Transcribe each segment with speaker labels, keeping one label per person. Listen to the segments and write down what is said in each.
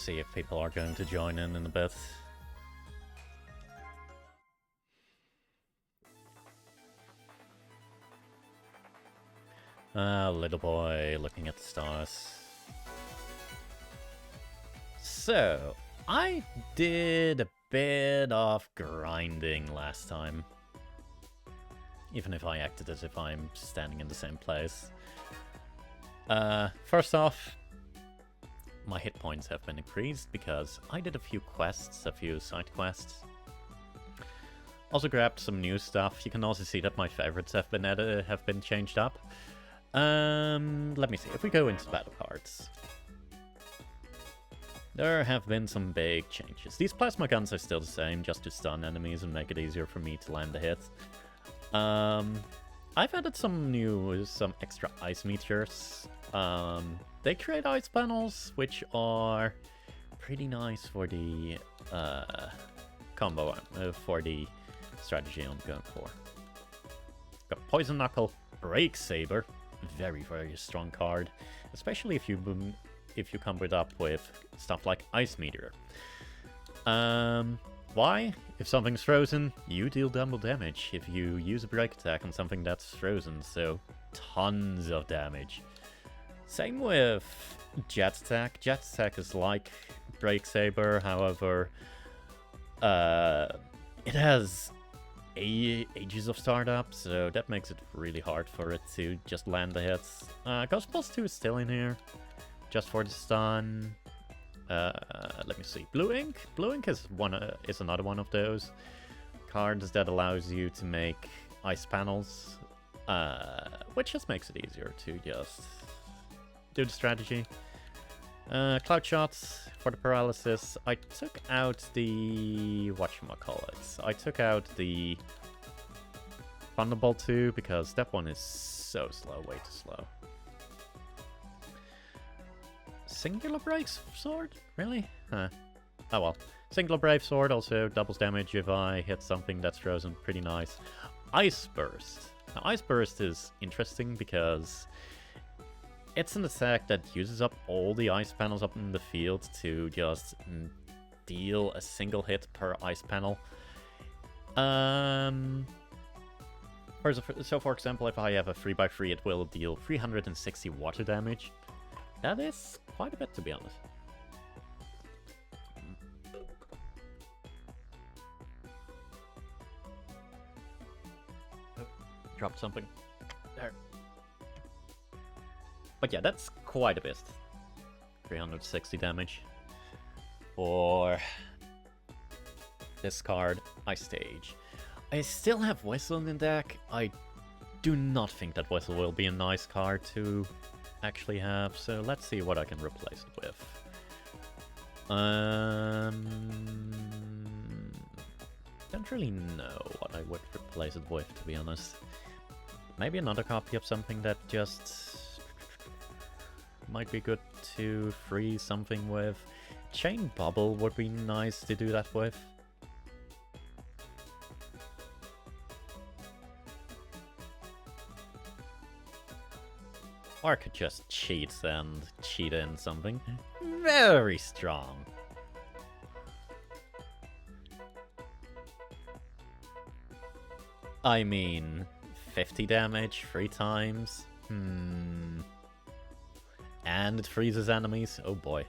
Speaker 1: See if people are going to join in a bit. Little boy looking at the stars. So, I did a bit of grinding last time. Even if I acted as if I'm standing in the same place. First off, my hit points have been increased because I did a few quests, a few side quests. Also grabbed some new stuff. You can also see that my favorites have been changed up. Let me see. If we go into battle cards, there have been some big changes. These plasma guns are still the same, just to stun enemies and make it easier for me to land a hit. I've added some extra ice meteors. They create ice panels, which are pretty nice for the combo, for the strategy I'm going for. Got Poison Knuckle, Break Saber, very, very strong card, especially if you combo it up with stuff like Ice Meteor. Why? If something's frozen, you deal double damage if you use a break attack on something that's frozen, so tons of damage. Same with Jet Attack. Jet Attack is like Break Saber, however, it has ages of startup, so that makes it really hard for it to just land the hits. Ghost Pulse 2 is still in here, just for the stun. Let me see. Blue Ink. Blue Ink is another one of those cards that allows you to make ice panels, which just makes it easier to just do the strategy. Cloud Shots for the paralysis. I took out the whatchamacallit. I took out the Thunderbolt 2 because that one is so slow, way too slow. Singular Brave Sword? Really? Huh. Oh well. Singular Brave Sword also doubles damage if I hit something that's frozen. Pretty nice. Ice Burst. Now, Ice Burst is interesting because it's an attack that uses up all the ice panels up in the field to just deal a single hit per ice panel. So for example, if I have a 3x3, it will deal 360 water damage. That is quite a bit, to be honest. Oh, dropped something. There. But yeah, that's quite a bit. 360 damage. For this card, Ice Stage. I still have Whistle in the deck. I do not think that Whistle will be a nice card to actually have, so let's see what I can replace it with. Don't really know what I would replace it with, to be honest. Maybe another copy of something that just might be good to freeze something with. Chain Bubble would be nice to do that with. Or I could just cheat and cheat in something very strong. I mean, 50 damage 3 times? And it freezes enemies? Oh boy.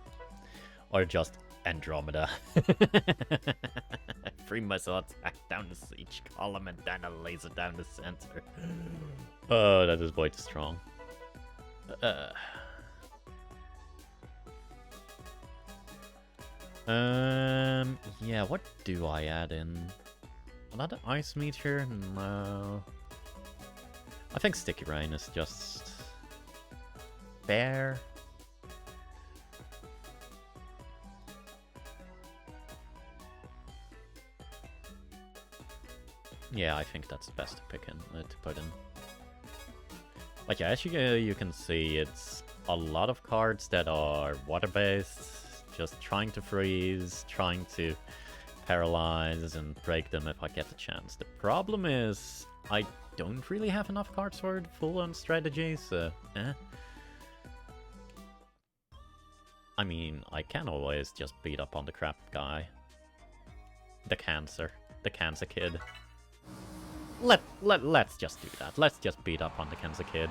Speaker 1: Or just Andromeda. 3 missile attack down each column and then a laser down the center. Oh, that is way too strong. Yeah, what do I add in? Another Ice Meteor? No. I think Sticky Rain is just fair. Yeah, I think that's the best to pick in, to put in. But yeah, as you can see, it's a lot of cards that are water-based, just trying to freeze, trying to paralyze and break them if I get the chance. The problem is, I don't really have enough cards for full-on strategy, so I mean, I can always just beat up on the crap guy. The cancer kid. Let's just do that. Let's just beat up on the cancer kid.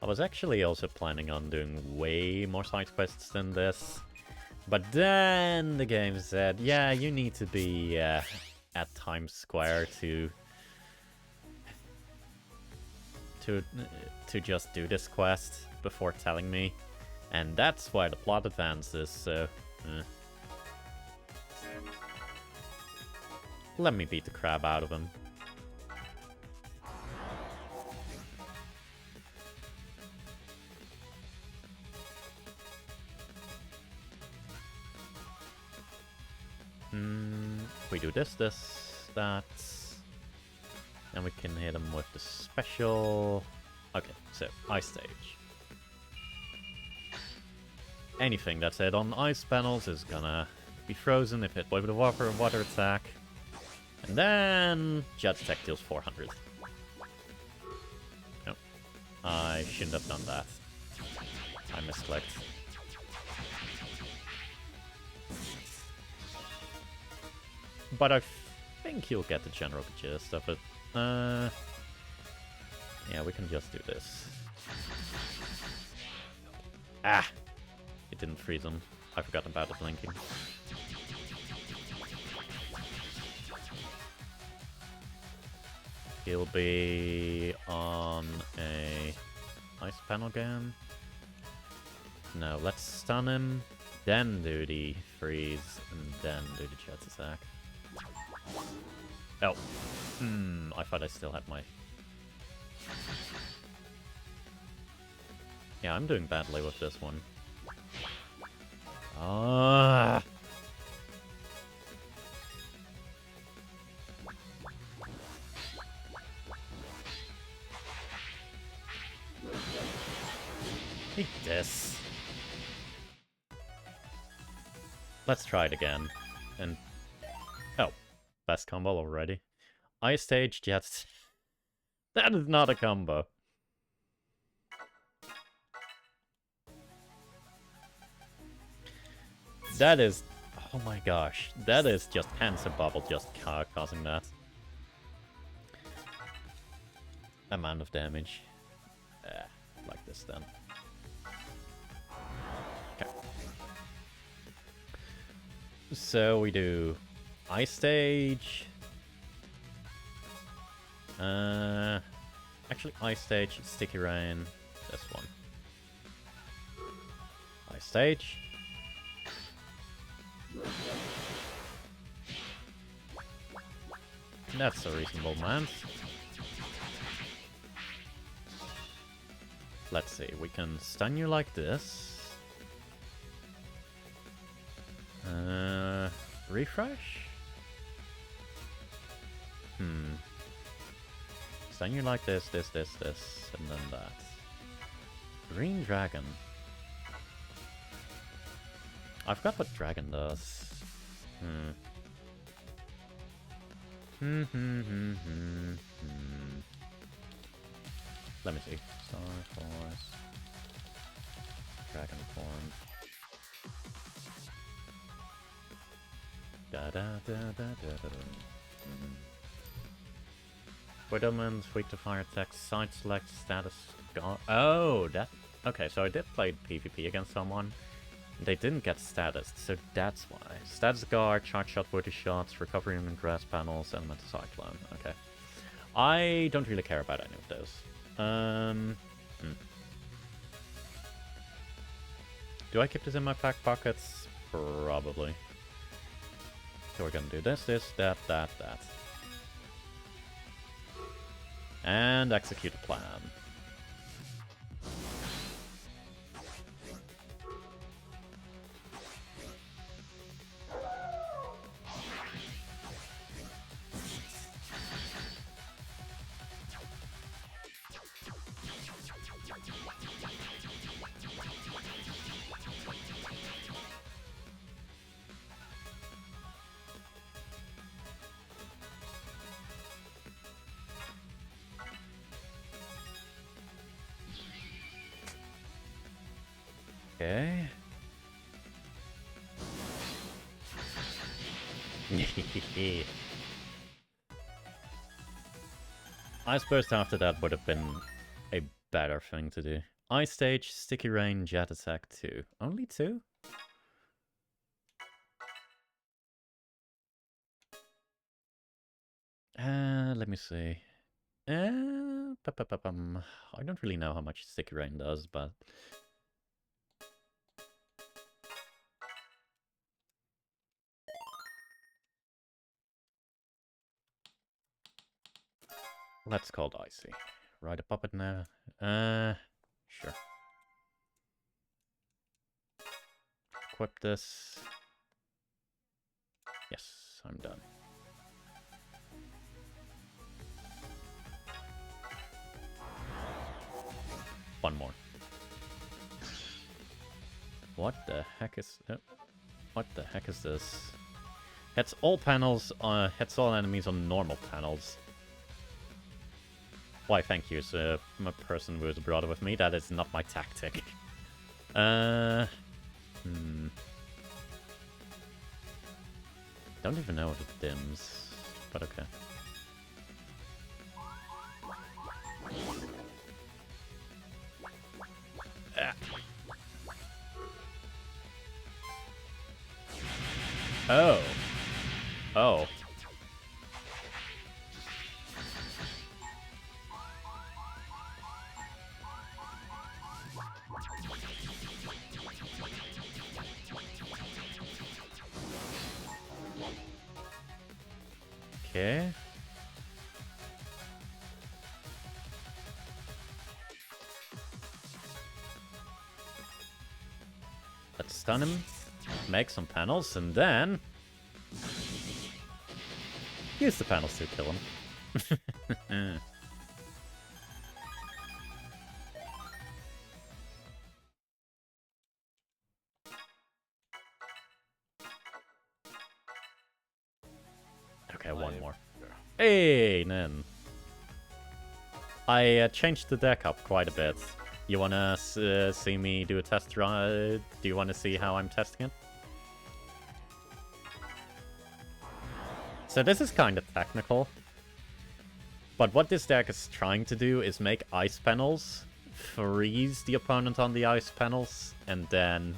Speaker 1: I was actually also planning on doing way more side quests than this. But then the game said, yeah, you need to be at Times Square to just do this quest before telling me. And that's why the plot advances, so... Let me beat the crap out of him. We do this, that. And we can hit him with the special... Okay, so, ice stage. Anything that's hit on ice panels is gonna be frozen if hit with a water attack. And then... Jet Tech deals 400. No. I shouldn't have done that. I misclicked. But I think you'll get the general gist of it. Yeah, we can just do this. Ah! It didn't freeze him. I forgot about the blinking. He'll be on a ice panel again. No, let's stun him, then do the freeze, and then do the jet attack. Oh. I thought I still had my... Yeah, I'm doing badly with this one. Ah. Take this. Let's try it again. And... Oh. Best combo already. Ice stage, Jets. That is not a combo. That is... Oh my gosh. That is just Cancer Bubble just causing that. Amount of damage. Like this then. Okay. So we do... Ice stage. Actually, ice stage, sticky rain. This one. Ice stage. That's a reasonable amount. Let's see, we can stun you like this. Refresh? Stun you like this, and then that. Green Dragon. I forgot what Dragon does. Let me see. Starforce. Dragon form. Widowman's weak to fire attacks, side select, status guard. Oh, that... Okay, so I did play PvP against someone. They didn't get status, so that's why. Status guard, charge shot, woody shots, recovery in grass panels, elemental cyclone. Okay. I don't really care about any of those. Do I keep this in my back pockets? Probably. So we're gonna do this, that. And execute a plan. Okay. I suppose after that would have been a better thing to do. Ice Stage, Sticky Rain, Jet Attack 2. Only 2? Let me see. I don't really know how much Sticky Rain does, but... Let's call it Icy. Ride a puppet now. Sure. Equip this. Yes, I'm done. One more. What the heck is... what the heck is this? Hits all panels, hits all enemies on normal panels. Why, thank you, sir. I'm a person who is brought up with me. That is not my tactic. Don't even know if it dims, but okay. Oh. Oh. Okay. Let's stun him, make some panels, and then use the panels to kill him. Okay, one more. Hey, Nen. I changed the deck up quite a bit. You wanna see me do a test run? Do you wanna see how I'm testing it? So this is kind of technical. But what this deck is trying to do is make ice panels, freeze the opponent on the ice panels, and then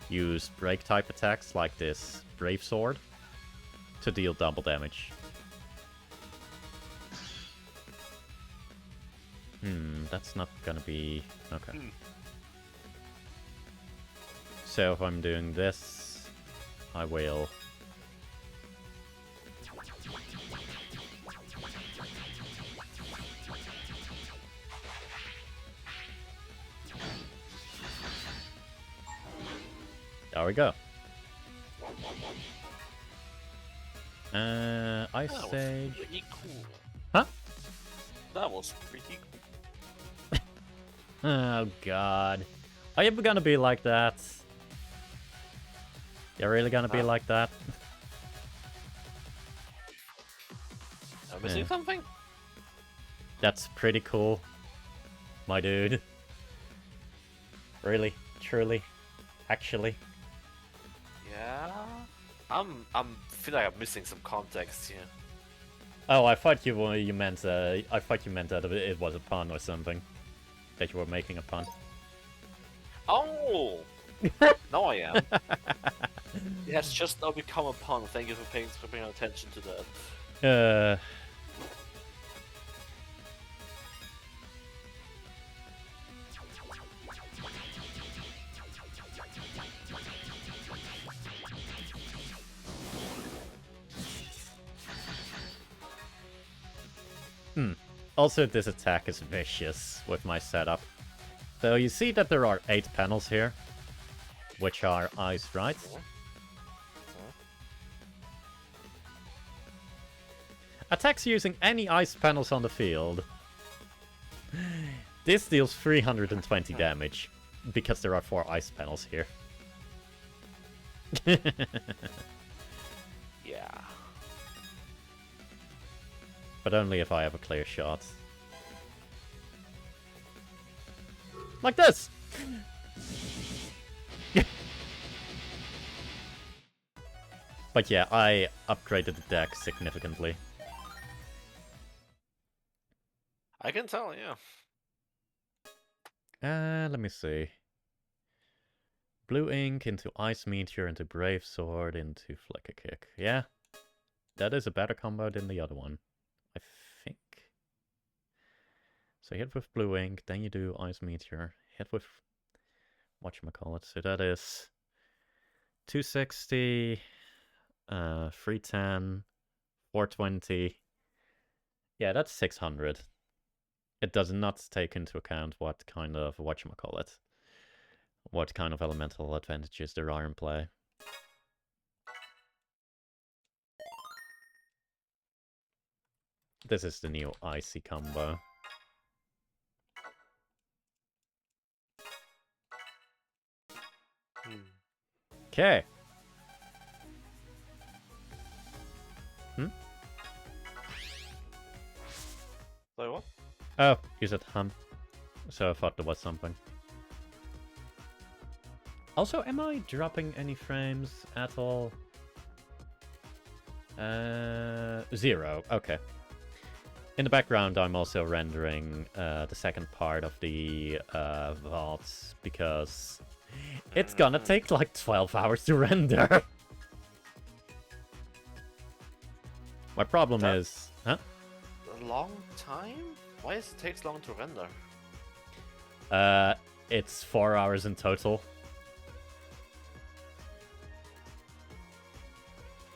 Speaker 1: use break type attacks like this Brave Sword to deal double damage. That's not gonna be... okay. So if I'm doing this, I will... There we go. Ice Stage...
Speaker 2: Pretty cool.
Speaker 1: Huh?
Speaker 2: That was pretty cool.
Speaker 1: Oh god. Are you gonna be like that? You're really gonna be like that?
Speaker 2: Am I missing something?
Speaker 1: That's pretty cool, my dude. Really, truly, actually.
Speaker 2: Yeah. I'm feel like I'm missing some context here.
Speaker 1: Oh, I thought you meant I thought you meant that it was a pun or something. That you were making a pun.
Speaker 2: Oh! Now I am. It has just now become a pun. Thank you for paying attention to that.
Speaker 1: Also, this attack is vicious with my setup. So you see that there are 8 panels here, which are ice, right? Attacks using any ice panels on the field. This deals 320 damage, because there are 4 ice panels here.
Speaker 2: Yeah.
Speaker 1: But only if I have a clear shot. Like this! But yeah, I upgraded the deck significantly.
Speaker 2: I can tell, yeah.
Speaker 1: Let me see. Blue Ink into Ice Meteor into Brave Sword into Flicker Kick. Yeah, that is a better combo than the other one, I think. So hit with Blue Ink, then you do Ice Meteor. Hit with whatchamacallit. So that is 260, 310, 420. Yeah, that's 600. It does not take into account what kind of whatchamacallit. What kind of elemental advantages there are in play. This is the new Icy combo. Okay.
Speaker 2: Sorry, what?
Speaker 1: Oh, you said hum. So I thought there was something. Also, am I dropping any frames at all? 0. Okay. In the background, I'm also rendering the second part of the VODs because it's gonna take like 12 hours to render. My problem is... Huh?
Speaker 2: A long time? Why does it take so long to render?
Speaker 1: It's 4 hours in total.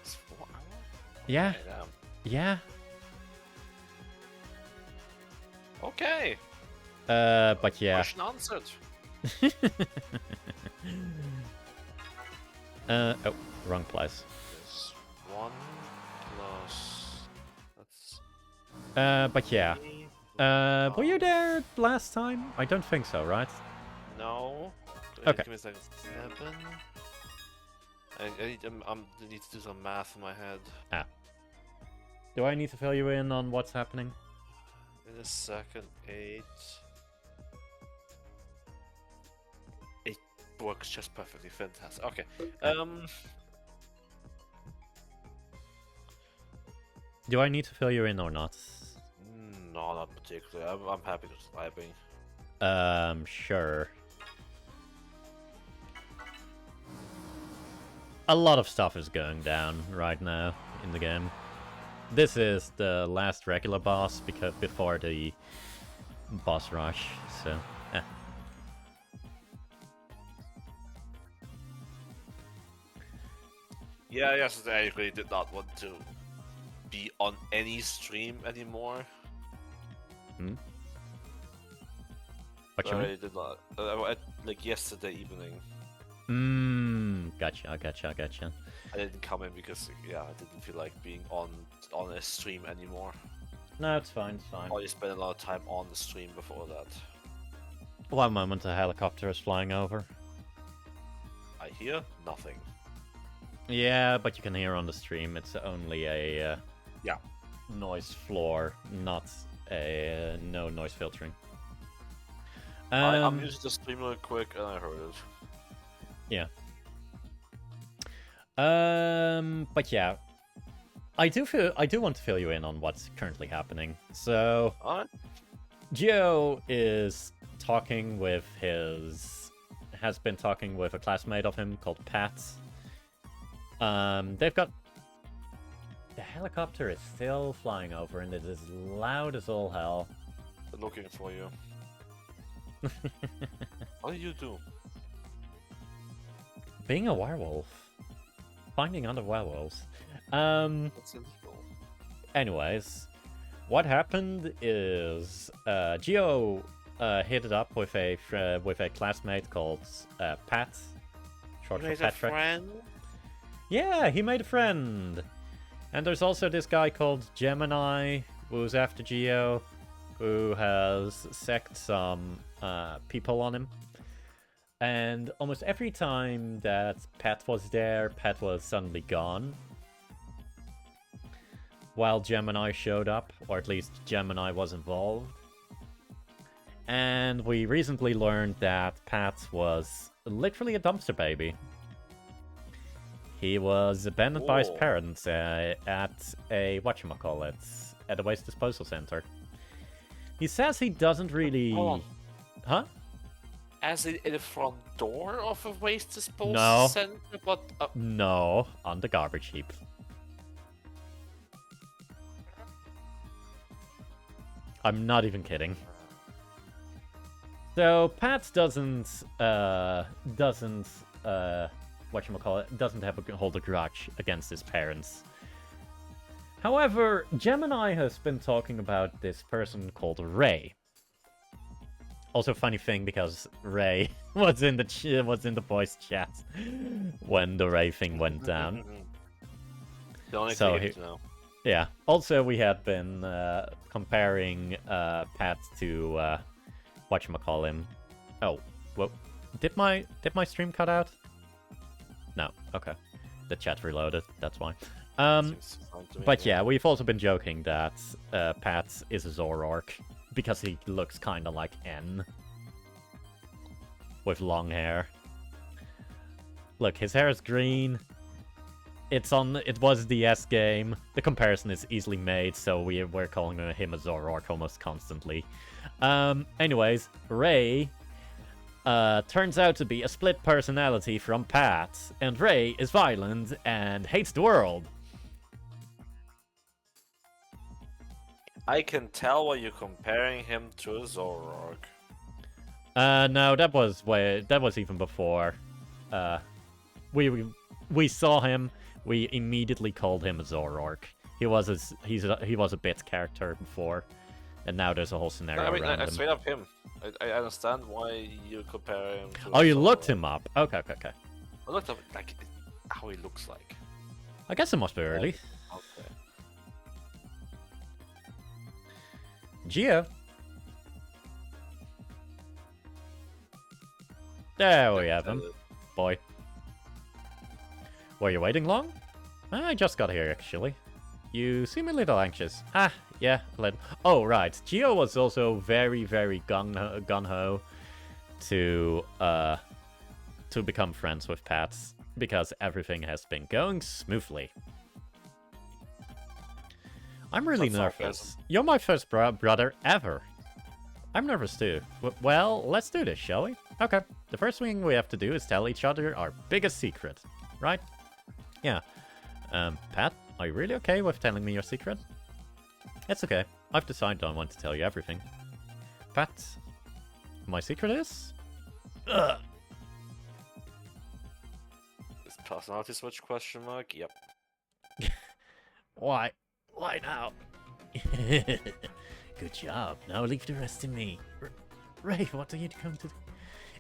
Speaker 2: It's 4 hours?
Speaker 1: Yeah.
Speaker 2: Okay, damn.
Speaker 1: Yeah.
Speaker 2: Okay.
Speaker 1: But yeah.
Speaker 2: Question answered.
Speaker 1: Oh, wrong place.
Speaker 2: There's 1 plus... That's...
Speaker 1: But yeah. Were you there last time? I don't think so, right?
Speaker 2: No.
Speaker 1: Okay.
Speaker 2: Give me a second. 7. I need to do some math in my head.
Speaker 1: Ah. Do I need to fill you in on what's happening?
Speaker 2: In a second. 8. It works just perfectly. Fantastic. Okay.
Speaker 1: Do I need to fill you in or not?
Speaker 2: No, not particularly. I'm happy just typing.
Speaker 1: Sure. A lot of stuff is going down right now in the game. This is the last regular boss before the boss rush, so
Speaker 2: Yeah, yes, I really did not want to be on any stream anymore.
Speaker 1: What you
Speaker 2: I
Speaker 1: mean?
Speaker 2: really did not. Like yesterday evening.
Speaker 1: Gotcha.
Speaker 2: I didn't come in because yeah, I didn't feel like being on a stream anymore.
Speaker 1: No, it's fine, it's fine.
Speaker 2: I spent a lot of time on the stream before that.
Speaker 1: One moment, a helicopter is flying over.
Speaker 2: I hear nothing.
Speaker 1: Yeah, but you can hear on the stream. It's only a noise floor, not a no noise filtering.
Speaker 2: I'm using the stream real quick, and I heard it.
Speaker 1: Yeah. But yeah, I do want to fill you in on what's currently happening. So, Gio is talking with has been talking with a classmate of him called Pat. They've got... The helicopter is still flying over and it is loud as all hell.
Speaker 2: They're looking for you. What do you do?
Speaker 1: Being a werewolf. Finding other werewolves.
Speaker 2: That's illegal.
Speaker 1: Anyways, what happened is Gio hit it up with a classmate called Pat, short for Patrick.
Speaker 2: Friend?
Speaker 1: Yeah, he made a friend. And there's also this guy called Gemini, who's after Gio, who has sacked some people on him. And almost every time that Pat was there, Pat was suddenly gone. While Gemini showed up, or at least Gemini was involved. And we recently learned that Pat was literally a dumpster baby. He was abandoned by his
Speaker 2: Whoa.
Speaker 1: parents at a whatchamacallit, at a waste disposal center. He says he doesn't really...
Speaker 2: Hold on.
Speaker 1: Huh?
Speaker 2: As in the front door of a waste disposal
Speaker 1: No.
Speaker 2: center? But,
Speaker 1: No, on the garbage heap. I'm not even kidding. So Pat doesn't hold a grudge against his parents. However, Gemini has been talking about this person called Ray. Also, funny thing because Ray was in the voice chat when the Ray thing went down.
Speaker 2: The only
Speaker 1: So
Speaker 2: thing to know.
Speaker 1: Yeah. Also, we had been comparing Pat to whatchamacallit. Oh, well, did my stream cut out? No. Okay. The chat reloaded. That's why. But yeah, we've also been joking that Pat is a Zoroark because he looks kind of like N with long hair. Look, his hair is green. It was the S game. The comparison is easily made, so we're calling him a Zoroark almost constantly. Anyways, Ray turns out to be a split personality from Pat, and Ray is violent and hates the world.
Speaker 2: I can tell why you're comparing him to a Zoroark.
Speaker 1: No, that was even before. We saw him. We immediately called him a Zoroark. He was a bit character before, and now there's a whole scenario around
Speaker 2: I
Speaker 1: him.
Speaker 2: straight up him. I understand why you compare him to.
Speaker 1: Oh, you looked him up. Okay.
Speaker 2: I looked up like how he looks like.
Speaker 1: I guess it must be early.
Speaker 2: Okay.
Speaker 1: Geo. There we have him, boy. Were you waiting long? I just got here, actually. You seem a little anxious. Ah, yeah. Oh, right. Geo was also very, very gung-ho to become friends with Pat, because everything has been going smoothly. I'm really nervous. You're my first brother ever. I'm nervous too. Well, let's do this, shall we? Okay. The first thing we have to do is tell each other our biggest secret, right? Yeah. Pat, are you really okay with telling me your secret? It's okay. I've decided I want to tell you everything. Pat, my secret is... Ugh.
Speaker 2: Is personality switch question mark? Yep.
Speaker 1: Why? Why now? Good job. Now leave the rest to me. Ray, what are you going to do?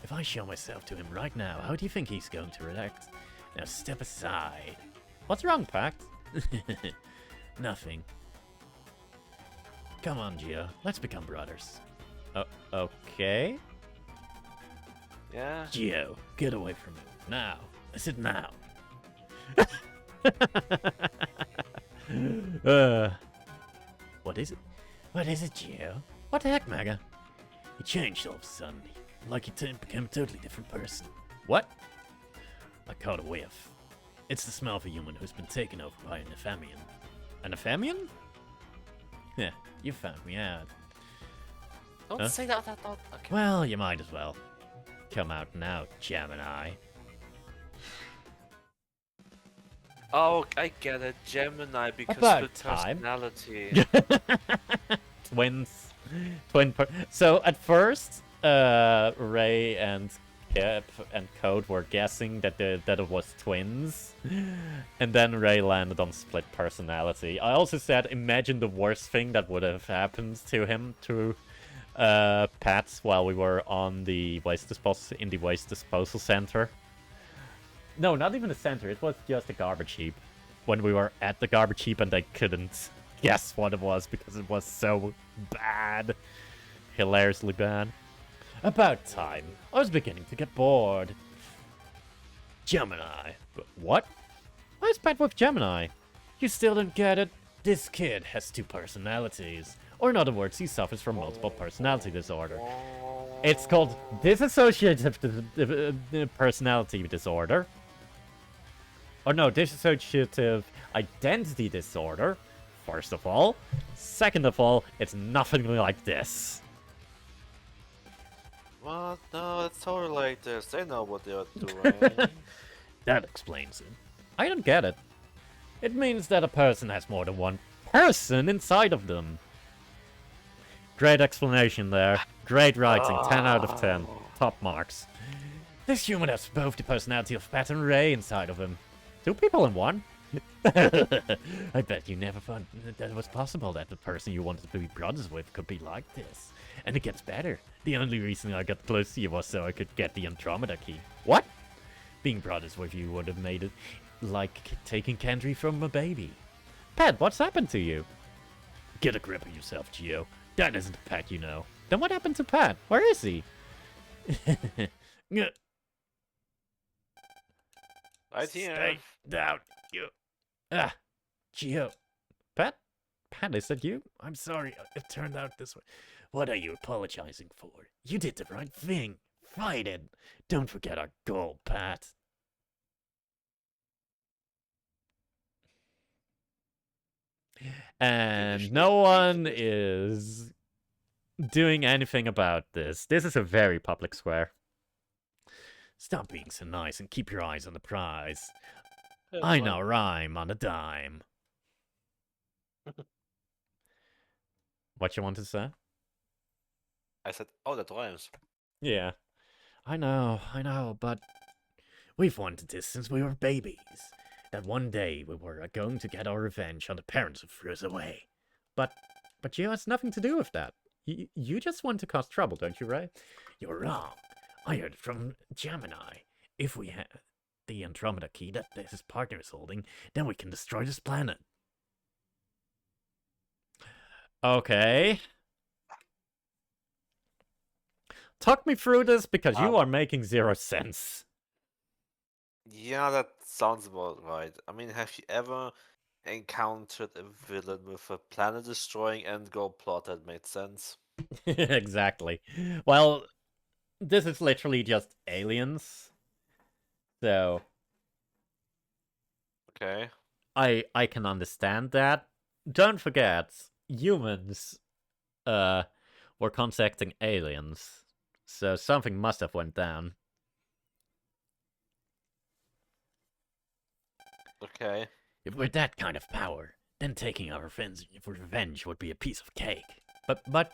Speaker 1: If I show myself to him right now, how do you think he's going to react? Now step aside. What's wrong, Pact? Nothing. Come on, Gio. Let's become brothers. Okay?
Speaker 2: Yeah?
Speaker 1: Gio, get away from him. Now. I said now. What is it? What is it, Gio? What the heck, Mega? He changed all of a sudden. Like he became a totally different person. What? I caught a whiff. It's the smell of a human who's been taken over by an Ephemian. An Ephemian? Yeah, you found me out.
Speaker 2: Don't say that. Okay.
Speaker 1: Well, you might as well. Come out now, Gemini.
Speaker 2: Oh, I get it. Gemini because
Speaker 1: About
Speaker 2: of
Speaker 1: time.
Speaker 2: personality.
Speaker 1: Twins. So at first, Ray and Kip and Code were guessing that it was twins, and then Ray landed on split personality. I also said, imagine the worst thing that would have happened to him to Pat while we were on the waste disposal center. No, not even the center. It was just a garbage heap. When we were at the garbage heap and they couldn't guess what it was because it was so bad. Hilariously bad. About time. I was beginning to get bored. Gemini. What? Why is Pat with Gemini? You still don't get it? This kid has two personalities. Or in other words, he suffers from multiple personality disorder. It's called dissociative personality disorder. or no, dissociative identity disorder, first of all. Second of all, it's nothing like this.
Speaker 2: What? No, it's totally like this. They know what they're doing.
Speaker 1: That explains it. I don't get it. It means that a person has more than one person inside of them. Great explanation there. Great writing. 10 out of 10. Top marks. This human has both the personality of Pat and Ray inside of him. 2 people in one? I bet you never thought that it was possible that the person you wanted to be brothers with could be like this. And it gets better. The only reason I got close to you was so I could get the Andromeda key. What? Being brothers with you would have made it like taking candy from a baby. Pat, what's happened to you? Get a grip of yourself, Gio. That isn't Pat, you know. Then what happened to Pat? Where is he?
Speaker 2: Right here.
Speaker 1: Stay down, you. Ah, Gio. Pat? Pat, is that you? I'm sorry, it turned out this way. What are you apologizing for? You did the right thing. Fight it. Don't forget our goal, Pat. And no one is doing anything about this. This is a very public square. Stop being so nice and keep your eyes on the prize. I know rhyme on a dime. What you want to say?
Speaker 2: I said, oh, that rhymes.
Speaker 1: Yeah. I know, but we've wanted this since we were babies. That one day we were going to get our revenge on the parents who threw us away. But you has nothing to do with that. You just want to cause trouble, don't you, Ray? You're wrong. I heard from Gemini. If we have the Andromeda key that his partner is holding, then we can destroy this planet. Okay. Talk me through this, because you are making 0 sense.
Speaker 2: Yeah, that sounds about right. I mean, have you ever encountered a villain with a planet-destroying end-goal plot that made sense?
Speaker 1: Exactly. Well, this is literally just aliens. So...
Speaker 2: Okay.
Speaker 1: I can understand that. Don't forget, humans were contacting aliens. So something must have went down.
Speaker 2: Okay.
Speaker 1: If we're that kind of power, then taking our revenge would be a piece of cake. But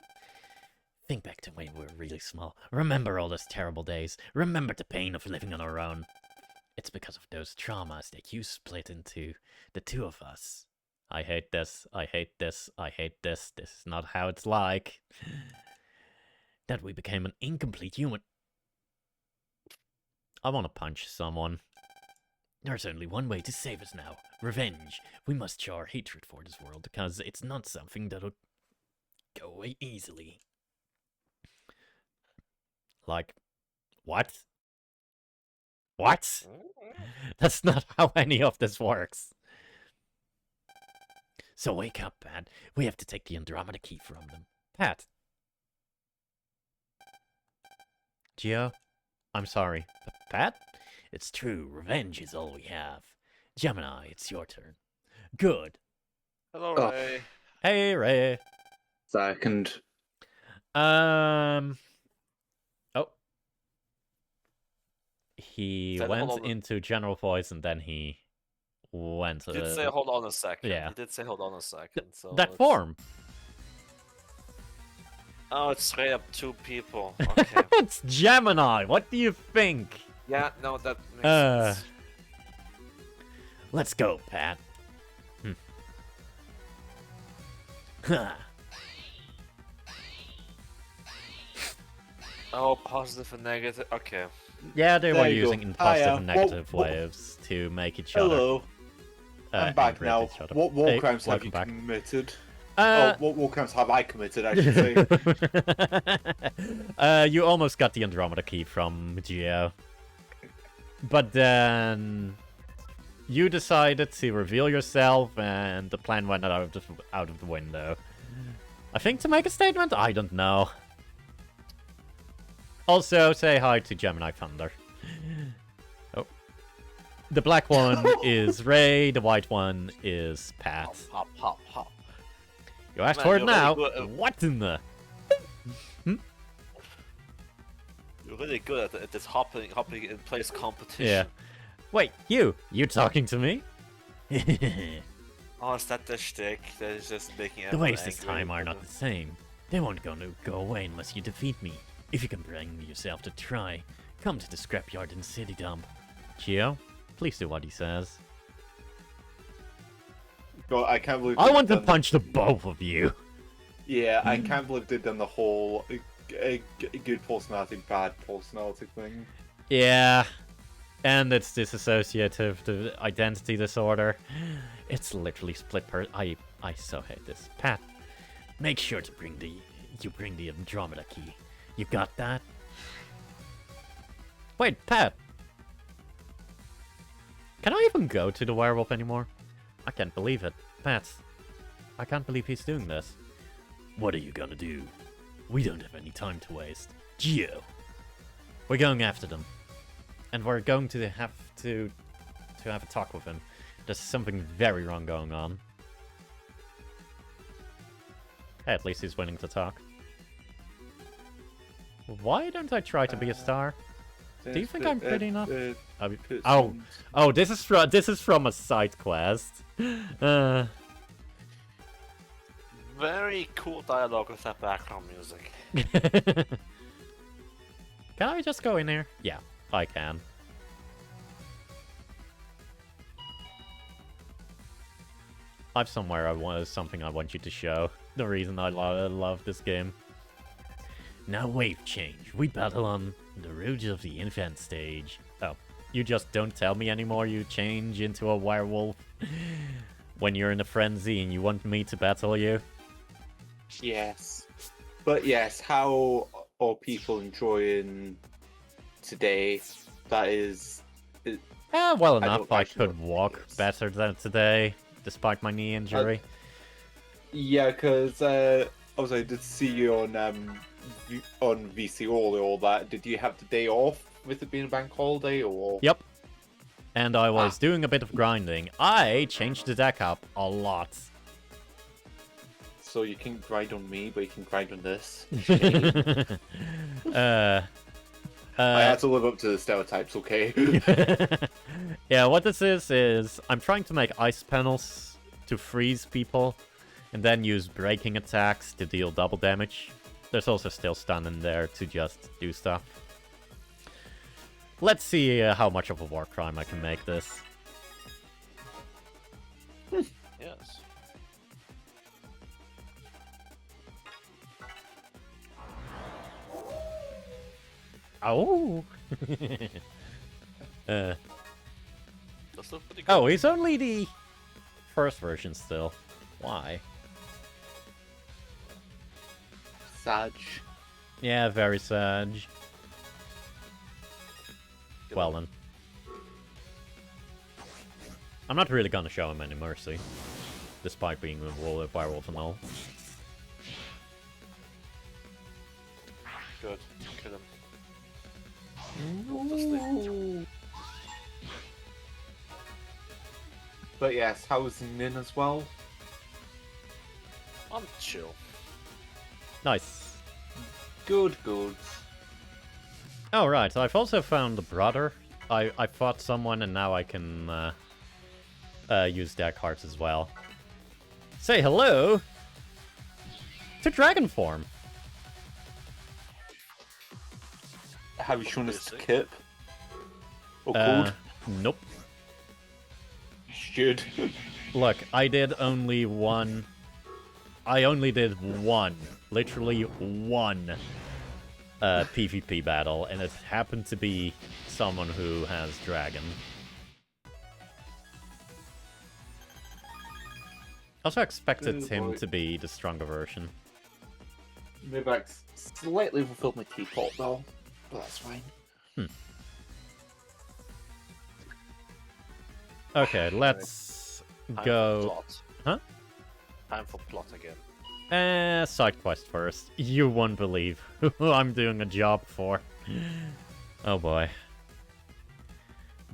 Speaker 1: think back to when we were really small. Remember all those terrible days. Remember the pain of living on our own. It's because of those traumas that you split into the 2 of us. I hate this. I hate this. I hate this. This is not how it's like. That we became an incomplete human. I want to punch someone. There's only one way to save us now. Revenge. We must show our hatred for this world, because it's not something that'll go away easily. Like, what? What? That's not how any of this works. So wake up, Pat. We have to take the Andromeda key from them. Pat. Gio, I'm sorry. But Pat? It's true. Revenge is all we have. Gemini, it's your turn. Good.
Speaker 2: Hello, Ray.
Speaker 1: Hey, Ray.
Speaker 3: Second.
Speaker 1: Oh. He
Speaker 2: Said,
Speaker 1: went into general voice and then he went...
Speaker 2: He did say hold on a second.
Speaker 1: Yeah.
Speaker 2: He did say hold on a second. So
Speaker 1: that form.
Speaker 2: Oh, it's straight up 2 people. Okay.
Speaker 1: It's Gemini. What do you think?
Speaker 2: Yeah, no, that makes sense.
Speaker 1: Let's go, Pat. Huh.
Speaker 2: Oh, positive and negative. Okay.
Speaker 1: Yeah, they
Speaker 3: There
Speaker 1: were
Speaker 3: you go.
Speaker 1: using positive and negative
Speaker 3: What-
Speaker 1: waves to make each other.
Speaker 3: Hello. I'm back
Speaker 1: angry at
Speaker 3: now.
Speaker 1: each other.
Speaker 3: What war
Speaker 1: Hey,
Speaker 3: crimes have
Speaker 1: welcome
Speaker 3: you
Speaker 1: back.
Speaker 3: committed?
Speaker 1: Uh,
Speaker 3: what war crimes have I committed, I should say?
Speaker 1: You almost got the Andromeda key from Gio. But then you decided to reveal yourself and the plan went out of the window. I think to make a statement? I don't know. Also, say hi to Gemini Thunder. Oh. The black one is Ray, the white one is Pat.
Speaker 2: Hop, hop, hop.
Speaker 1: You asked
Speaker 2: Man,
Speaker 1: for it
Speaker 2: you're
Speaker 1: now.
Speaker 2: really good
Speaker 1: What in the?
Speaker 2: You're really good at this hopping in place competition.
Speaker 1: Yeah. Wait, you talking to me?
Speaker 2: Oh, is that the shtick that is just making
Speaker 1: The
Speaker 2: everyone
Speaker 1: ways this
Speaker 2: angry?
Speaker 1: time are not the same. They won't go away unless you defeat me. If you can bring yourself to try, come to the scrapyard in City Dump. Chio, please do what he says.
Speaker 3: God, I can't believe.
Speaker 1: I
Speaker 3: they've
Speaker 1: want to
Speaker 3: done-
Speaker 1: punch the both of you.
Speaker 3: Yeah, I can't believe they've done the whole good personality, bad personality thing.
Speaker 1: Yeah. And it's disassociative, the identity disorder. It's literally split I so hate this. Pat, make sure to bring the Andromeda key. You got that? Wait, Pat. Can I even go to the werewolf anymore? I can't believe it. Pat, I can't believe he's doing this. What are you gonna do? We don't have any time to waste. Geo. We're going after them. And we're going to have to have a talk with him. There's something very wrong going on. Hey, at least he's willing to talk. Why don't I try to be a star? Do you think I'm pretty enough? Oh, this is from a side quest.
Speaker 2: Very cool dialogue with that background music.
Speaker 1: Can I just go in here? Yeah, I can. I've something I want you to show. The reason I love this game. Now wave change. We battle on the Rouge of the Infant stage. Oh, you just don't tell me anymore you change into a werewolf when you're in a frenzy and you want me to battle you?
Speaker 3: Yes. But yes, how are people enjoying today? That is...
Speaker 1: Well enough. I
Speaker 3: actually
Speaker 1: could
Speaker 3: know
Speaker 1: walk
Speaker 3: what it is.
Speaker 1: better than today, despite my knee injury.
Speaker 3: Yeah, because also I did see you on VC all that. Did you have the day off with it being a bank holiday, or?
Speaker 1: Yep. And I was doing a bit of grinding. I changed the deck up a lot.
Speaker 3: So you can grind on me, but you can grind on this. I had to live up to the stereotypes, okay?
Speaker 1: Yeah, what this is I'm trying to make ice panels to freeze people, and then use breaking attacks to deal double damage. There's also still stun in there to just do stuff. Let's see how much of a war crime I can make this.
Speaker 2: Yes.
Speaker 1: Oh!
Speaker 2: That's still pretty good.
Speaker 1: Oh, he's only the first version still. Why?
Speaker 3: Sag.
Speaker 1: Yeah, very sad. Well then. I'm not really gonna show him any mercy. Despite being a werewolf and all.
Speaker 2: Good. Kill him.
Speaker 3: But yes, how was Nin as well?
Speaker 2: I'm chill.
Speaker 1: Nice.
Speaker 3: Good, good.
Speaker 1: Oh, right. I've also found a brother. I fought someone and now I can use their cards as well. Say hello to Dragon Form.
Speaker 3: Have you shown us the
Speaker 2: Basic.
Speaker 3: kip? Or code?
Speaker 1: Nope.
Speaker 3: Should.
Speaker 1: Look, I only did one, literally one, PvP battle, and it happened to be someone who has Dragon. Also expected
Speaker 3: Oh,
Speaker 1: him
Speaker 3: boy.
Speaker 1: to be the stronger version.
Speaker 3: Maybe I slightly fulfilled my teapot though, but that's fine.
Speaker 1: Okay, let's
Speaker 2: Time for
Speaker 1: go.
Speaker 2: plot.
Speaker 1: Huh?
Speaker 2: Time for plot again.
Speaker 1: Side quest first. You won't believe who I'm doing a job for. Oh boy.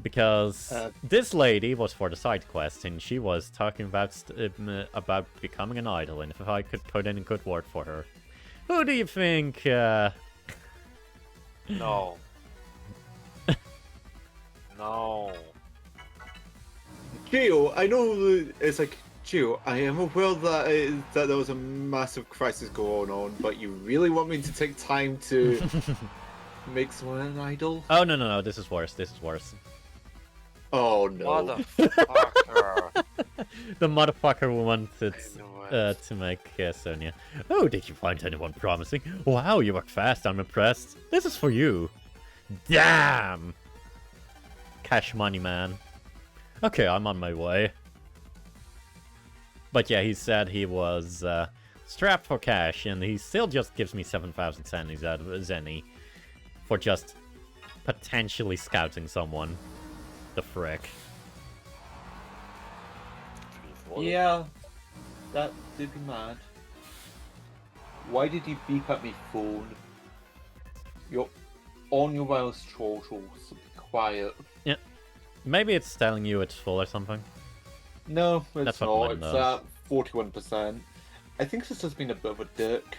Speaker 1: Because this lady was for the side quest, and she was talking about becoming an idol, and if I could put in a good word for her. Who do you think,
Speaker 2: No. No.
Speaker 3: Gio, I know it's like, Gio, I am aware that that there was a massive crisis going on, but you really want me to take time to make someone an idol?
Speaker 1: Oh, no, this is worse, this is worse.
Speaker 3: Oh no.
Speaker 2: Motherfucker.
Speaker 1: The motherfucker wanted
Speaker 2: I know it.
Speaker 1: to make Sonia. Oh, did you find anyone promising? Wow, you work fast, I'm impressed. This is for you. Damn! Cash money, man. Okay, I'm on my way. But yeah, he said he was strapped for cash, and he still just gives me 7,000 zennies out of Zenny for just potentially scouting someone. The frick.
Speaker 3: Yeah, that did be mad. Why did you beep at me phone? You're on your wireless throttle, so be quiet.
Speaker 1: Yeah. Maybe it's telling you it's full or something.
Speaker 3: No, it's
Speaker 1: That's what
Speaker 3: not.
Speaker 1: mine
Speaker 3: It's
Speaker 1: does.
Speaker 3: at 41%. I think this has been a bit of a dick.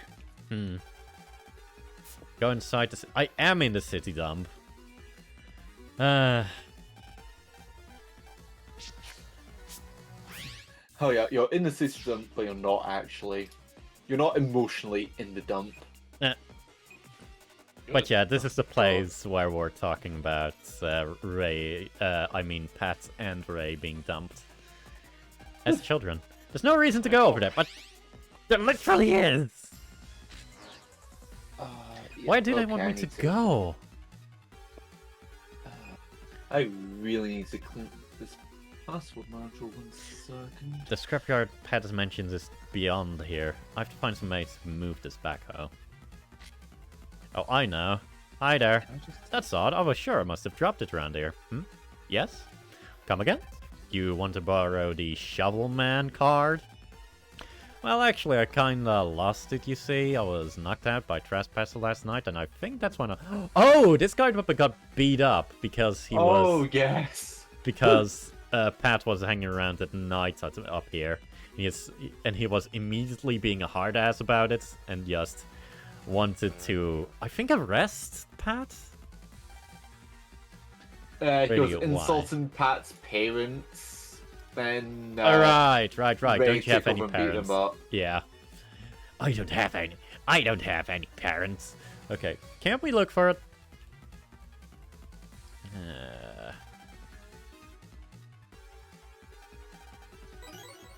Speaker 1: Go inside the I am in the city dump.
Speaker 3: Oh yeah, you're in the city dump, but you're not actually. You're not emotionally in the dump.
Speaker 1: But yeah, this is the place where we're talking about Ray, Pat and Ray being dumped as children. There's no reason to go over there, but there literally is!
Speaker 3: Yeah,
Speaker 1: Why do they
Speaker 3: okay,
Speaker 1: want me
Speaker 3: I
Speaker 1: to
Speaker 3: need
Speaker 1: go?
Speaker 3: I really need to clean this password manager 1 second.
Speaker 1: The scrapyard Pat has mentioned is beyond here. I have to find some ways to move this backhoe. Oh, I know. Hi there. That's odd. I was sure I must have dropped it around here. Yes? Come again? You want to borrow the Shovel Man card? Well, actually, I kinda lost it, you see. I was knocked out by Trespasser last night, and I think that's when I... Oh, this guy got beat up because he was...
Speaker 3: Oh, yes!
Speaker 1: Because Pat was hanging around at night up here. And he was immediately being a hard ass about it, and just wanted to, I think, arrest Pat?
Speaker 3: He
Speaker 1: Really,
Speaker 3: was
Speaker 1: why?
Speaker 3: insulting Pat's parents, then...
Speaker 1: right.
Speaker 3: Ray
Speaker 1: Don't you have
Speaker 3: took
Speaker 1: any
Speaker 3: over and beat
Speaker 1: parents?
Speaker 3: him up.
Speaker 1: Yeah. I don't have any parents. Okay, can't we look for it?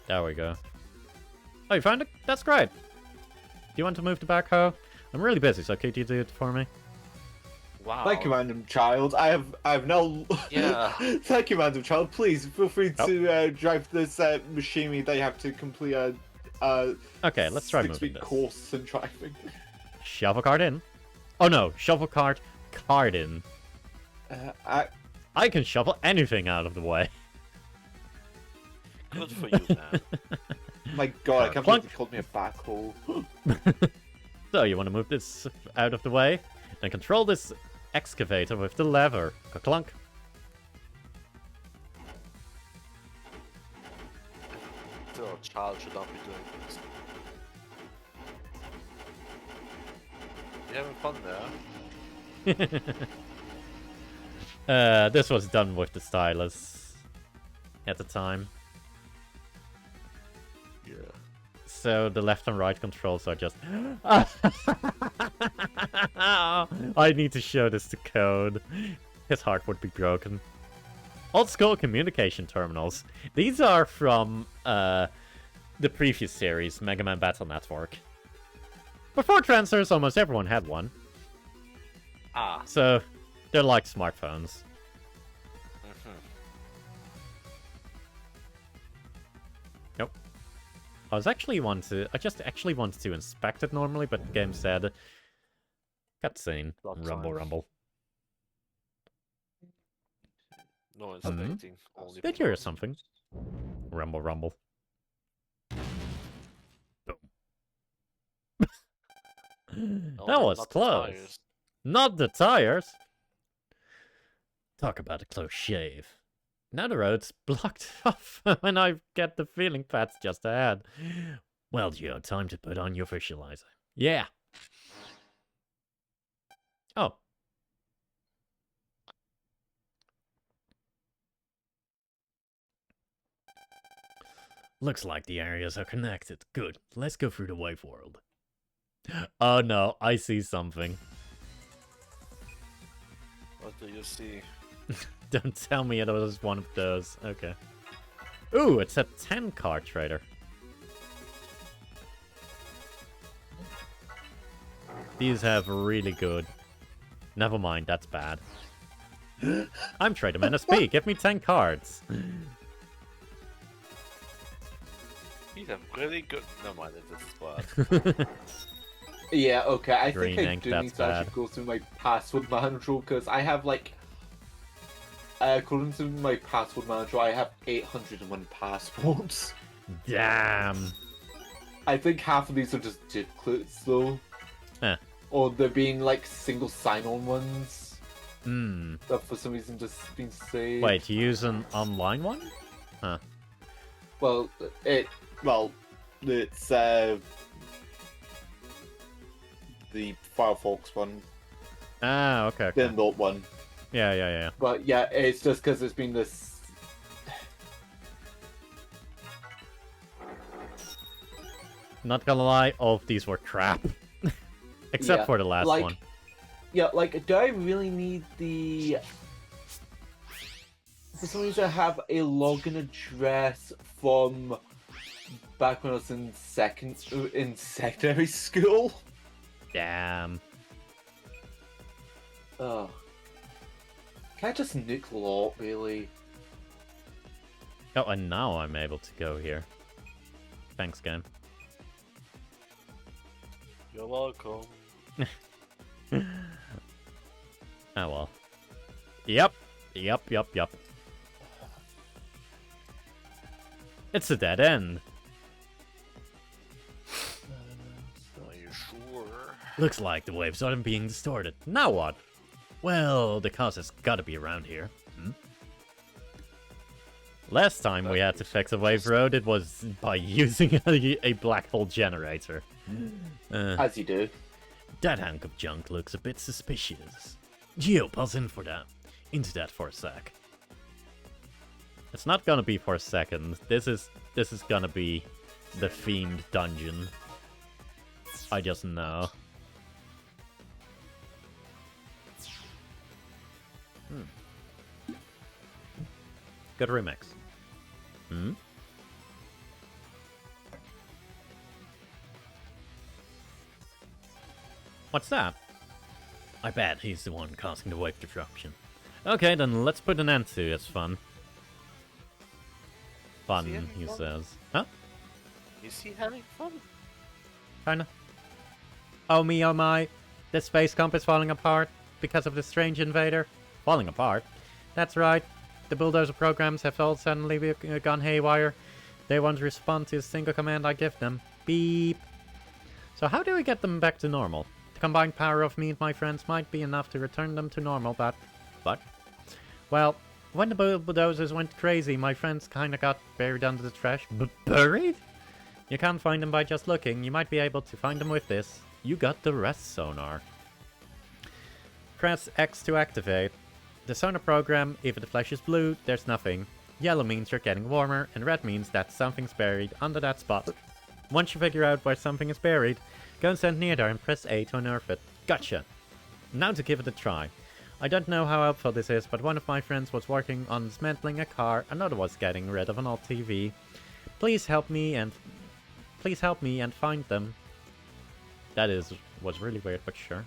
Speaker 1: There we go. Oh, you found it? That's great. Do you want to move the backhoe? I'm really busy, so could you do it for me?
Speaker 2: Wow.
Speaker 3: Thank you, random child. I've now.
Speaker 2: Yeah.
Speaker 3: Thank you, random child. Please feel free to drive this machinery. They have to complete a.
Speaker 1: Okay, let's try moving
Speaker 3: 6-week
Speaker 1: this.
Speaker 3: course in driving.
Speaker 1: Shovel cart in. Oh no, shovel cart in. I can shovel anything out of the way.
Speaker 2: Good for you, man.
Speaker 3: My God, I can't
Speaker 1: Plunk.
Speaker 3: believe they called me a backhole.
Speaker 1: So you want to move this out of the way, then control this excavator with the lever. Clunk.
Speaker 2: Still, a child should not be doing this. You having fun there?
Speaker 1: This was done with the stylus at the time.
Speaker 2: Yeah.
Speaker 1: So the left and right controls are just... I need to show this to Code. His heart would be broken. Old school communication terminals. These are from the previous series, Megaman Battle Network. Before transfers, almost everyone had one.
Speaker 2: Ah.
Speaker 1: So they're like smartphones. Nope. I just actually wanted to inspect it normally, but the game said cutscene. Rumble.
Speaker 2: No inspecting. Only
Speaker 1: Did you hear something? Rumble. Boom. That was
Speaker 2: not the
Speaker 1: close.
Speaker 2: tires.
Speaker 1: Not the tires. Talk about a close shave. Now the road's blocked off and I get the feeling path's just ahead. Well, Gio, time to put on your visualizer. Yeah. Oh. Looks like the areas are connected. Good. Let's go through the wave world. Oh no, I see something.
Speaker 2: What do you see?
Speaker 1: Don't tell me it was one of those. Okay. Ooh, it's a 10 card trader. These have really good. Never mind, that's bad. I'm Trader Man SP. Give me 10 cards.
Speaker 2: These have really good. No mind, it's a spot.
Speaker 3: Yeah, okay. I
Speaker 1: Green
Speaker 3: think I
Speaker 1: ink,
Speaker 3: do
Speaker 1: that's
Speaker 3: need to actually
Speaker 1: bad.
Speaker 3: go through my password manager because I have like, according to my password manager, I have 801 passwords.
Speaker 1: Damn.
Speaker 3: I think half of these are just duplicates though.
Speaker 1: Huh.
Speaker 3: Or they're being like single sign-on ones
Speaker 1: Hmm.
Speaker 3: that for some reason just been saved.
Speaker 1: Wait, you use an online one? Huh.
Speaker 3: Well, it's the Firefox one,
Speaker 1: Ah, okay.
Speaker 3: the
Speaker 1: okay.
Speaker 3: Note one.
Speaker 1: Yeah.
Speaker 3: But yeah, it's just because it's been this.
Speaker 1: Not gonna lie, all of these were crap. Except
Speaker 3: Yeah,
Speaker 1: for the last
Speaker 3: like-
Speaker 1: one.
Speaker 3: Yeah, like, do I really need the? For some reason, I have a login address from back when I was in secondary school.
Speaker 1: Damn.
Speaker 3: Oh. Can I just nuke the lot, really?
Speaker 1: Oh, and now I'm able to go here. Thanks, game.
Speaker 2: You're welcome.
Speaker 1: Oh well. Yep. It's a dead end.
Speaker 2: Are you sure?
Speaker 1: Looks like the waves aren't being distorted. Now what? Well, the cause has gotta be around here. Hmm? Last time we had to fix a wave road, it was by using a black hole generator.
Speaker 3: As you do.
Speaker 1: That hunk of junk looks a bit suspicious. Gio, pulse into that for a sec. It's not gonna be for a second. This is gonna be the themed dungeon. I just know. Good remix. Hmm? What's that? I bet he's the one causing the wave disruption. Okay, then let's put an end to his fun.
Speaker 2: Is he
Speaker 1: Fun,
Speaker 2: having
Speaker 1: he
Speaker 2: fun?
Speaker 1: says. Huh?
Speaker 2: Is he having fun?
Speaker 1: Kinda. Oh me, oh my. This space comp is falling apart because of the strange invader. Falling apart? That's right. The bulldozer programs have all suddenly gone haywire. They won't respond to a single command I give them. Beep. So how do we get them back to normal? The combined power of me and my friends might be enough to return them to normal, but... Well, when the bulldozers went crazy, my friends kinda got buried under the trash. Buried? You can't find them by just looking. You might be able to find them with this. You got the rest sonar. Press X to activate. The sonar program, if the flash is blue, there's nothing. Yellow means you're getting warmer, and red means that something's buried under that spot. Once you figure out where something is buried, go and stand near there and press A to unearth it. Gotcha! Now to give it a try. I don't know how helpful this is, but one of my friends was working on dismantling a car, another was getting rid of an old TV. Please help me and find them. That was really weird, but sure.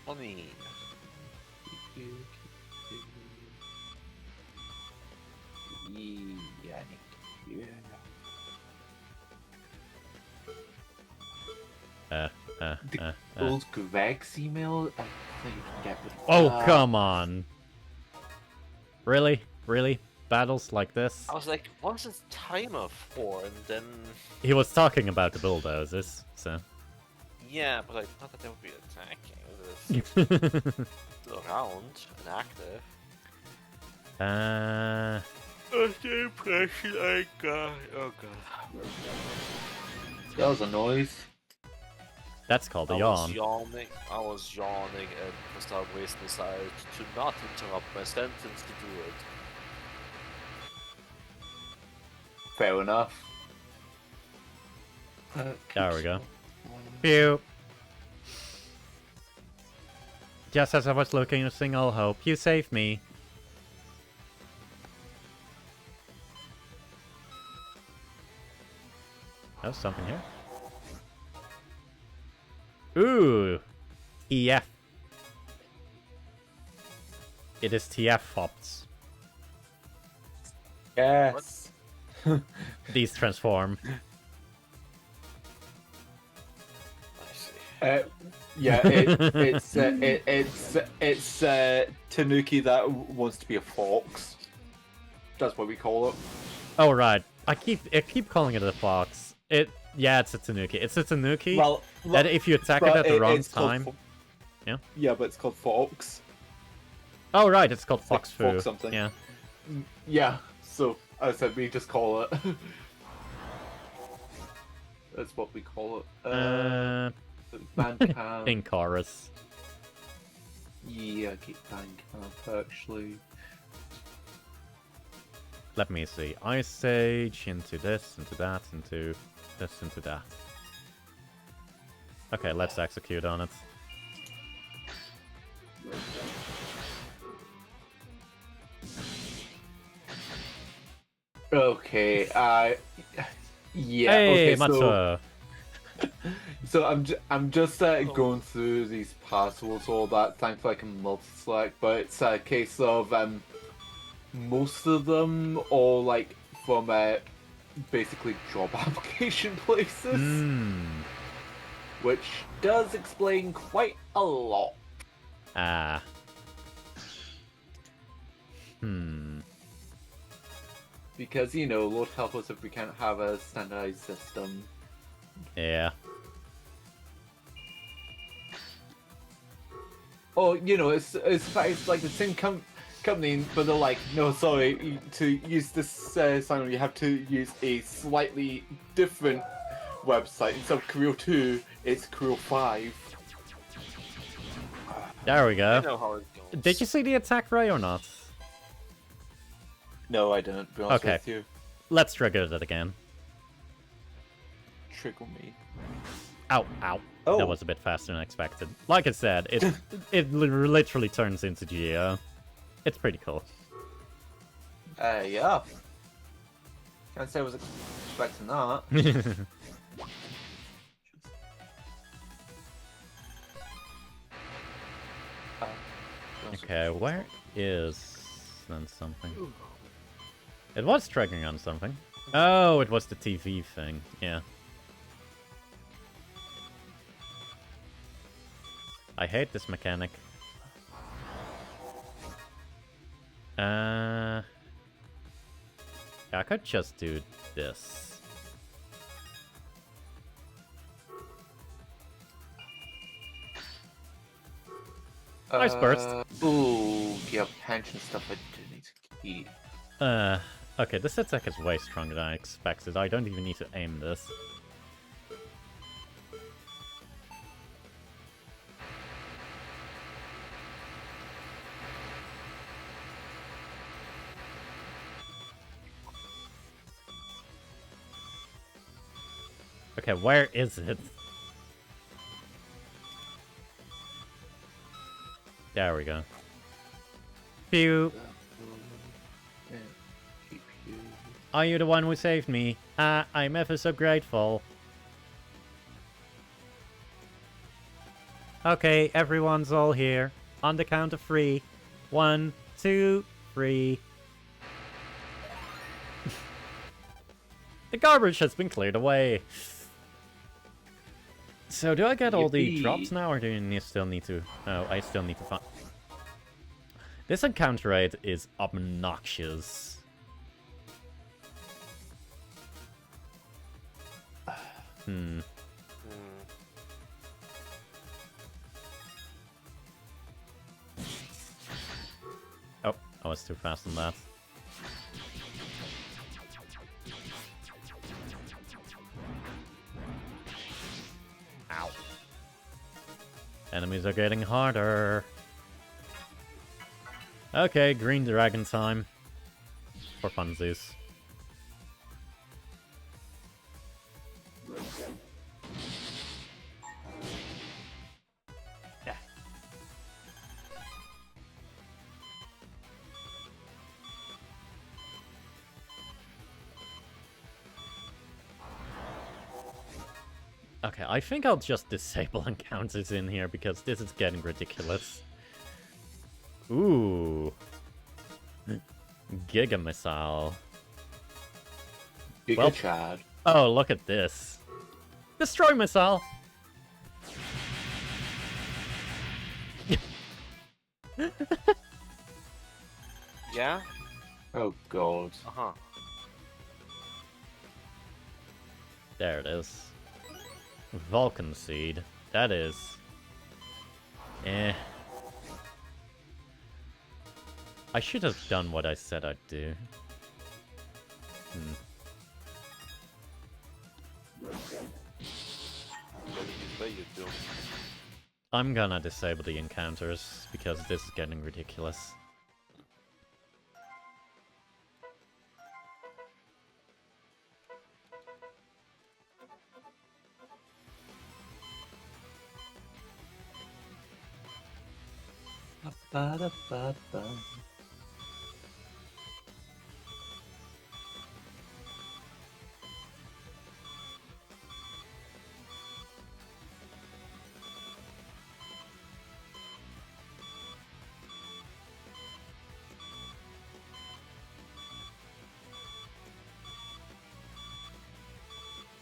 Speaker 2: Money.
Speaker 3: Yeah, the old Greg's email. I think you can get rid of
Speaker 1: Oh,
Speaker 3: that.
Speaker 1: come on. Really? Really? Battles like this?
Speaker 2: I was like, what's this timer for? And then
Speaker 1: He was talking about the bulldozers, so...
Speaker 2: Yeah, but like, not that they would be attacking. They're still around and active. That's the impression I got. Oh god.
Speaker 3: That was a noise.
Speaker 1: That's called a
Speaker 2: I
Speaker 1: yawn.
Speaker 2: was yawning, and for some reason decided to not interrupt my sentence to do it.
Speaker 3: Fair enough.
Speaker 1: There we go. Phew. Just as I was looking to sing all hope, you saved me. Oh, something here. Ooh! TF. It is TF hops.
Speaker 3: Yes.
Speaker 1: These transform.
Speaker 2: I see.
Speaker 3: Yeah, it's Tanuki that wants to be a fox. That's what we call it.
Speaker 1: Oh right. I keep calling it a fox. Yeah, it's a Tanuki. It's a Tanuki that if you attack it at the wrong time. Yeah.
Speaker 3: Yeah, but it's called fox.
Speaker 1: Oh right, it's called fox
Speaker 3: like
Speaker 1: foo.
Speaker 3: fox something.
Speaker 1: Yeah.
Speaker 3: Yeah. So I said we just call it. That's what we call it. Bandcamp.
Speaker 1: In chorus.
Speaker 3: Yeah, keep Bandcamp actually.
Speaker 1: Let me see. Ice Age into this, into that, into this, into that. Okay, let's execute on it.
Speaker 3: Okay, yeah.
Speaker 1: Hey,
Speaker 3: okay,
Speaker 1: Matsuo.
Speaker 3: So I'm just going through these passwords, all that. Thankfully, I can multi-select, but it's a case of most of them all like from basically job application places, which does explain quite a lot.
Speaker 1: Ah.
Speaker 3: Because Lord help us if we can't have a standardized system.
Speaker 1: Yeah.
Speaker 3: Or it's like the same company, but they're like, no, sorry, to use this sign, you have to use a slightly different website. Instead of Creo 2, it's Creo 5.
Speaker 1: There we
Speaker 2: I
Speaker 1: go.
Speaker 2: know how it goes.
Speaker 1: Did you see the attack ray or not?
Speaker 3: No, I didn't. Be honest
Speaker 1: Okay.
Speaker 3: with you.
Speaker 1: Let's trigger that again.
Speaker 3: Trigger me.
Speaker 1: Ow, ow.
Speaker 3: Oh.
Speaker 1: That was a bit faster than expected. Like I said, it literally turns into Geo. It's pretty cool.
Speaker 3: Yeah. Can't say I was expecting that.
Speaker 1: Okay, where is then something? It was triggering on something. Oh, it was the TV thing. Yeah. I hate this mechanic. Yeah, I could just do this. Nice burst.
Speaker 3: Ooh, yeah, pension stuff I do need to keep.
Speaker 1: Okay, this attack is way stronger than I expected. I don't even need to aim this. Okay, where is it? There we go. Phew. Are you the one who saved me? I'm ever so grateful. Okay, everyone's all here. On the count of 3. 1, 2, 3. The garbage has been cleared away. So do I get all the drops now, or do you still need to... Oh, I still need to find... This encounter rate is obnoxious. I was too fast on that. Ow. Enemies are getting harder. Okay, green dragon time. For funsies. Yeah. Okay, I think I'll just disable encounters in here because this is getting ridiculous. Ooh. Giga Missile.
Speaker 3: Giga
Speaker 1: Well-
Speaker 3: Chad.
Speaker 1: Oh, look at this. Destroy Missile!
Speaker 2: Yeah?
Speaker 3: Oh god.
Speaker 2: Uh-huh.
Speaker 1: There it is. Vulcan Seed. That is... Eh. I should have done what I said I'd do.
Speaker 2: What you do?
Speaker 1: I'm gonna disable the encounters, because this is getting ridiculous.
Speaker 3: Ba-da-ba-ba.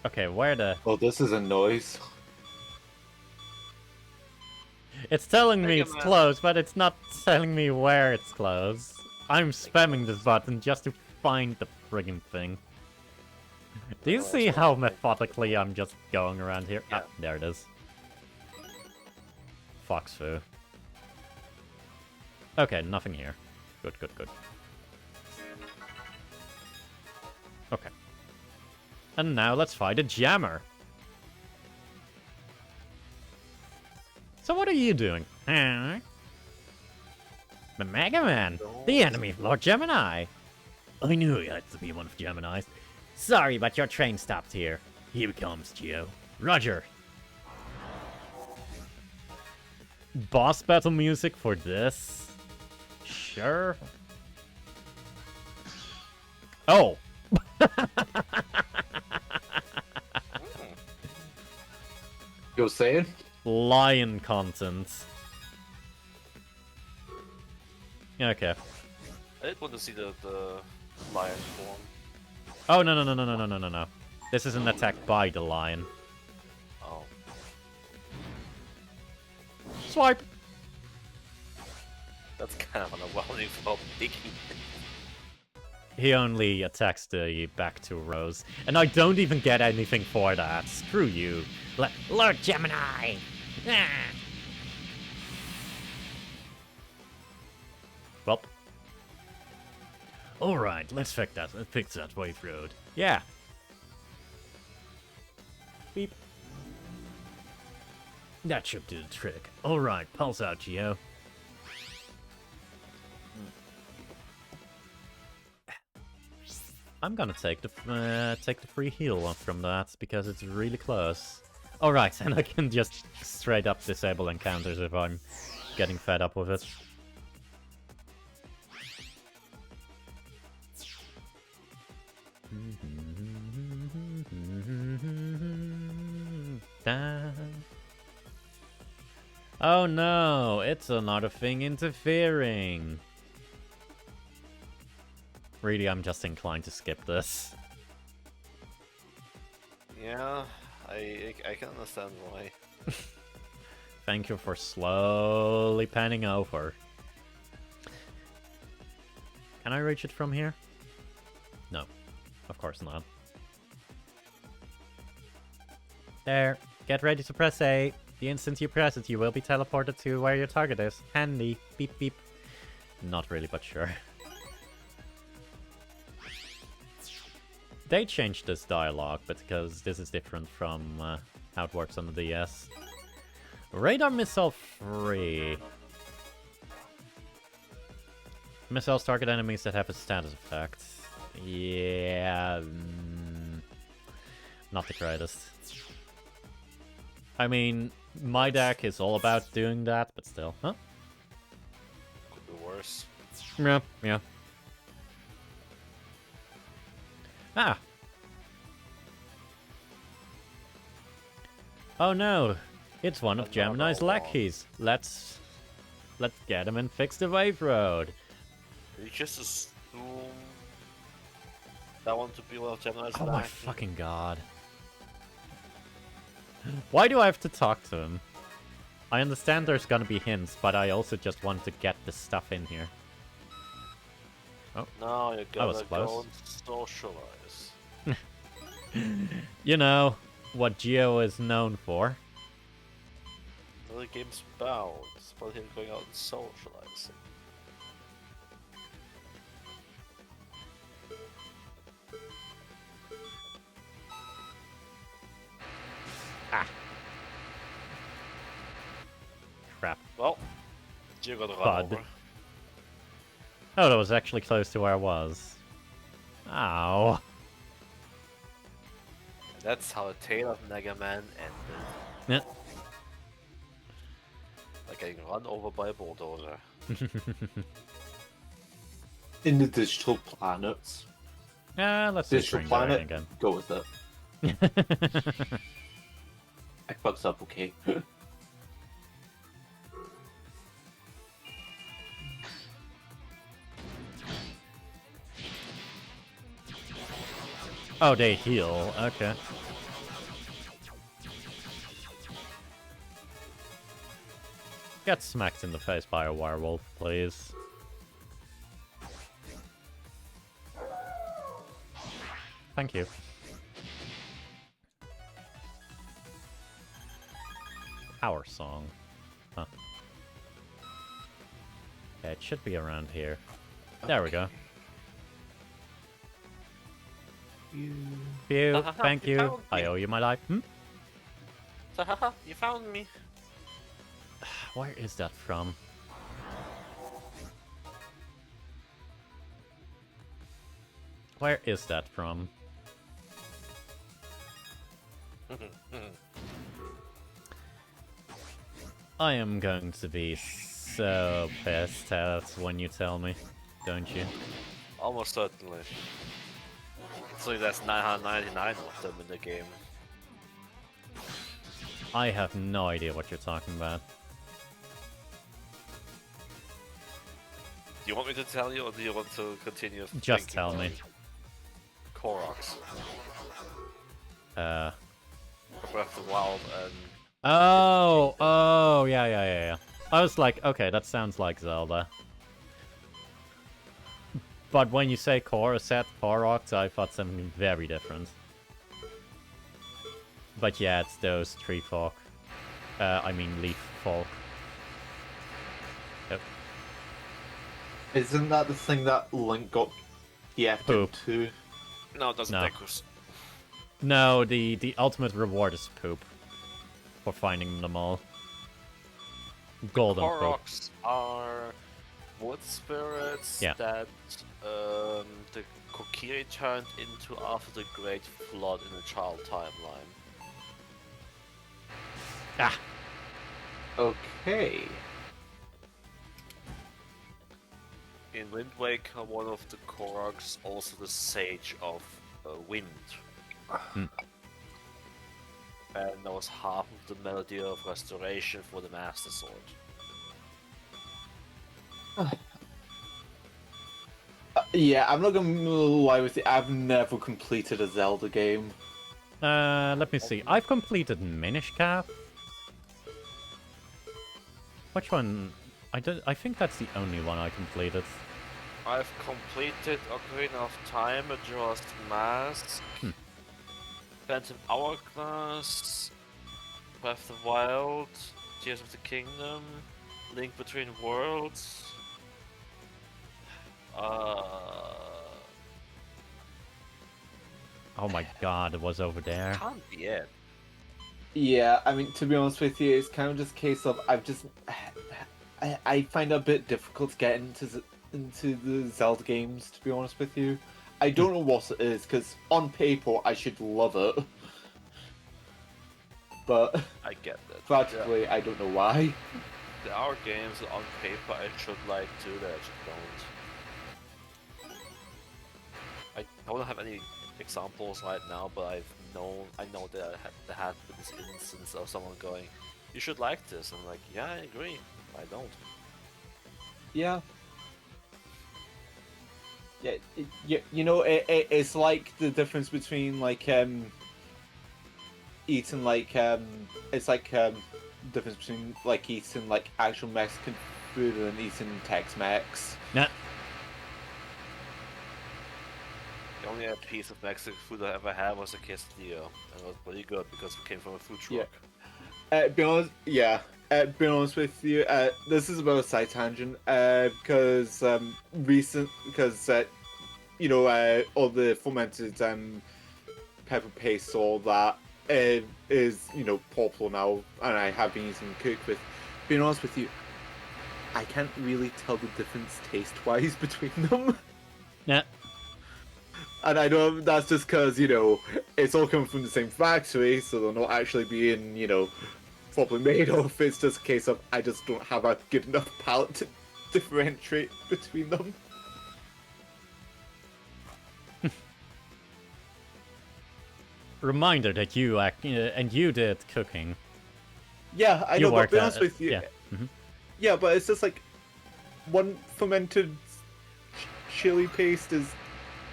Speaker 1: Okay, where the...
Speaker 3: Oh, this is a noise.
Speaker 1: It's telling me it's
Speaker 2: Megaman.
Speaker 1: closed, but it's not telling me where it's closed. I'm spamming this button just to find the friggin' thing. Do you
Speaker 2: Oh,
Speaker 1: see
Speaker 2: that's
Speaker 1: how
Speaker 2: okay.
Speaker 1: methodically I'm just going around here?
Speaker 2: Yeah.
Speaker 1: Ah, there it is. Fox foo. Okay, nothing here. Good, good, good. Okay. And now let's fight a jammer. So what are you doing? Huh? The Megaman, the enemy of Lord Gemini. I knew he had to be one of Gemini's. Sorry, but your train stopped here. Here he comes, Geo. Roger. Boss battle music for this? Sure. Oh.
Speaker 3: You're saying?
Speaker 1: Lion content. Okay.
Speaker 2: I did want to see the lion form.
Speaker 1: Oh, no, no, no, no, no, no, no, no, no. This is an attack by the lion.
Speaker 2: Oh.
Speaker 1: Swipe!
Speaker 2: That's kind of underwhelming for picking.
Speaker 1: He only attacks the back two rows. And I don't even get anything for that. Screw you. Lord Gemini! Ah. Well. Alright, let's fix that wave road. Yeah. Beep. That should do the trick. Alright, pulse out, Geo. I'm gonna take the free heal off from that because it's really close. Alright, and I can just straight up disable encounters if I'm getting fed up with it. Oh no, it's another thing interfering. Really, I'm just inclined to skip this.
Speaker 2: Yeah, I can understand why.
Speaker 1: Thank you for slowly panning over. Can I reach it from here? No, of course not. There, get ready to press A. The instant you press it, you will be teleported to where your target is. Handy. Beep beep. Not really, but sure. they changed this dialogue, but because this is different from how it works on the DS. Radar missile free. Missiles target enemies that have a status effect. Yeah... not the greatest. I mean, my deck is all about doing that, but still. Huh?
Speaker 2: Could be worse.
Speaker 1: Yeah, yeah. Ah! Oh no! It's one of Gemini's lackeys. Let's get him and fix the wave road.
Speaker 2: You just assume that one to be one of Gemini's
Speaker 1: Oh my
Speaker 2: lackeys.
Speaker 1: fucking god. Why do I have to talk to him? I understand there's gonna be hints, but I also just want to get the stuff in here. Oh.
Speaker 2: No, you
Speaker 1: was
Speaker 2: gotta
Speaker 1: close.
Speaker 2: go and socialize.
Speaker 1: You know, what Geo is known for.
Speaker 2: The game's about. It's about him going out and socializing.
Speaker 1: Ah. Crap.
Speaker 2: Well, you got to run
Speaker 1: Bud.
Speaker 2: over.
Speaker 1: Oh, that was actually close to where I was. Ow.
Speaker 2: That's how the tale of Megaman ended.
Speaker 1: Yeah.
Speaker 2: Like getting run over by a bulldozer.
Speaker 3: In the digital planets.
Speaker 1: Let's see
Speaker 3: Digital
Speaker 1: Spring
Speaker 3: planet,
Speaker 1: again.
Speaker 3: go with it. Xbox up, okay.
Speaker 1: Oh, they heal. Okay. Get smacked in the face by a werewolf, please. Thank you. Power song. Huh. Yeah, it should be around here. There we go. Phew, thank
Speaker 2: you
Speaker 1: you.
Speaker 2: found
Speaker 1: I
Speaker 2: me.
Speaker 1: owe you my life. Hmm?
Speaker 2: So, haha, you found me.
Speaker 1: Where is that from? Where is that from? I am going to be so pissed when you tell me, don't you?
Speaker 2: Almost certainly. So there's 999 of them in the game.
Speaker 1: I have no idea what you're talking about.
Speaker 2: Do you want me to tell you, or do you want to continue?
Speaker 1: Just
Speaker 2: thinking
Speaker 1: tell
Speaker 2: about
Speaker 1: me.
Speaker 2: it? Koroks. Breath of the Wild and...
Speaker 1: Oh, yeah. I was like, okay, that sounds like Zelda. But when you say Koroks, I thought something very different. But yeah, it's those tree folk. I mean leaf folk. Yep.
Speaker 3: Isn't that the thing that Link got PF'd
Speaker 1: Poop.
Speaker 3: into?
Speaker 2: No, it doesn't
Speaker 1: No.
Speaker 2: Dekus.
Speaker 1: No, the ultimate reward is poop. For finding them all. Golden poop.
Speaker 2: Koroks are wood spirits
Speaker 1: Yeah.
Speaker 2: that the Kokiri turned into after the Great Flood in the Child timeline.
Speaker 1: Ah!
Speaker 3: Okay.
Speaker 2: In Wind Waker, one of the Koroks, also the Sage of Wind.
Speaker 1: Hmm.
Speaker 2: And knows half of the melody of restoration for the Master Sword.
Speaker 3: Yeah, I'm not gonna lie with you. I've never completed a Zelda game.
Speaker 1: Let me see. I've completed Minish Cap. Which one? I think that's the only one I completed.
Speaker 2: I've completed Ocarina of Time, Majora's Mask, Phantom Hourglass, Breath of the Wild, Tears of the Kingdom, Link Between Worlds.
Speaker 1: Oh my god, it was over there.
Speaker 2: Can't be it.
Speaker 3: Yeah, I mean, to be honest with you, it's kind of just a case of I find it a bit difficult to get into the Zelda games, to be honest with you. I don't know what it is, because on paper I should love it. But
Speaker 2: I get that.
Speaker 3: practically, I don't know why.
Speaker 2: There are games that on paper I should like too that I just don't. I don't have any examples right now, but I know that there had been this instance of someone going, "You should like this." I'm like, "Yeah, I agree. I don't."
Speaker 3: Yeah. Yeah, you know, it's like the difference between like eating like it's like difference between like eating like actual Mexican food and eating Tex-Mex.
Speaker 1: Nah.
Speaker 2: The only piece of Mexican food I ever had was a quesadilla, and it was pretty good because it came from a food truck.
Speaker 3: Be honest with you, this is about a side tangent. Because you know, all the fermented pepper paste, all that is, you know, popular now, and I have been using cook with. Being honest with you, I can't really tell the difference taste-wise between them.
Speaker 1: Yeah.
Speaker 3: And I know that's just because, you know, it's all coming from the same factory, so they're not actually being, you know, properly made of. It's just a case of I just don't have a good enough palate to differentiate between them.
Speaker 1: Reminder that you and you did cooking.
Speaker 3: Yeah, I
Speaker 1: You
Speaker 3: know, but
Speaker 1: worked
Speaker 3: to be
Speaker 1: at
Speaker 3: honest
Speaker 1: it,
Speaker 3: with you,
Speaker 1: yeah. Mhm.
Speaker 3: Yeah, but it's just like one fermented chili paste is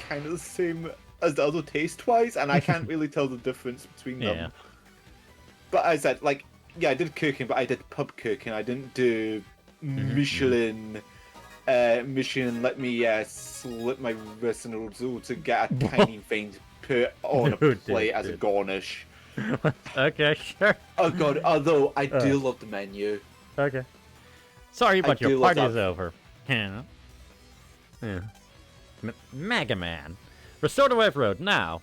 Speaker 3: kind of the same as the other taste-wise, and I can't really tell the difference between them.
Speaker 1: Yeah.
Speaker 3: But as I said, like, yeah, I did cooking, but I did pub cooking. I didn't do Michelin. Michelin let me slit my wrist in order to get a tiny thing to put on a
Speaker 1: Who did
Speaker 3: plate as a
Speaker 1: it?
Speaker 3: garnish.
Speaker 1: Okay, sure.
Speaker 3: Oh god, although I do love the menu.
Speaker 1: Okay. Sorry, but
Speaker 3: do
Speaker 1: your
Speaker 3: love
Speaker 1: party is
Speaker 3: that.
Speaker 1: over. Yeah. Yeah. Megaman. Restore the wave road now.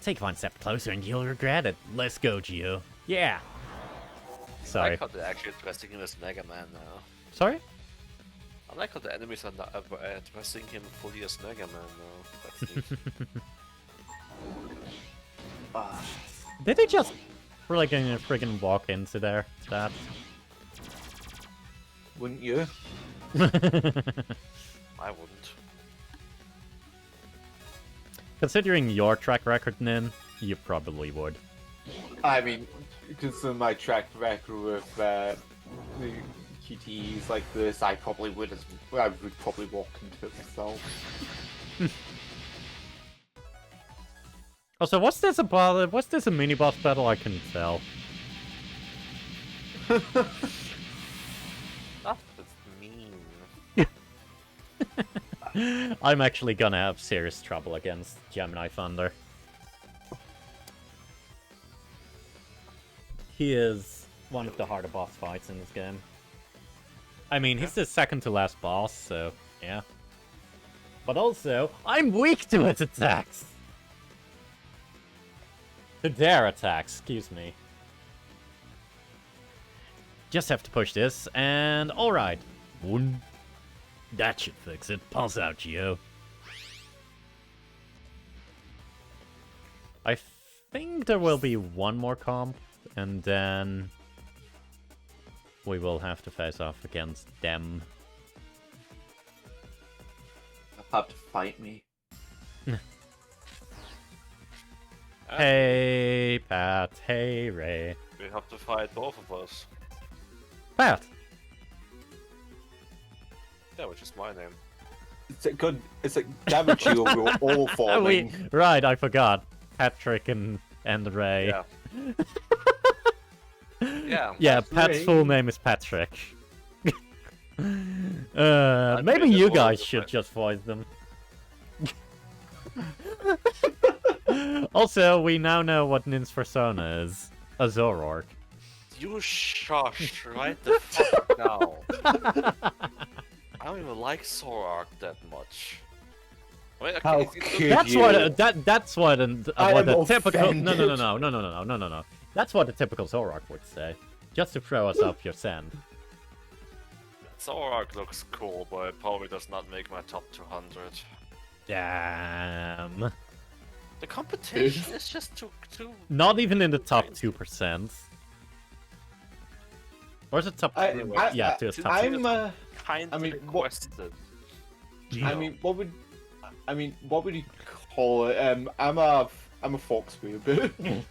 Speaker 1: Take one step closer and you'll regret it. Let's go, Gio. Yeah.
Speaker 2: I
Speaker 1: Sorry.
Speaker 2: like how they're actually dressing him as Mega Man now.
Speaker 1: Sorry?
Speaker 2: I like how the enemies are dressing him fully as Mega Man now. That's neat.
Speaker 1: Did they just friggin' walk into there? That.
Speaker 3: Wouldn't you?
Speaker 2: I wouldn't.
Speaker 1: Considering your track record, Nin, you probably would.
Speaker 3: I mean, considering my track record with the QTEs like this, I would probably walk into it myself.
Speaker 1: Also, what's this about? What's this a mini boss battle? I couldn't tell.
Speaker 2: That's mean.
Speaker 1: I'm actually gonna have serious trouble against Gemini Thunder. He is one of the harder boss fights in this game. I mean, he's the second to last boss, so yeah. But also, I'm weak to its attacks! To their attacks, excuse me. Just have to push this, and alright. One. That should fix it. Pulse out, Gio. I think there will be one more comp, and then we will have to face off against them.
Speaker 3: You'll have to fight me.
Speaker 1: Hey, Pat. Hey, Ray.
Speaker 2: We have to fight both of us.
Speaker 1: Pat!
Speaker 2: Yeah, which is my name.
Speaker 3: It's a good. It's a damage you. We're all falling.
Speaker 1: Right, I forgot. Patrick and Ray.
Speaker 2: Yeah. Yeah.
Speaker 1: Yeah,
Speaker 3: That's
Speaker 1: Pat's
Speaker 3: Ray.
Speaker 1: full name is Patrick. Maybe
Speaker 2: made
Speaker 1: you
Speaker 2: them all
Speaker 1: guys
Speaker 2: the
Speaker 1: should
Speaker 2: time.
Speaker 1: just voice them. Also, we now know what Nin's persona is. A Zoroark.
Speaker 2: You shush right the fuck now. I don't even like Zoroark that much. Wait, okay,
Speaker 3: How
Speaker 2: it's
Speaker 3: could
Speaker 1: That's
Speaker 3: you?
Speaker 1: what that's what
Speaker 3: I
Speaker 1: what
Speaker 3: am
Speaker 1: the typical
Speaker 3: offended.
Speaker 1: no. That's what the typical Zorak would say, just to throw us off your scent.
Speaker 2: Zorak looks cool, but it probably does not make my top 200.
Speaker 1: Damn.
Speaker 2: The competition is just too.
Speaker 1: Not even in the top 2%. Or is it top? Yeah, to the top.
Speaker 2: Kind
Speaker 3: I
Speaker 2: of
Speaker 3: mean,
Speaker 2: requested.
Speaker 3: what would you call it? I'm a fox weirdo.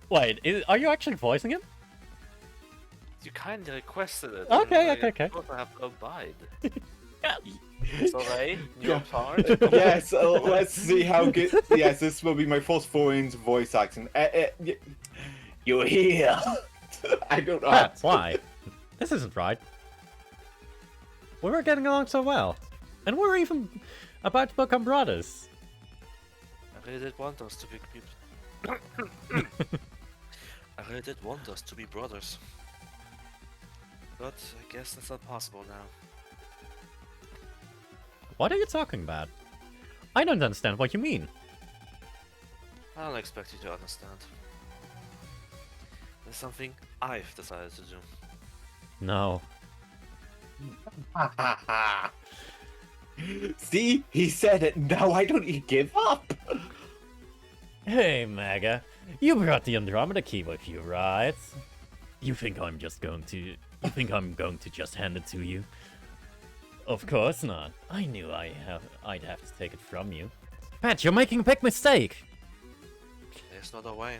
Speaker 1: Wait, are you actually voicing him?
Speaker 2: You kind of requested it.
Speaker 1: Okay.
Speaker 2: I have to abide.
Speaker 1: Yeah.
Speaker 2: So, Ray, your
Speaker 3: Yeah.
Speaker 2: part.
Speaker 3: Yes, let's see how good. Yes, this will be my first foreign voice acting. You're here. I don't know.
Speaker 1: That's why. This isn't right. We were getting along so well. And we're even about to become brothers.
Speaker 2: I really did want us to be people. I really did want us to be brothers. But I guess that's not possible now.
Speaker 1: What are you talking about? I don't understand what you mean.
Speaker 2: I don't expect you to understand. There's something I've decided to do.
Speaker 1: No.
Speaker 3: See, he said it. Now why don't you give up?
Speaker 1: Hey, Mega. You brought the Andromeda key with you, right? You think I'm going to just hand it to you? Of course not. I knew I'd have to take it from you. Pat, you're making a big mistake.
Speaker 2: There's no other way.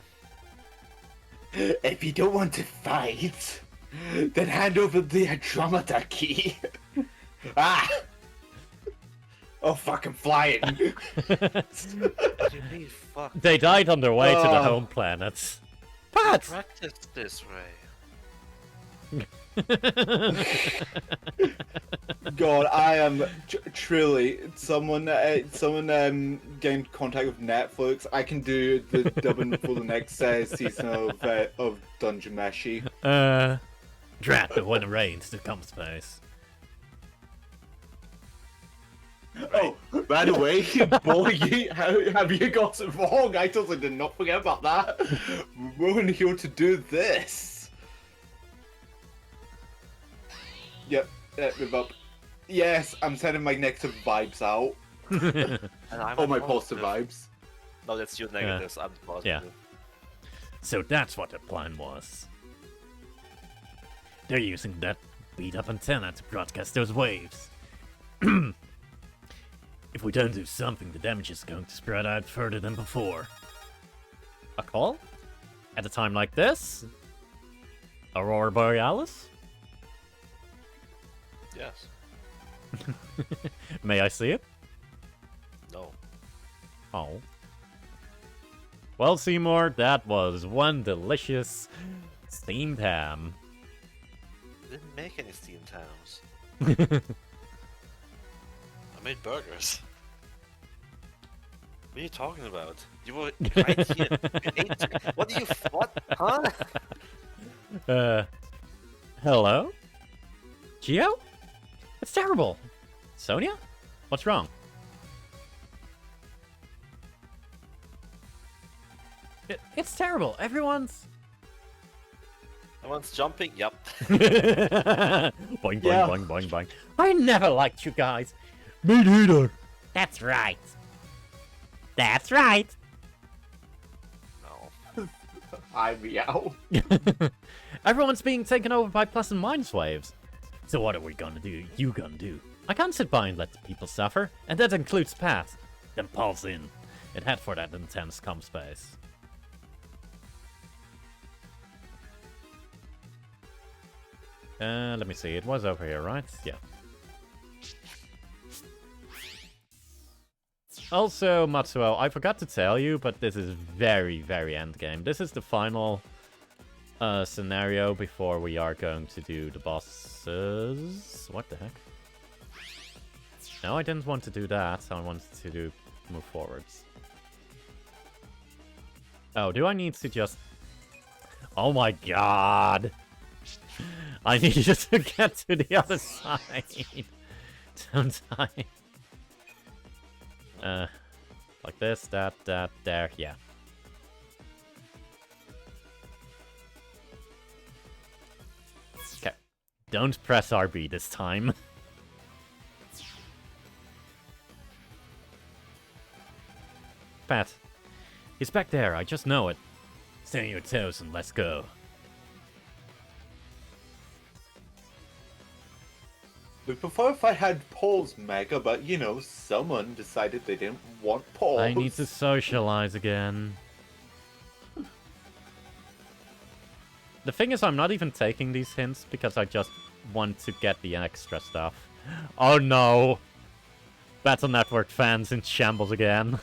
Speaker 3: If you don't want to fight, then hand over the Andromeda key. Ah! Oh, fucking flying.
Speaker 2: Fuck.
Speaker 1: They died on their way to the home planet. Pat!
Speaker 2: Practice this, Ray.
Speaker 3: God, I am truly someone get in contact with Netflix. I can do the dubbing for the next season of Dungeon Meshi.
Speaker 1: Drat the one reigns to come space.
Speaker 3: Oh, by the way, boy, how have you got it wrong? I totally did not forget about that. We're only here to do this. Yep, move up. Yes, I'm sending my negative vibes out.
Speaker 2: And I'm
Speaker 3: All my positive vibes.
Speaker 2: No, that's your negatives. I'm positive.
Speaker 1: Yeah. So that's what the plan was. They're using that beat-up antenna to broadcast those waves. If we don't do something, the damage is going to spread out further than before. A call? At a time like this? Aurora Borealis?
Speaker 2: Yes.
Speaker 1: May I see it?
Speaker 2: No.
Speaker 1: Oh. Well, Seymour, that was one delicious steamed ham.
Speaker 2: Didn't make any steamed hams. I made burgers. What are you talking about? You were right here. You ate. What do you? What? Huh?
Speaker 1: Hello? Gio? It's terrible. Sonia? What's wrong? It's terrible. Everyone's
Speaker 2: jumping? Yep.
Speaker 1: Boing, boing,
Speaker 3: Yeah.
Speaker 1: boing, boing, boing. I never liked you guys. Me neither. That's right. That's right.
Speaker 2: No.
Speaker 3: I meow.
Speaker 1: Everyone's being taken over by plus and minus waves. So what are we gonna do? You gonna do? I can't sit by and let the people suffer, and that includes Pat. Then pulse in and head for that intense comm space. Let me see. It was over here, right? Yeah. Also, Matsuo, I forgot to tell you, but this is very, very endgame. This is the final scenario before we are going to do the bosses. What the heck? No, I didn't want to do that. I wanted to move forwards. Oh, do I need to just... Oh my god! I need to get to the other side. Don't I? Like this, that, there, yeah. Okay. Don't press RB this time. Pat. He's back there, I just know it. Stay on your toes and let's go.
Speaker 3: Would prefer if I had Paul's Mega, but you know, someone decided they didn't want Paul.
Speaker 1: I need to socialize again. The thing is, I'm not even taking these hints because I just want to get the extra stuff. Oh no! Battle Network fans in shambles again.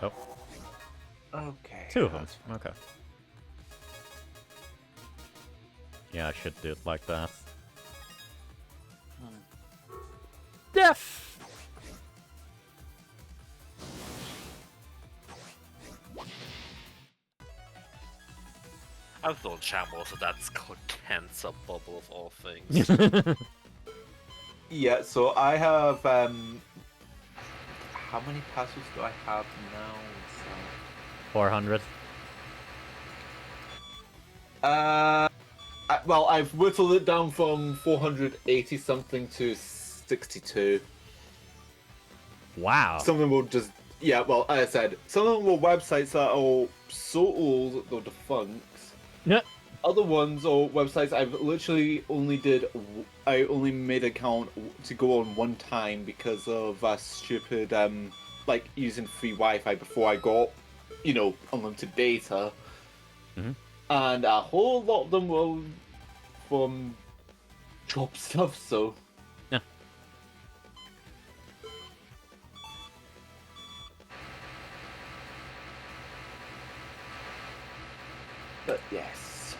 Speaker 1: Oh.
Speaker 3: Okay.
Speaker 1: 2 of them. Okay. Yeah, I should do it like that. Death!
Speaker 2: I've thrown shambles, so that's called cancer bubble of all things.
Speaker 3: Yeah, so I have, how many passes do I have now?
Speaker 1: 400.
Speaker 3: Well, I've whittled it down from 480 something to 62.
Speaker 1: Wow.
Speaker 3: Some of them will just, yeah, well, as I said, some of them were websites that are so old they're defunct.
Speaker 1: Yeah.
Speaker 3: Other ones are websites I've literally I only made an account to go on one time because of stupid, like using free Wi-Fi before I got, you know, unlimited data.
Speaker 1: Mm-hmm.
Speaker 3: And a whole lot of them were from job stuff, so.
Speaker 1: Yeah.
Speaker 3: But yes.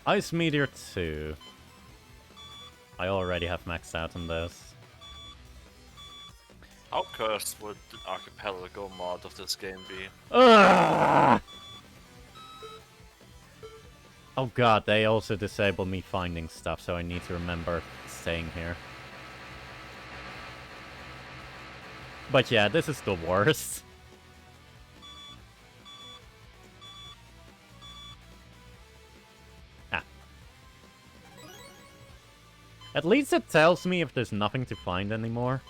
Speaker 1: Ice Meteor 2. I already have maxed out on those.
Speaker 2: How cursed would the archipelago mod of this game be?
Speaker 1: Ugh! Oh god, they also disable me finding stuff, so I need to remember staying here. But yeah, this is the worst. Ah. At least it tells me if there's nothing to find anymore.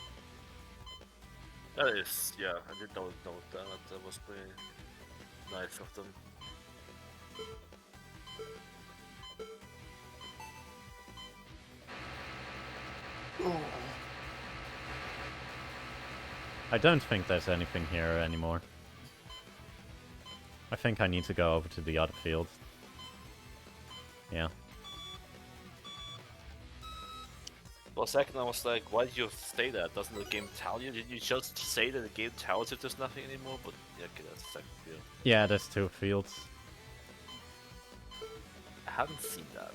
Speaker 2: That is, yeah, I did not note that. That was pretty nice of them.
Speaker 1: I don't think there's anything here anymore. I think I need to go over to the other field. Yeah.
Speaker 2: For a second I was like, why did you say that? Doesn't the game tell you? Did you just say that the game tells you there's nothing anymore? But yeah, okay, that's the second field.
Speaker 1: Yeah, there's 2 fields.
Speaker 2: I haven't seen that.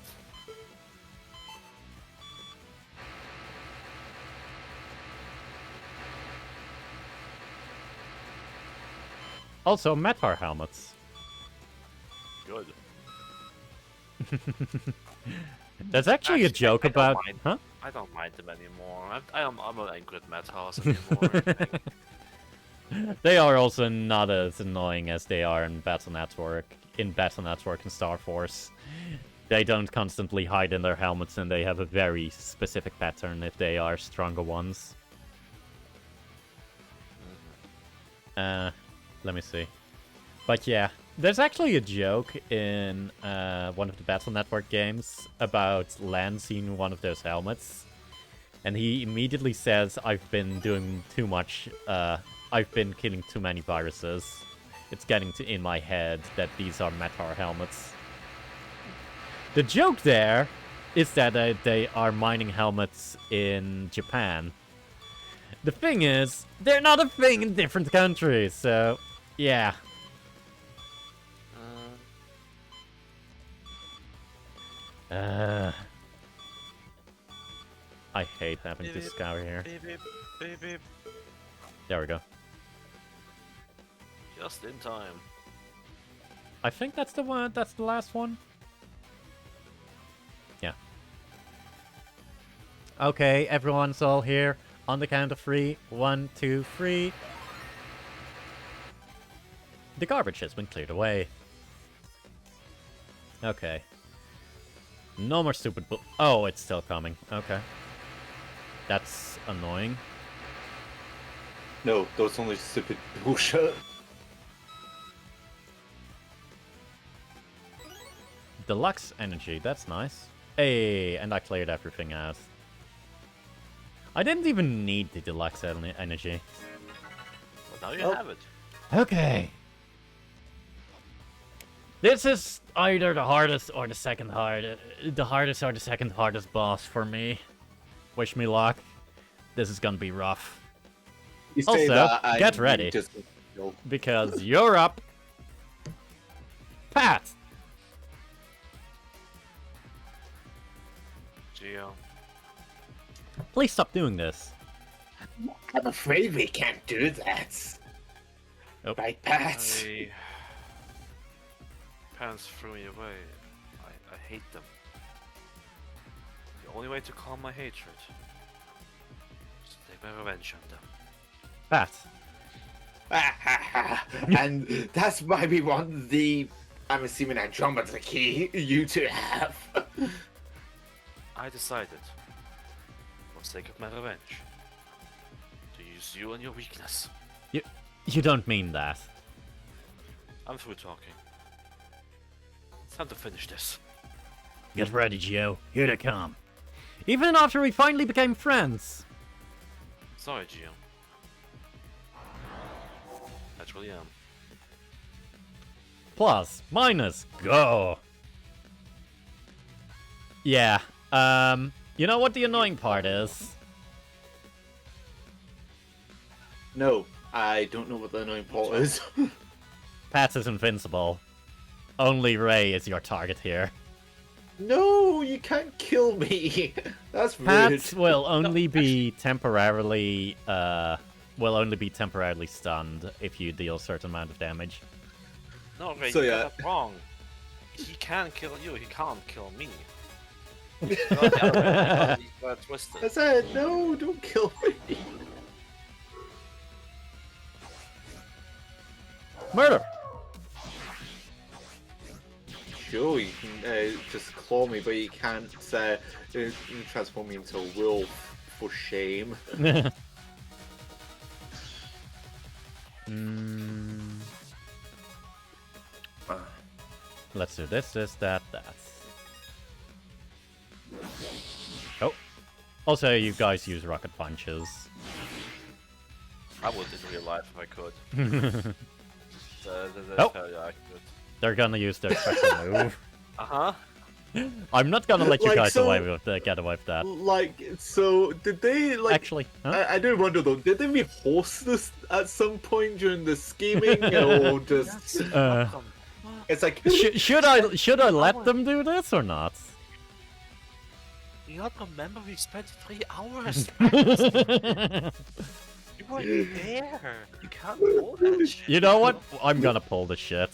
Speaker 1: Also, Metar helmets.
Speaker 2: Good.
Speaker 1: There's actually a joke about... Huh?
Speaker 2: I don't mind them anymore. I'm not angry at Metas anymore.
Speaker 1: They are also not as annoying as they are in Battle Network. In Battle Network and Starforce. They don't constantly hide in their helmets and they have a very specific pattern if they are stronger ones. Let me see. But yeah, there's actually a joke in one of the Battle Network games about Lan seeing one of those helmets. And he immediately says, I've been doing too much, I've been killing too many viruses. It's getting in my head that these are Metar helmets. The joke there is that they are mining helmets in Japan. The thing is, they're not a thing in different countries, so yeah. I hate having to scour here. There we go.
Speaker 2: Just in time.
Speaker 1: I think that's the one. That's the last one. Yeah. Okay, everyone's all here. On the count of 3. 1, 2, 3. The garbage has been cleared away. Okay. No more stupid oh, it's still coming. Okay. That's annoying.
Speaker 3: No, that's only stupid bullshit.
Speaker 1: Deluxe energy, that's nice. Hey, and I cleared everything out. I didn't even need the deluxe energy.
Speaker 2: Well, now you have it.
Speaker 1: Okay. This is either the hardest or the second hardest. The hardest or the second hardest boss for me. Wish me luck. This is gonna be rough.
Speaker 3: You say
Speaker 1: Also,
Speaker 3: that,
Speaker 1: get ready. Because you're up. Pat!
Speaker 2: Geo.
Speaker 1: Please stop doing this.
Speaker 3: I'm afraid we can't do that.
Speaker 1: Oh.
Speaker 3: Right, Pat?
Speaker 2: Parents threw me away. I hate them. The only way to calm my hatred is to take my revenge on them.
Speaker 1: Pat.
Speaker 3: And that's why we want the, I'm assuming, Andromeda key you to have.
Speaker 2: I decided, for the sake of my revenge, to use you and your weakness.
Speaker 1: You don't mean that.
Speaker 2: I'm through talking. It's time to finish this.
Speaker 1: Get ready, Gio. Here they come. Even after we finally became friends.
Speaker 2: Sorry, Gio. Naturally am.
Speaker 1: Plus, minus, go. Yeah. You know what the annoying part is?
Speaker 3: No, I don't know what the annoying part is.
Speaker 1: Pat is invincible. Only Ray is your target here.
Speaker 3: No, you can't kill me. That's rude.
Speaker 1: Pat will only be temporarily stunned if you deal a certain amount of damage.
Speaker 2: No, Ray,
Speaker 3: So,
Speaker 2: you
Speaker 3: yeah.
Speaker 2: got that wrong. He can kill you, he can't kill me. You got twisted.
Speaker 3: I said, no, don't kill me.
Speaker 1: Murder!
Speaker 3: Sure, you can just claw me, but you can't transform me into a wolf, for shame.
Speaker 1: Let's do this, that. Oh. Also, you guys use rocket punches.
Speaker 2: I would in real life if I could.
Speaker 1: Oh.
Speaker 2: Yeah, I could.
Speaker 1: They're gonna use their special move.
Speaker 2: Uh-huh.
Speaker 1: I'm not gonna let you
Speaker 3: Like,
Speaker 1: guys
Speaker 3: so-
Speaker 1: get away with that.
Speaker 3: Like, so, did they, like...
Speaker 1: Actually, huh?
Speaker 3: I do wonder, though, did they rehearse this at some point during the scheming, or just... It's like...
Speaker 1: Should I let them do this or not?
Speaker 2: You not remember we spent 3 hours? You weren't there. You can't pull that shit.
Speaker 1: You know what? I'm gonna pull the shit.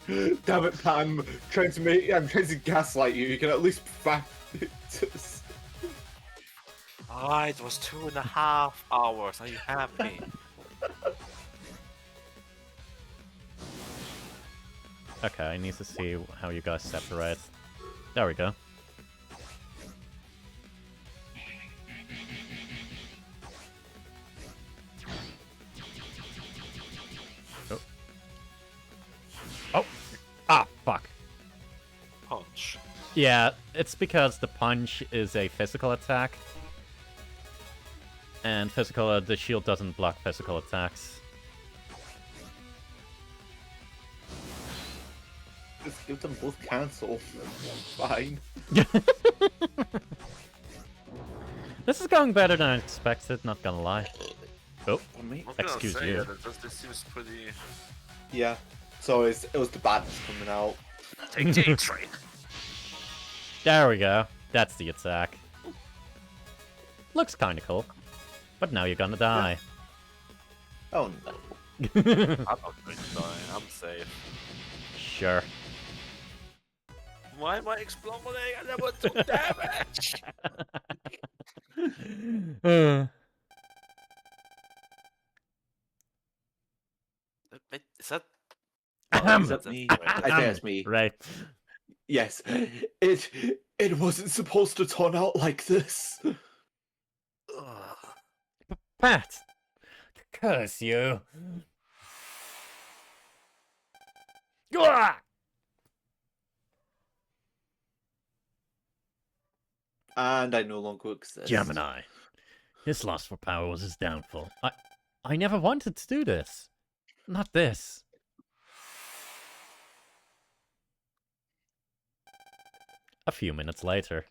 Speaker 3: Damn it, Pat, I'm trying to gaslight you. You can at least practice.
Speaker 2: Ah, it was 2.5 hours. Are you happy?
Speaker 1: Okay, I need to see how you guys separate. There we go. Oh. Oh! Ah, fuck.
Speaker 2: Punch.
Speaker 1: Yeah, it's because the punch is a physical attack. And the shield doesn't block physical attacks.
Speaker 3: Just give them both cancel. Fine.
Speaker 1: This is going better than I expected, not gonna lie. Oh,
Speaker 3: Me?
Speaker 1: excuse you.
Speaker 2: This seems pretty...
Speaker 3: Yeah. So it was the badness coming out.
Speaker 2: Take the train.
Speaker 1: There we go. That's the attack. Looks kinda cool. But now you're gonna die.
Speaker 3: Oh no.
Speaker 2: I'm not going to die. I'm safe.
Speaker 1: Sure.
Speaker 2: Why am I exploding? I never took damage! Wait, is that...
Speaker 3: Is that me?
Speaker 2: Right,
Speaker 3: I think that's me.
Speaker 1: Right.
Speaker 3: Yes. It wasn't supposed to turn out like this.
Speaker 1: Pat! Curse you!
Speaker 3: And I no longer exist.
Speaker 1: Gemini. His lust for power was his downfall. I never wanted to do this. Not this. A few minutes later.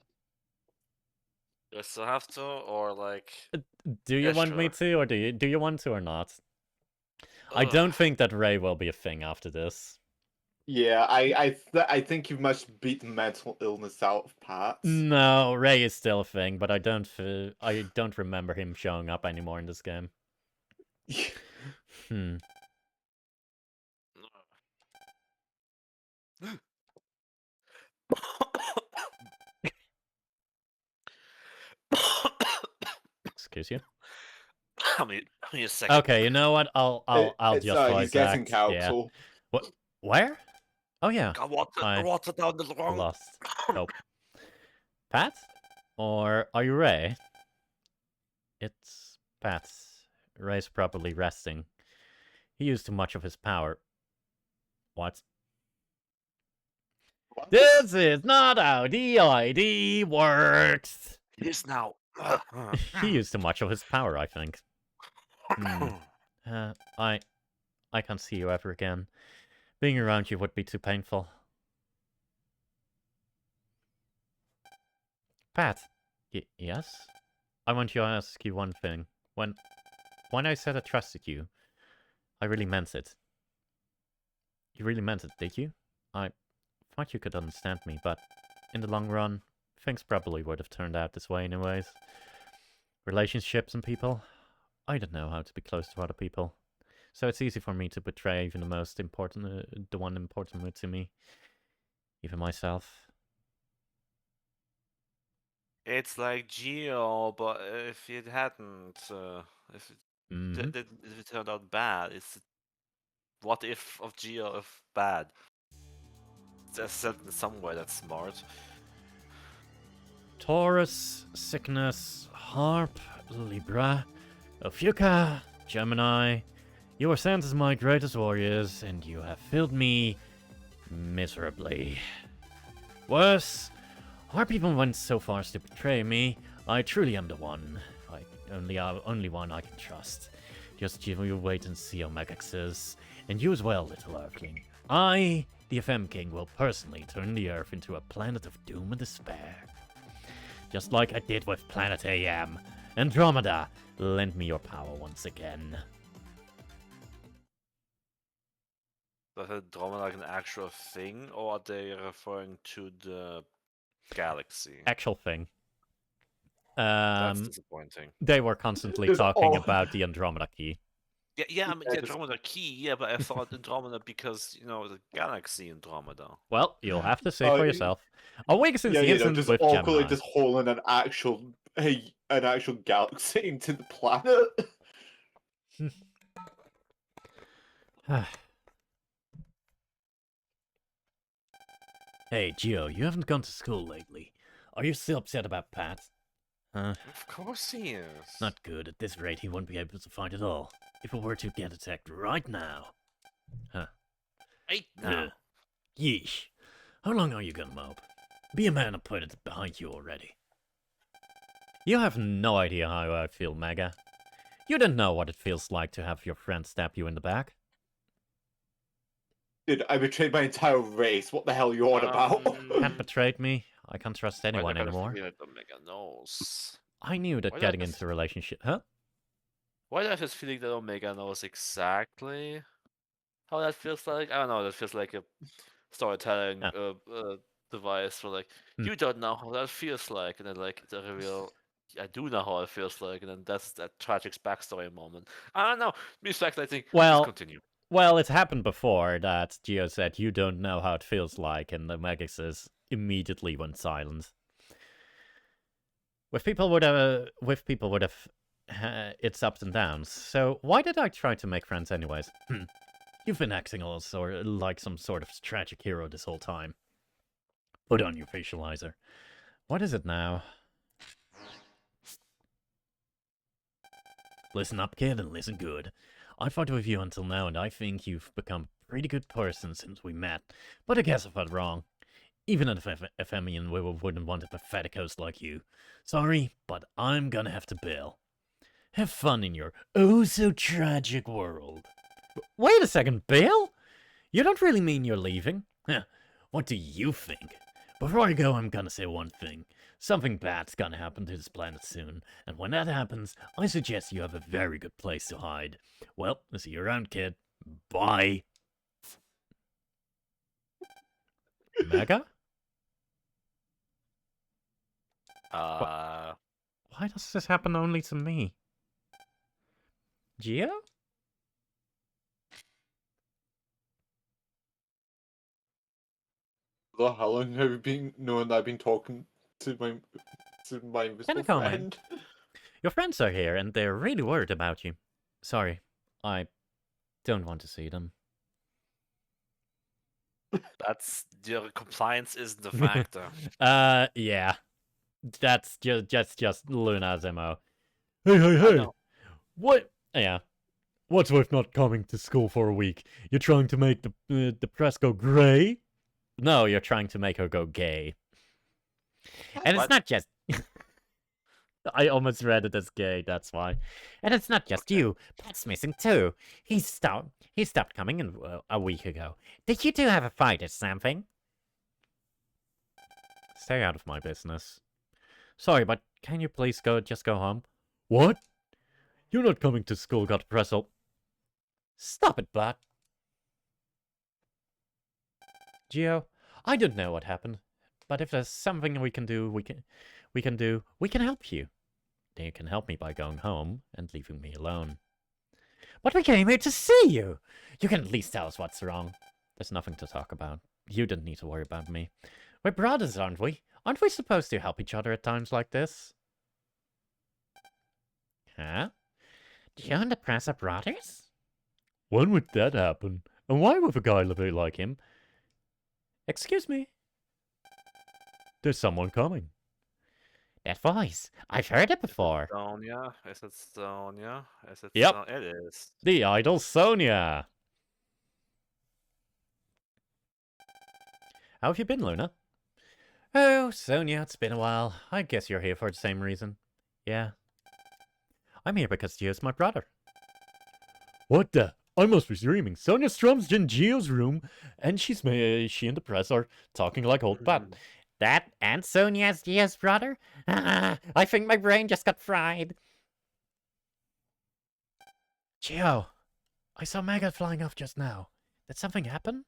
Speaker 2: Do I still have to, or like...
Speaker 1: Do you
Speaker 2: Yeah,
Speaker 1: want me
Speaker 2: sure.
Speaker 1: to, or do you want to or not? I don't think that Ray will be a thing after this.
Speaker 3: Yeah, I think you must beat the mental illness out of Pat.
Speaker 1: No, Ray is still a thing, but I don't remember him showing up anymore in this game. Excuse you.
Speaker 2: How many seconds?
Speaker 1: Okay, you know what? I'll just voice
Speaker 3: he's getting
Speaker 1: act.
Speaker 3: counsel.
Speaker 1: Yeah. What? Where? Oh yeah.
Speaker 2: I water down the wrong...
Speaker 1: Lost. Hope. Pat? Or are you Ray? It's Pat. Ray's probably resting. He used too much of his power. What? This is not how DID works!
Speaker 2: It is now.
Speaker 1: He used too much of his power, I think. I can't see you ever again. Being around you would be too painful. Pat. Yes? I want to ask you one thing. When I said I trusted you, I really meant it. You really meant it, did you? I thought you could understand me, but in the long run, things probably would have turned out this way anyways. Relationships and people, I don't know how to be close to other people. So it's easy for me to betray even the most important, the one important to me. Even myself.
Speaker 2: It's like Geo, but if it hadn't, if it turned out bad, it's what if of Geo if bad. There's said in somewhere that's smart.
Speaker 1: Taurus, Sickness, Harp, Libra, Ophiucha, Gemini. You are sent as my greatest warriors, and you have filled me miserably. Worse, our people went so far as to betray me. I truly am the one. Only one I can trust. Just you wait and see, Omegaxes. And you as well, little Earthling. I, the FM King, will personally turn the Earth into a planet of doom and despair. Just like I did with Planet AM. Andromeda, lend me your power once again.
Speaker 2: Is Andromeda like an actual thing, or are they referring to the galaxy?
Speaker 1: Actual thing.
Speaker 2: That's disappointing.
Speaker 1: They were constantly talking about the Andromeda key.
Speaker 2: Yeah, I mean, the Andromeda key, yeah, but I thought Andromeda because, you know, the galaxy Andromeda.
Speaker 1: Well, you'll have to say for yourself. Awake since the incident
Speaker 3: just
Speaker 1: with
Speaker 3: awkwardly
Speaker 1: Gemini.
Speaker 3: just hauling an actual galaxy into the planet.
Speaker 1: Hey, Geo, you haven't gone to school lately. Are you still upset about Pat? Huh?
Speaker 2: Of course he is.
Speaker 1: Not good. At this rate, he won't be able to fight at all. If it were to get attacked right now. Huh.
Speaker 2: Right now.
Speaker 1: Yeesh. How long are you gonna mope? Be a man and put it behind you already. You have no idea how I feel, Mega. You don't know what it feels like to have your friend stab you in the back.
Speaker 3: Dude, I betrayed my entire race. What the hell are you on about?
Speaker 1: Pat betrayed me. I can't trust anyone anymore. I knew that getting into a relationship... Huh?
Speaker 2: Why do I have this feeling that Omega knows exactly how that feels like? I don't know, that feels like a storytelling device for like, you don't know how that feels like, and then like the reveal, I do know how it feels like, and then that's that tragic backstory moment. I don't know. Me speculating. Please
Speaker 1: Well,
Speaker 2: continue.
Speaker 1: well, it's happened before that Geo said you don't know how it feels like, and the Megasis immediately went silent. With people would have its ups and downs. So why did I try to make friends anyways? You've been acting like some sort of tragic hero this whole time. Put on your facializer. What is it now? Listen up, kid, and listen good. I fought with you until now, and I think you've become a pretty good person since we met. But I guess I felt wrong. Even an Ephemian wouldn't want a pathetic host like you. Sorry, but I'm gonna have to bail. Have fun in your oh-so-tragic world. Wait a second, bail? You don't really mean you're leaving? What do you think? Before I go, I'm gonna say one thing. Something bad's gonna happen to this planet soon, and when that happens, I suggest you have a very good place to hide. Well, I'll see you around, kid. Bye. Mega? Why does this happen only to me? Geo?
Speaker 3: How long have you been knowing I've been talking to my invisible friend?
Speaker 1: Your friends are here, and they're really worried about you. Sorry, I don't want to see them.
Speaker 2: That's your compliance isn't a factor.
Speaker 1: Yeah. That's just Luna's MO. Hey! What? Yeah. What's with not coming to school for a week? You're trying to make the press go grey? No, you're trying to make her go gay. And it's not just... I almost read it as gay, that's why. And it's not just you. Pat's missing too. He stopped coming in a week ago. Did you two have a fight or something? Stay out of my business. Sorry, but can you please just go home? What? You're not coming to school, got Pressel. Stop it, Blat. Geo, I don't know what happened, but if there's something we can do, we can help you. You can help me by going home and leaving me alone. But we came here to see you! You can at least tell us what's wrong. There's nothing to talk about. You don't need to worry about me. We're brothers, aren't we? Aren't we supposed to help each other at times like this? Huh? You and the press are brothers? When would that happen? And why with a guy like him? Excuse me? There's someone coming. That voice. I've heard it before.
Speaker 2: Sonia? Is it Sonia? Is it
Speaker 1: Yep.
Speaker 2: It is.
Speaker 1: The idol Sonia. How have you been, Luna? Oh, Sonia, it's been a while. I guess you're here for the same reason. Yeah. I'm here because Geo's my brother. What the? I must be dreaming. Sonia strums in Geo's room, and she and the press are talking like old bat. That and Sonia's Geo's brother? I think my brain just got fried. Geo, I saw Mega flying off just now. Did something happen?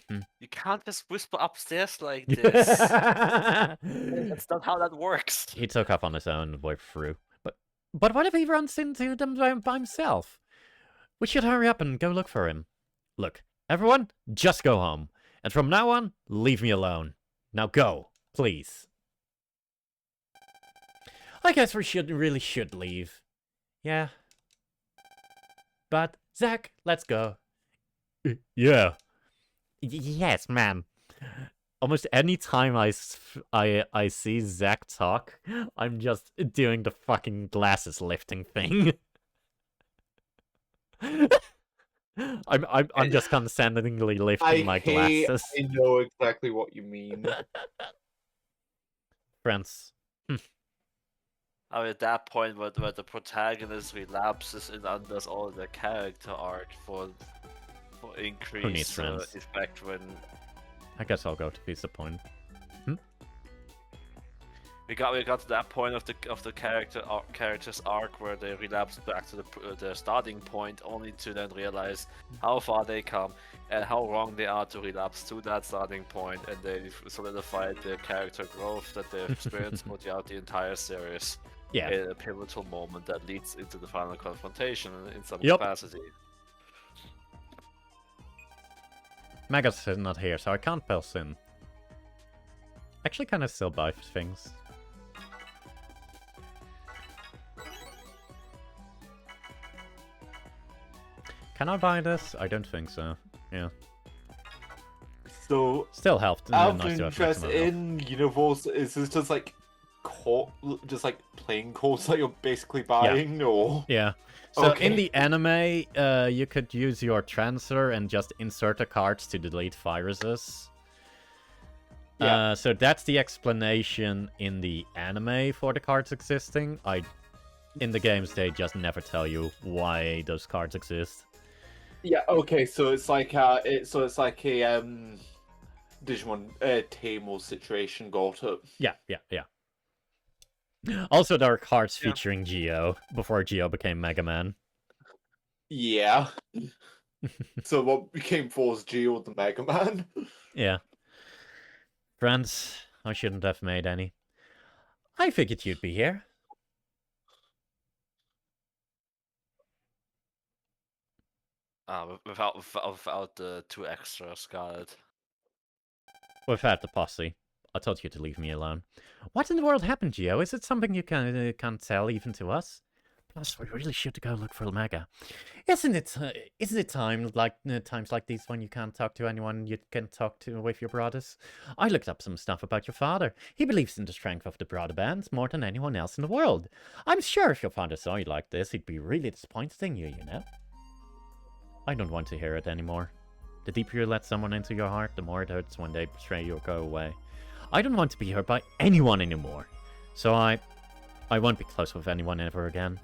Speaker 2: You can't just whisper upstairs like this. That's not how that works.
Speaker 1: He took off on his own and went through. But what if he runs into them by himself? We should hurry up and go look for him. Look, everyone, just go home. And from now on, leave me alone. Now go, please. I guess we really should leave. Yeah. But, Zach, let's go. Yeah. Yes, ma'am. Almost any time I see Zach talk, I'm just doing the fucking glasses lifting thing. I'm just condescendingly lifting my glasses.
Speaker 3: I know exactly what you mean.
Speaker 1: Friends.
Speaker 2: I mean, at that point where the protagonist relapses and undoes all the character art for increased effect when...
Speaker 1: I guess I'll go to Pizza Point.
Speaker 2: We got to that point of the character's arc where they relapse back to the starting point, only to then realize how far they come and how wrong they are to relapse to that starting point, and they solidified the character growth that they've experienced throughout the entire series.
Speaker 1: Yeah.
Speaker 2: In a pivotal moment that leads into the final confrontation in some
Speaker 1: Yep.
Speaker 2: capacity.
Speaker 1: Mega's not here, so I can't pulse in. Actually, kind of still buy things. Can I buy this? I don't think so. Yeah.
Speaker 3: So,
Speaker 1: Still helped.
Speaker 3: out of
Speaker 1: Nice to have
Speaker 3: interest
Speaker 1: maximum health.
Speaker 3: in Universe, is this just like plain codes that you're basically buying, or?
Speaker 1: Yeah. So
Speaker 3: Okay.
Speaker 1: in the anime, you could use your transfer and just insert the cards to delete viruses.
Speaker 3: Yeah.
Speaker 1: So that's the explanation in the anime for the cards existing. In the games, they just never tell you why those cards exist.
Speaker 3: Yeah. Okay. So it's like a Digimon Tamo situation. Got it.
Speaker 1: Yeah. Also, there are cards featuring Geo before Geo became Mega Man.
Speaker 3: Yeah. So what became Force Geo the Mega Man?
Speaker 1: Yeah. Friends, I shouldn't have made any. I figured you'd be here.
Speaker 2: Without the 2 extras, got it.
Speaker 1: Without the posse. I told you to leave me alone. What in the world happened, Geo? Is it something you can't tell even to us? Plus, we really should go look for Mega. Isn't it times like these when you can't talk to anyone you can talk to with your brothers? I looked up some stuff about your father. He believes in the strength of the brother bands more than anyone else in the world. I'm sure if your father saw you like this, he'd be really disappointed in you, you know? I don't want to hear it anymore. The deeper you let someone into your heart, the more it hurts when they betray you or go away. I don't want to be hurt by anyone anymore. So I won't be close with anyone ever again.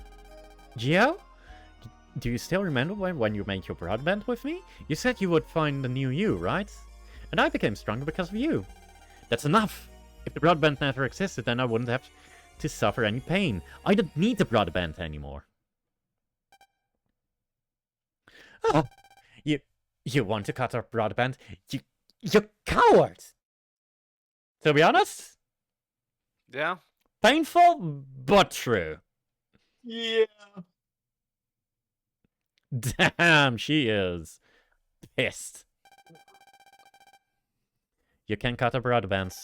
Speaker 1: Gio? Do you still remember when you made your broadband with me? You said you would find the new you, right? And I became stronger because of you. That's enough! If the broadband never existed, then I wouldn't have to suffer any pain. I don't need the broadband anymore. Oh, you want to cut our broadband? You coward! To be honest?
Speaker 2: Yeah.
Speaker 1: Painful, but true.
Speaker 3: Yeah.
Speaker 1: Damn, she is pissed. You can cut our broadbands,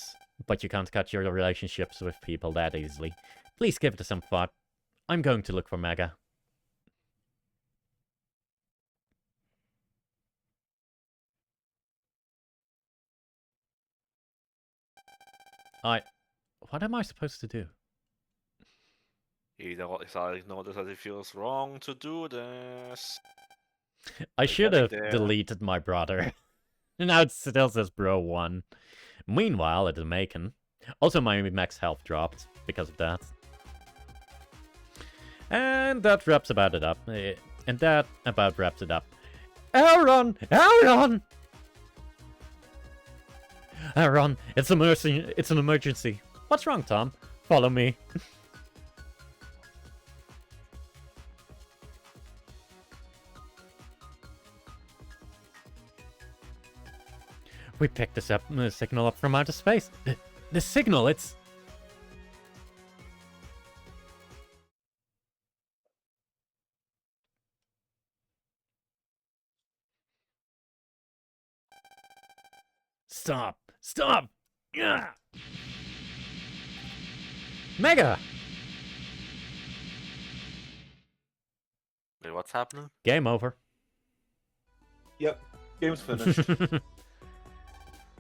Speaker 1: but you can't cut your relationships with people that easily. Please give it some thought. I'm going to look for Mega. What am I supposed to do?
Speaker 2: He noticed that it feels wrong to do this.
Speaker 1: I should have deleted my brother. Now it still says bro 1. Meanwhile, at the Macon. Also, my max health dropped because of that. And that wraps about it up. And that about wraps it up. Aaron! Aaron! Aaron, it's an emergency. What's wrong, Tom? Follow me. We picked this signal up from outer space. The signal, it's... Stop! Stop! Yeah! Mega!
Speaker 2: Wait, what's happening?
Speaker 1: Game over.
Speaker 3: Yep. Game's finished.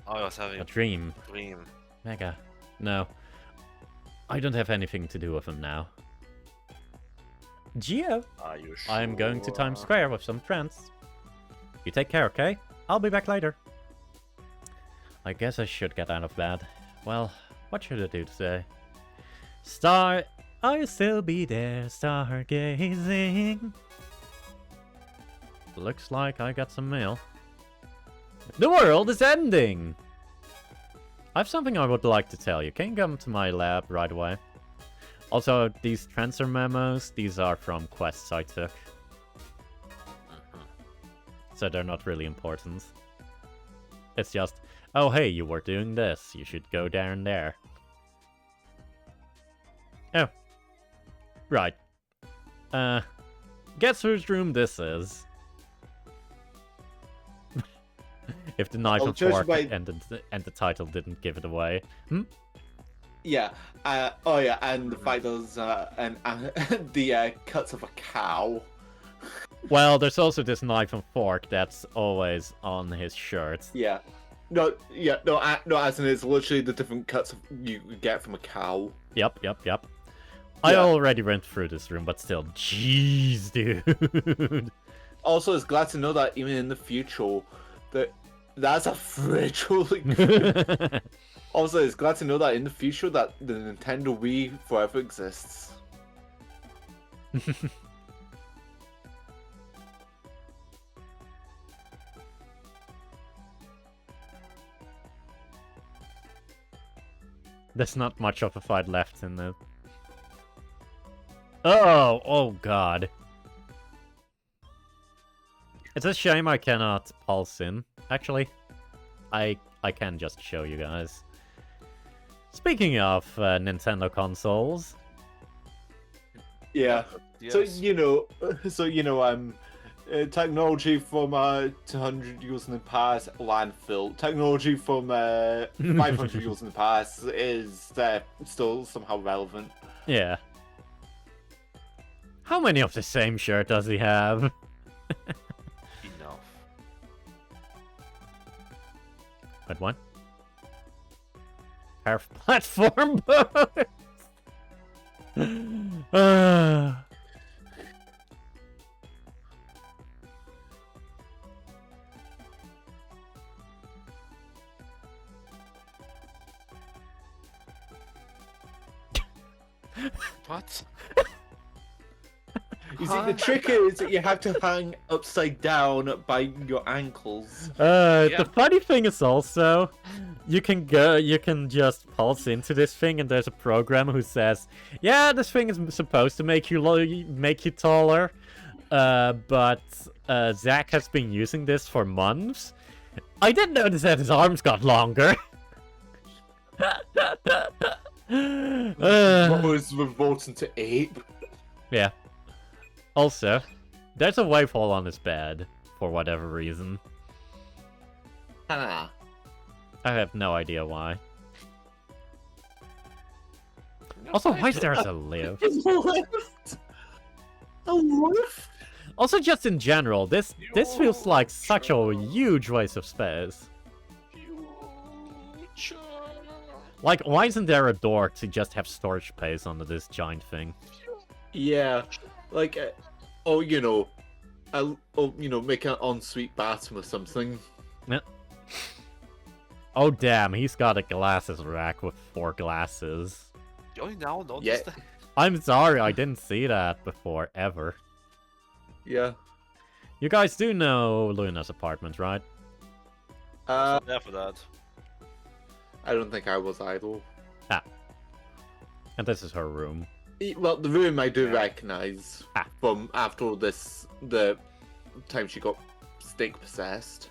Speaker 2: Oh, I was having
Speaker 1: A dream.
Speaker 2: dream.
Speaker 1: Mega. No. I don't have anything to do with him now. Gio,
Speaker 2: Are you sure?
Speaker 1: I'm going to Times Square with some friends. You take care, okay? I'll be back later. I guess I should get out of bed. Well, what should I do today? I'll still be there, stargazing. Looks like I got some mail. The world is ending! I have something I would like to tell you. Can you come to my lab right away? Also, these transfer memos, these are from quests I took. So they're not really important. It's just, oh hey, you were doing this. You should go there and there. Oh. Right. Guess whose room this is? If the knife and fork and the title didn't give it away. Hmm?
Speaker 3: Yeah. Oh yeah, and the fact there's the cuts of a cow.
Speaker 1: Well, there's also this knife and fork that's always on his shirt.
Speaker 3: Yeah. No, as in it's literally the different cuts you get from a cow.
Speaker 1: Yep. I already went through this room, but still, jeez, dude.
Speaker 3: Also, it's glad to know that even in the future, that's a fridge. Also, it's glad to know that in the future that the Nintendo Wii forever exists.
Speaker 1: There's not much of a fight left in it. Oh god. It's a shame I cannot pulse in. Actually, I can just show you guys. Speaking of Nintendo consoles.
Speaker 3: Yeah.
Speaker 2: Yes.
Speaker 3: So you know, technology from 200 years in the past, landfill. Technology from 500 years in the past is still somehow relevant.
Speaker 1: Yeah. How many of the same shirt does he have?
Speaker 2: Enough.
Speaker 1: Wait, what? Pair of platform boats!
Speaker 2: What?
Speaker 3: You see, the trick is that you have to hang upside down by your ankles.
Speaker 1: The funny thing is also, you can just pulse into this thing, and there's a program who says, yeah, this thing is supposed to make you taller, but Zach has been using this for months. I didn't notice that his arms got longer.
Speaker 3: What was revolting to ape?
Speaker 1: Yeah. Also, there's a wave hole on his bed, for whatever reason.
Speaker 3: Ah.
Speaker 1: I have no idea why. Also, why is there a lift?
Speaker 3: A lift?
Speaker 1: Also, just in general, this feels like such a huge waste of space. Like, why isn't there a door to just have storage space under this giant thing?
Speaker 3: Yeah, like, make an ensuite bathroom or something.
Speaker 1: Yeah. Oh damn, he's got a glasses rack with 4 glasses.
Speaker 2: You only now noticed
Speaker 3: Yeah.
Speaker 2: that?
Speaker 1: I'm sorry, I didn't see that before, ever.
Speaker 3: Yeah.
Speaker 1: You guys do know Luna's apartment, right?
Speaker 2: Yeah, for that.
Speaker 3: I don't think I was idle.
Speaker 1: And this is her room.
Speaker 3: Well, the room I do recognize
Speaker 1: Ah.
Speaker 3: from after the time she got snake possessed.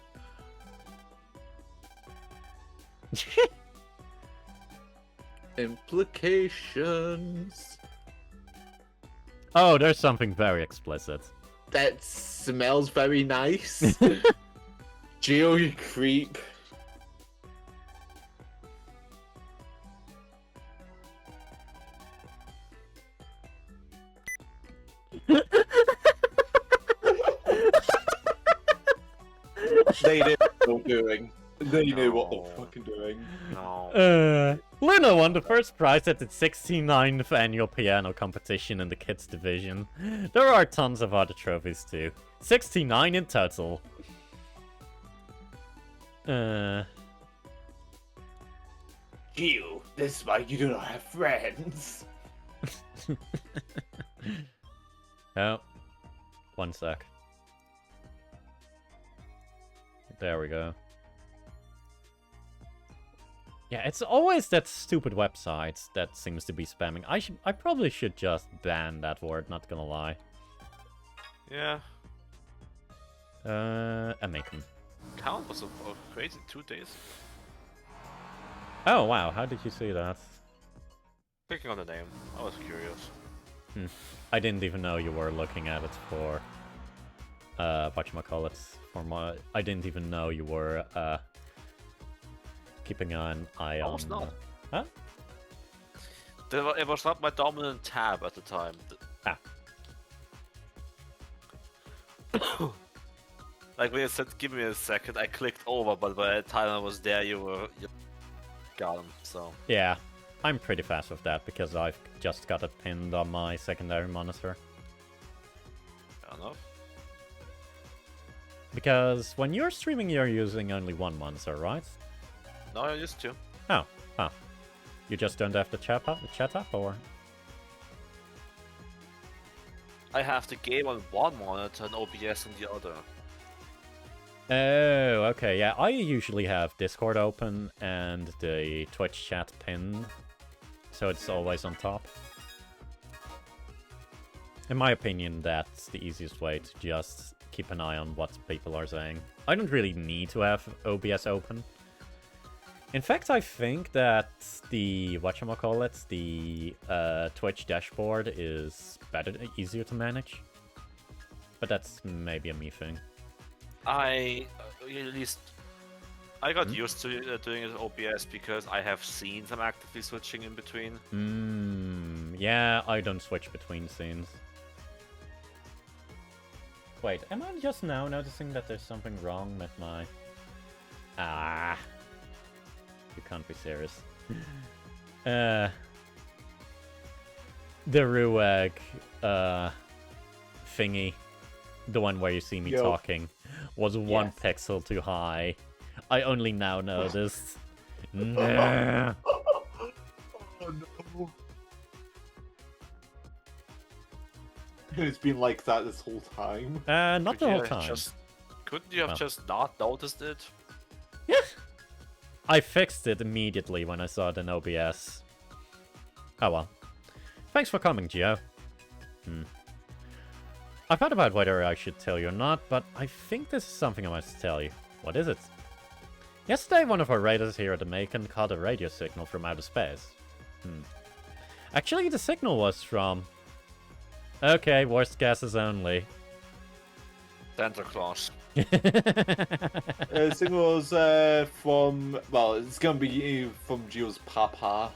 Speaker 3: Implications.
Speaker 1: Oh, there's something very explicit.
Speaker 3: That smells very nice. Geo, you creep. They knew what they were doing. They knew what they were fucking doing.
Speaker 2: No.
Speaker 1: Luna won the first prize at the 69th annual piano competition in the kids division. There are tons of other trophies too. 69 in total.
Speaker 3: You, this is why you do not have friends.
Speaker 1: Oh, one sec. There we go. Yeah, it's always that stupid website that seems to be spamming. I probably should just ban that word, not gonna lie.
Speaker 2: Yeah.
Speaker 1: Megaman.
Speaker 2: Count was crazy 2 days.
Speaker 1: Oh, wow, how did you see that?
Speaker 2: Clicking on the name, I was curious.
Speaker 1: I didn't even know you were looking at it for... whatchamacallit, for my... I didn't even know you were, keeping an eye on...
Speaker 2: I was not.
Speaker 1: Huh?
Speaker 2: It was not my dominant tab at the time.
Speaker 1: Ah.
Speaker 2: Like when you said, give me a second, I clicked over, but by the time I was there, you got him, so...
Speaker 1: Yeah, I'm pretty fast with that, because I've just got it pinned on my secondary monitor.
Speaker 2: Fair enough.
Speaker 1: Because when you're streaming, you're using only one monitor, right?
Speaker 2: No, I used to.
Speaker 1: Oh, huh. You just don't have the chat up, or...?
Speaker 2: I have the game on one monitor and OBS on the other.
Speaker 1: Oh, okay, yeah. I usually have Discord open and the Twitch chat pinned, so it's always on top. In my opinion, that's the easiest way to just keep an eye on what people are saying. I don't really need to have OBS open. In fact, I think that the, whatchamacallit, the Twitch dashboard is better, easier to manage. But that's maybe a me thing.
Speaker 2: I got used to doing it OBS because I have scenes I'm actively switching in between.
Speaker 1: Yeah, I don't switch between scenes. Wait, am I just now noticing that there's something wrong with my... Ah... You can't be serious. The Rueg thingy, the one where you see me talking, was one pixel too high. I only now noticed. Nah.
Speaker 3: Oh no. It's been like that this whole time.
Speaker 1: Not the whole time.
Speaker 2: Couldn't you have just not noticed it?
Speaker 1: Yeah. I fixed it immediately when I saw it in OBS. Oh well. Thanks for coming, Gio. I thought about whether I should tell you or not, but I think this is something I must tell you. What is it? Yesterday, one of our raiders here at the Megaman caught a radio signal from outer space. Actually, the signal was from... Okay, worst guesses only.
Speaker 2: Santa Claus.
Speaker 3: The signal was from... Well, it's gonna be from Gio's papa.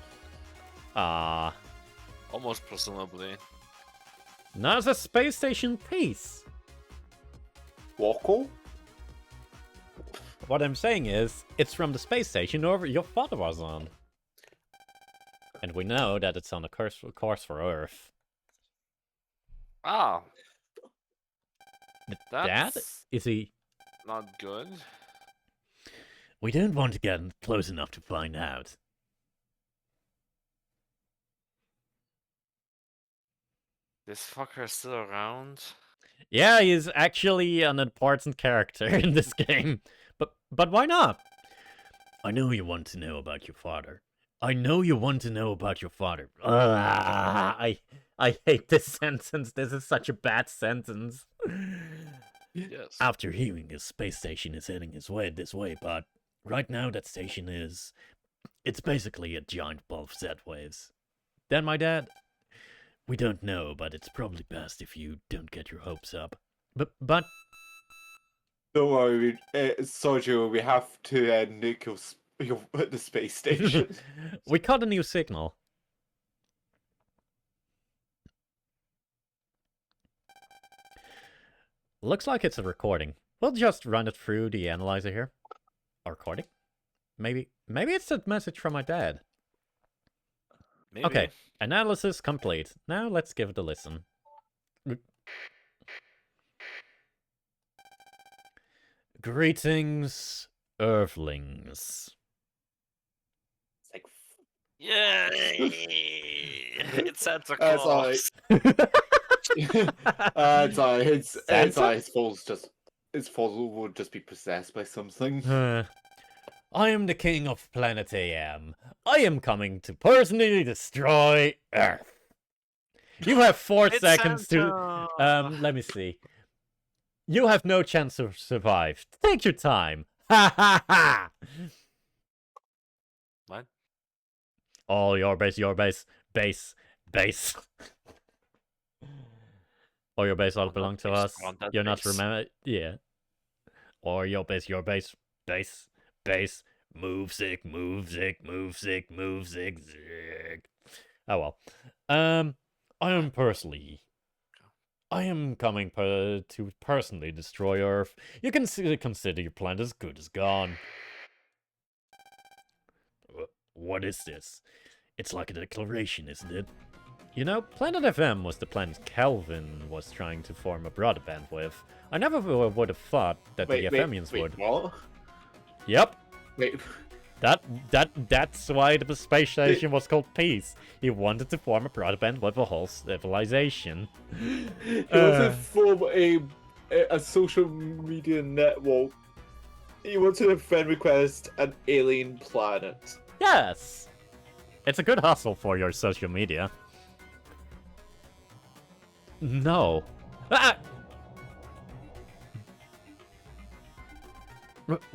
Speaker 1: Ah.
Speaker 2: Almost presumably.
Speaker 1: Now it's a space station piece.
Speaker 3: Wacko?
Speaker 1: What I'm saying is, it's from the space station your father was on. And we know that it's on a course for Earth.
Speaker 2: Ah.
Speaker 1: Dad? Is he...
Speaker 2: Not good.
Speaker 1: We don't want to get close enough to find out.
Speaker 2: This fucker is still around?
Speaker 1: Yeah, he's actually an important character in this game. But why not? I know you want to know about your father. I know you want to know about your father. I hate this sentence. This is such a bad sentence.
Speaker 2: Yes.
Speaker 1: After hearing his space station is heading his way this way, but right now that station is... It's basically a giant ball of Z waves. Then my dad... We don't know, but it's probably best if you don't get your hopes up. But...
Speaker 3: Don't worry, Sojo, we have to nuke the space station.
Speaker 1: We caught a new signal. Looks like it's a recording. We'll just run it through the analyzer here. A recording? Maybe it's a message from my dad.
Speaker 2: Maybe.
Speaker 1: Okay, analysis complete. Now let's give it a listen. Greetings, Earthlings.
Speaker 3: It's like...
Speaker 2: Yay! It's Santa Claus.
Speaker 3: It's alright. His falls would just be possessed by something.
Speaker 1: I am the king of planet AM. I am coming to personally destroy Earth. You have 4
Speaker 2: It's
Speaker 1: seconds to...
Speaker 2: Santa!
Speaker 1: let me see. You have no chance to survive. Take your time. Ha ha ha!
Speaker 2: What?
Speaker 1: All your base, base. All your base all belong to us. You're not remember... Yeah. Or your base, base. Move, zig. Oh well. I am coming to personally destroy Earth. You can consider your planet as good as gone. What is this? It's like a declaration, isn't it? You know, Planet FM was the planet Kelvin was trying to form a broadband with. I never would have thought that the FMians would.
Speaker 3: What?
Speaker 1: Yep.
Speaker 3: Wait.
Speaker 1: That's why the space station was called Peace. He wanted to form a broadband with a whole civilization.
Speaker 3: He wanted to form a social media network. He wanted to friend request an alien planet.
Speaker 1: Yes! It's a good hustle for your social media. No. Ah!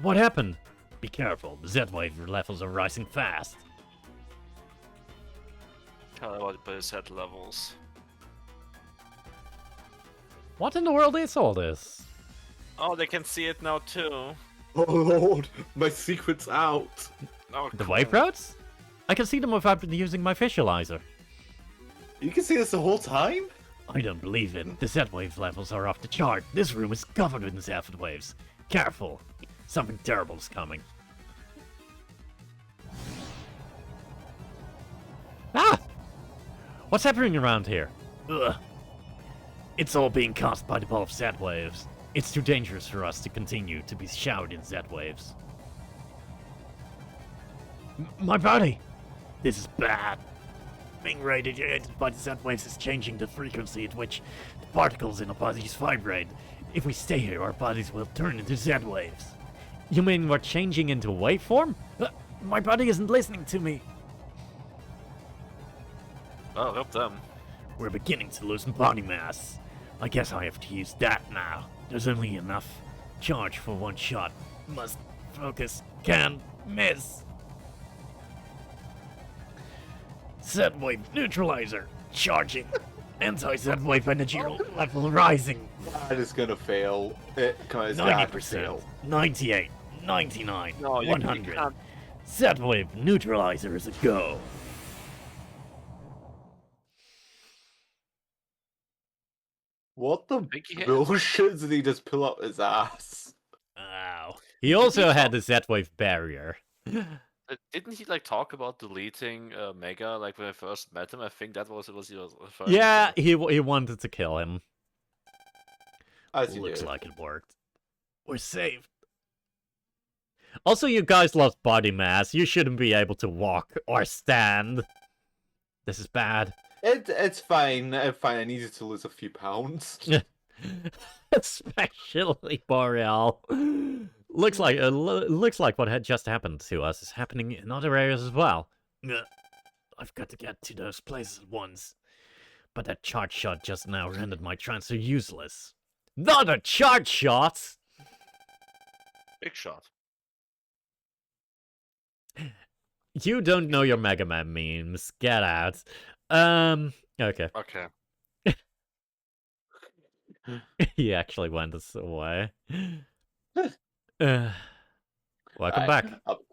Speaker 1: What happened? Be careful, the Z-wave levels are rising fast.
Speaker 2: Tell about the Z levels.
Speaker 1: What in the world is all this?
Speaker 2: Oh, they can see it now too.
Speaker 3: Oh lord, my secret's out.
Speaker 2: Oh,
Speaker 1: The
Speaker 2: cool.
Speaker 1: wave routes? I can see them without using my visualizer.
Speaker 3: You can see this the whole time?
Speaker 1: I don't believe it. The Z-wave levels are off the chart. This room is covered in Z waves. Careful. Something terrible is coming. Ah! What's happening around here? Ugh. It's all being caused by the ball of Z-waves. It's too dangerous for us to continue to be showered in Z-waves. My body! This is bad. Being radiated by the Z-waves is changing the frequency at which the particles in our bodies vibrate. If we stay here, our bodies will turn into Z-waves. You mean we're changing into waveform? My body isn't listening to me.
Speaker 2: Oh, help them.
Speaker 1: We're beginning to lose body mass. I guess I have to use that now. There's only enough charge for one shot. Must focus. Can't miss. Z-wave neutralizer. Charging. Anti-Z-wave energy level rising.
Speaker 3: That is gonna fail. Come on, it's
Speaker 1: 90%. 98. 99.
Speaker 2: No, you
Speaker 1: 100.
Speaker 2: can't.
Speaker 1: Z-wave neutralizer is a go.
Speaker 3: What the
Speaker 2: think he-
Speaker 3: bullshit did he just pull up his ass?
Speaker 1: Ow. He also had the Z-wave barrier.
Speaker 2: Didn't he like talk about deleting Mega like when I first met him? I think that was he was referring
Speaker 1: Yeah,
Speaker 2: to.
Speaker 1: he wanted to kill him.
Speaker 3: As you
Speaker 1: Looks
Speaker 3: do.
Speaker 1: like it worked. We're saved. Also, you guys lost body mass. You shouldn't be able to walk or stand. This is bad.
Speaker 3: It's fine. Fine. I needed to lose a few pounds.
Speaker 1: Especially Boreal. Looks like what had just happened to us is happening in other areas as well. I've got to get to those places at once. But that charge shot just now rendered my transfer useless. Not a charge shot!
Speaker 2: Big shot.
Speaker 1: You don't know your Megaman memes. Get out. Okay.
Speaker 2: Okay.
Speaker 1: He actually went this away. Welcome back.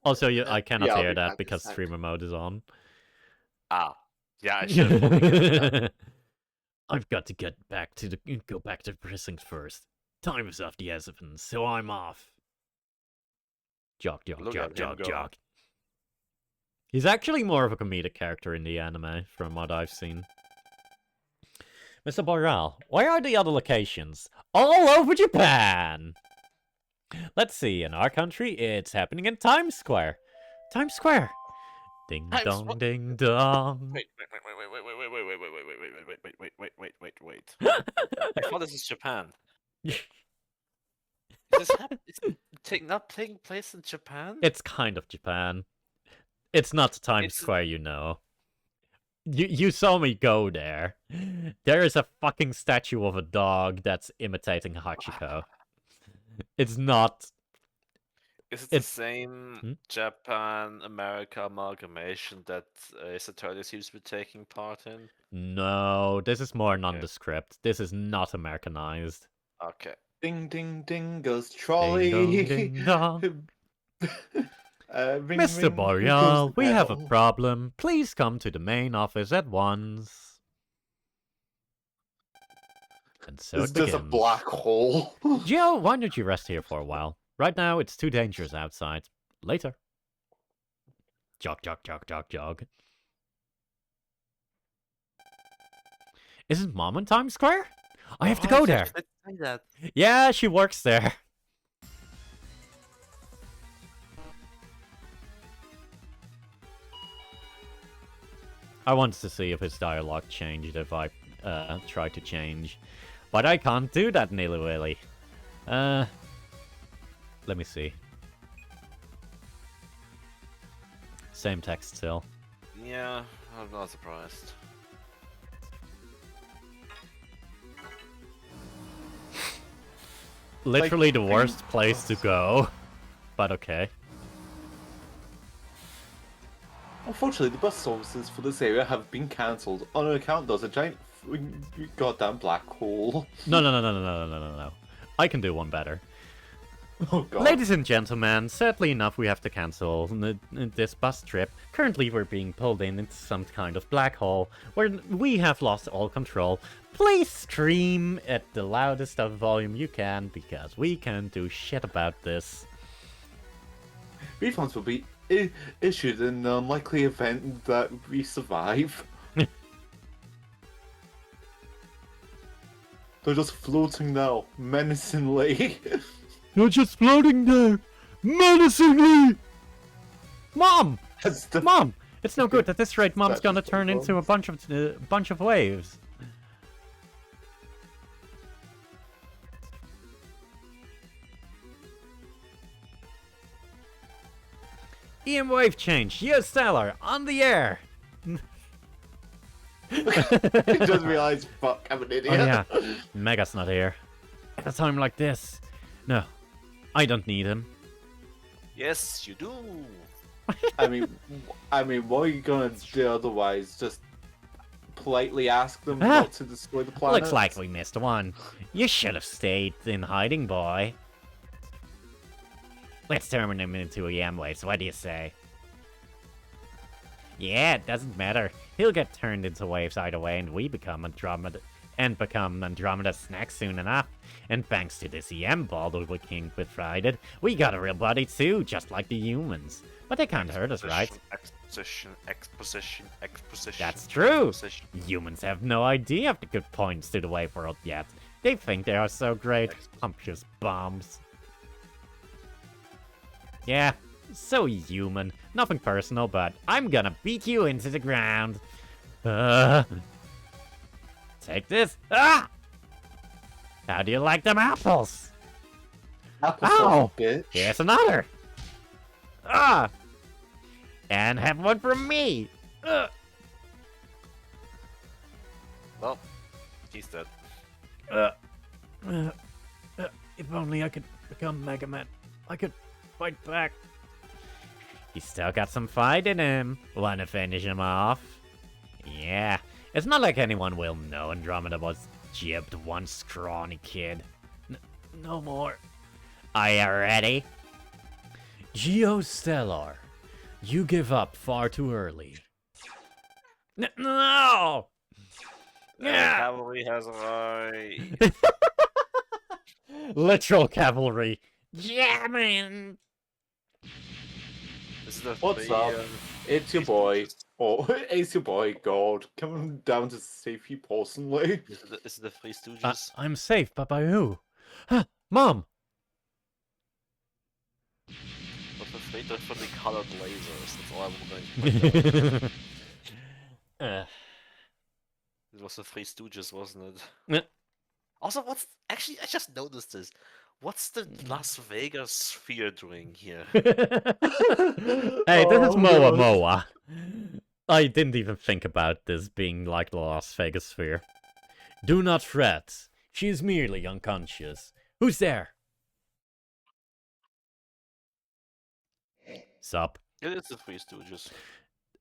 Speaker 1: Also, I cannot
Speaker 3: I'll
Speaker 1: hear
Speaker 3: be
Speaker 1: that
Speaker 3: back
Speaker 1: because
Speaker 3: this time.
Speaker 1: streamer mode is on.
Speaker 2: Ah. Yeah, I should have probably guessed that.
Speaker 1: I've got to go back to the precinct first. Time is of the essence, so I'm off. Jock.
Speaker 2: Look at him go.
Speaker 1: He's actually more of a comedic character in the anime, from what I've seen. Mr. Boral, where are the other locations? All over Japan! Let's see, in our country, it's happening in Times Square. Times Square! Ding dong, ding dong.
Speaker 2: Wait. I thought this is Japan. not taking place in Japan?
Speaker 1: It's kind of Japan. It's not Times
Speaker 2: It's-
Speaker 1: Square, you know. You saw me go there. There is a fucking statue of a dog that's imitating Hachiko. It's not.
Speaker 2: Is it the
Speaker 1: It's
Speaker 2: same Japan-America amalgamation that Ace Attorney seems to be taking part in?
Speaker 1: no. This is more
Speaker 2: Okay.
Speaker 1: nondescript. This is not Americanized.
Speaker 2: Okay.
Speaker 3: Ding ding ding goes trolley.
Speaker 1: Ding dong, ding dong.
Speaker 3: Ring,
Speaker 1: Mr.
Speaker 3: ring,
Speaker 1: Boreal, we have a
Speaker 3: bell.
Speaker 1: problem. Please come to the main office at once. And so
Speaker 3: It's
Speaker 1: it
Speaker 3: just a
Speaker 1: begins.
Speaker 3: black hole.
Speaker 1: Joe, why don't you rest here for a while? Right now, it's too dangerous outside. Later. Jog, jog, jog, jog, jog. Isn't Mom in Times Square? I have to go there.
Speaker 2: Let's say that.
Speaker 1: Yeah, she works there. I wanted to see if his dialogue changed if I tried to change. But I can't do that, nilly-willy. Let me see. Same text still.
Speaker 2: Yeah, I'm not surprised.
Speaker 1: Literally the worst place to go. But okay.
Speaker 3: Unfortunately, the bus services for this area have been cancelled on account there's a giant goddamn black hole.
Speaker 1: No. I can do one better.
Speaker 3: Oh god.
Speaker 1: Ladies and gentlemen, sadly enough we have to cancel this bus trip. Currently we're being pulled into some kind of black hole where we have lost all control. Please scream at the loudest of volume you can because we can't do shit about this.
Speaker 3: Refunds will be issued in the unlikely event that we survive. They're just floating now, menacingly.
Speaker 1: You're just floating there, menacingly! Mom! Mom! It's no good. At this rate, Mom's gonna turn into a bunch of waves. EM wave change. Stellar on the air.
Speaker 3: I just realised, fuck, I'm an idiot.
Speaker 1: Oh yeah, Mega's not here. At a time like this, no, I don't need him.
Speaker 2: Yes, you do.
Speaker 3: I mean, what are you gonna do otherwise? Just politely ask them not to destroy the planet?
Speaker 1: Looks like we missed one. You should have stayed in hiding, boy. Let's turn him into EM waves. What do you say? Yeah, it doesn't matter. He'll get turned into waves either way, and we become Andromeda's snack soon enough. And thanks to this EM ball that we King provided, we got a real body too, just like the humans. But they can't hurt us, right?
Speaker 2: Exposition.
Speaker 1: That's true!
Speaker 2: Exposition.
Speaker 1: Humans have no idea of the good points to the wave world yet. They think they are so great. Pumptious bombs. Yeah, so human. Nothing personal, but I'm gonna beat you into the ground. Take this. Ah! How do you like them apples?
Speaker 3: Apple
Speaker 1: Ow!
Speaker 3: bitch.
Speaker 1: Here's another. Ah! And have one from me.
Speaker 2: Well, he's dead.
Speaker 1: If only I could become Mega Man. I could fight back. He's still got some fight in him. Wanna finish him off? Yeah. It's not like anyone will know Andromeda was jibbed one scrawny kid. No more. Are you ready? Geostellar, you give up far too early. No! Yeah!
Speaker 2: Cavalry has arrived.
Speaker 1: Literal cavalry. Yeah, man!
Speaker 2: This is the
Speaker 3: What's up? It's your boy. Oh, it's your boy, God. Coming down to save you personally.
Speaker 2: This is the Three Stooges.
Speaker 1: I'm safe, but by who? Huh, Mom!
Speaker 2: But the three differently colored lasers. That's all I'm going. It was the Three Stooges, wasn't it?
Speaker 1: Yeah.
Speaker 2: Also, what's actually I just noticed this. What's the Las Vegas sphere doing here?
Speaker 1: Hey, this is
Speaker 3: Oh,
Speaker 1: Moa
Speaker 3: God.
Speaker 1: Moa. I didn't even think about this being like the Las Vegas sphere. Do not fret. She is merely unconscious. Who's there? Sup?
Speaker 2: It is the Three Stooges.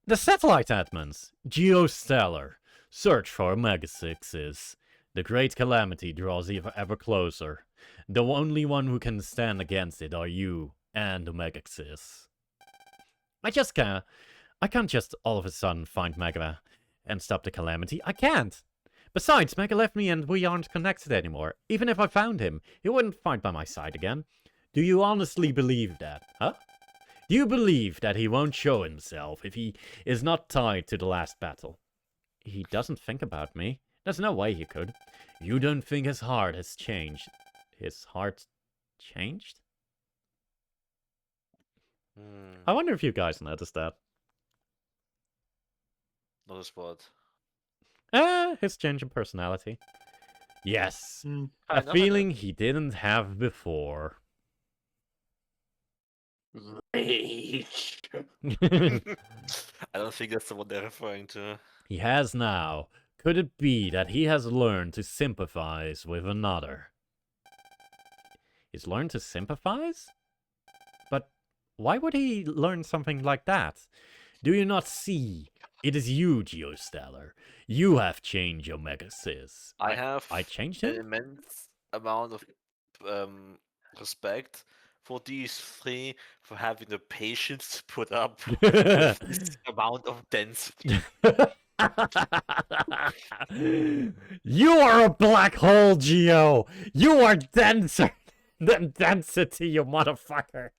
Speaker 1: The satellite admins. Geostellar. Search for Omega 6s. The great calamity draws ever closer. The only one who can stand against it are you and Omega 6. I can't just all of a sudden find Mega and stop the calamity. I can't. Besides, Mega left me and we aren't connected anymore. Even if I found him, he wouldn't fight by my side again. Do you honestly believe that, huh? Do you believe that he won't show himself if he is not tied to the last battle? He doesn't think about me. There's no way he could. You don't think his heart has changed? His heart changed? I wonder if you guys noticed that.
Speaker 2: Notice what?
Speaker 1: His change in personality. Yes,
Speaker 2: I
Speaker 1: a
Speaker 2: know
Speaker 1: feeling he didn't have before.
Speaker 3: Rage.
Speaker 2: I don't think that's the one they're referring to.
Speaker 1: He has now. Could it be that he has learned to sympathize with another? He's learned to sympathize? But why would he learn something like that? Do you not see? It is you, Geostellar. You have changed Omega Sis. I changed
Speaker 2: an
Speaker 1: him?
Speaker 2: immense amount of respect for these three for having the patience to put up with this amount of density.
Speaker 1: You are a black hole, Geo! You are denser than density, you motherfucker!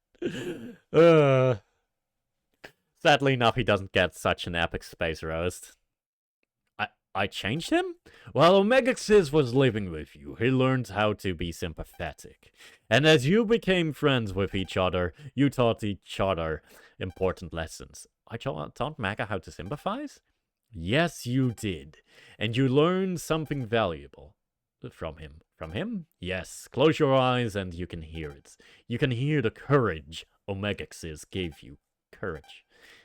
Speaker 1: Sadly enough, he doesn't get such an epic space roast. I changed him? While Omega Sis was living with you, he learned how to be sympathetic. And as you became friends with each other, you taught each other important lessons. I taught Mega how to sympathize? Yes, you did. And you learned something valuable. From him. From him? Yes. Close your eyes and you can hear it. You can hear the courage Omega Sis gave you. Courage.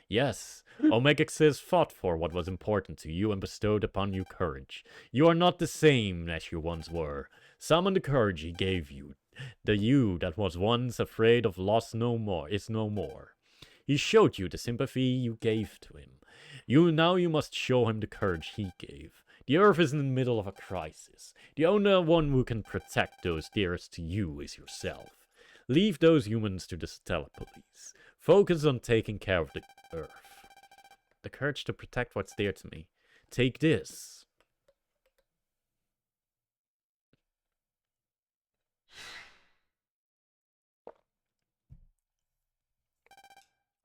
Speaker 1: Yes, Omega Sis fought for what was important to you and bestowed upon you courage. You are not the same as you once were. Summon the courage he gave you. The you that was once afraid of loss no more is no more. He showed you the sympathy you gave to him. Now you must show him the courage he gave. The Earth is in the middle of a crisis. The only one who can protect those dearest to you is yourself. Leave those humans to the Stellar Police. Focus on taking care of the Earth. The courage to protect what's dear to me. Take this.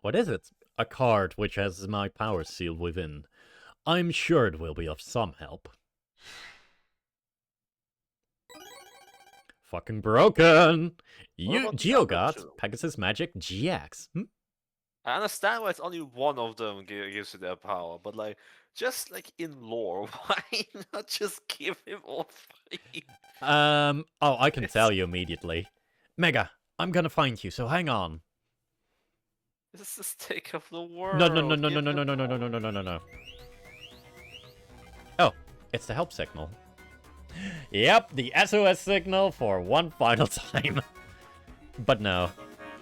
Speaker 1: What is it? A card which has my power sealed within. I'm sure it will be of some help. Fucking broken! You, Geogod, Pegasus Magic GX.
Speaker 2: I understand why it's only one of them gives you their power, but like, just like in lore, why not just give him all three?
Speaker 1: Oh, I can tell you immediately. Mega, I'm gonna find you, so hang on.
Speaker 2: This is the stake of the world.
Speaker 1: No. Oh, it's the help signal. Yep, the SOS signal for one final time. But no.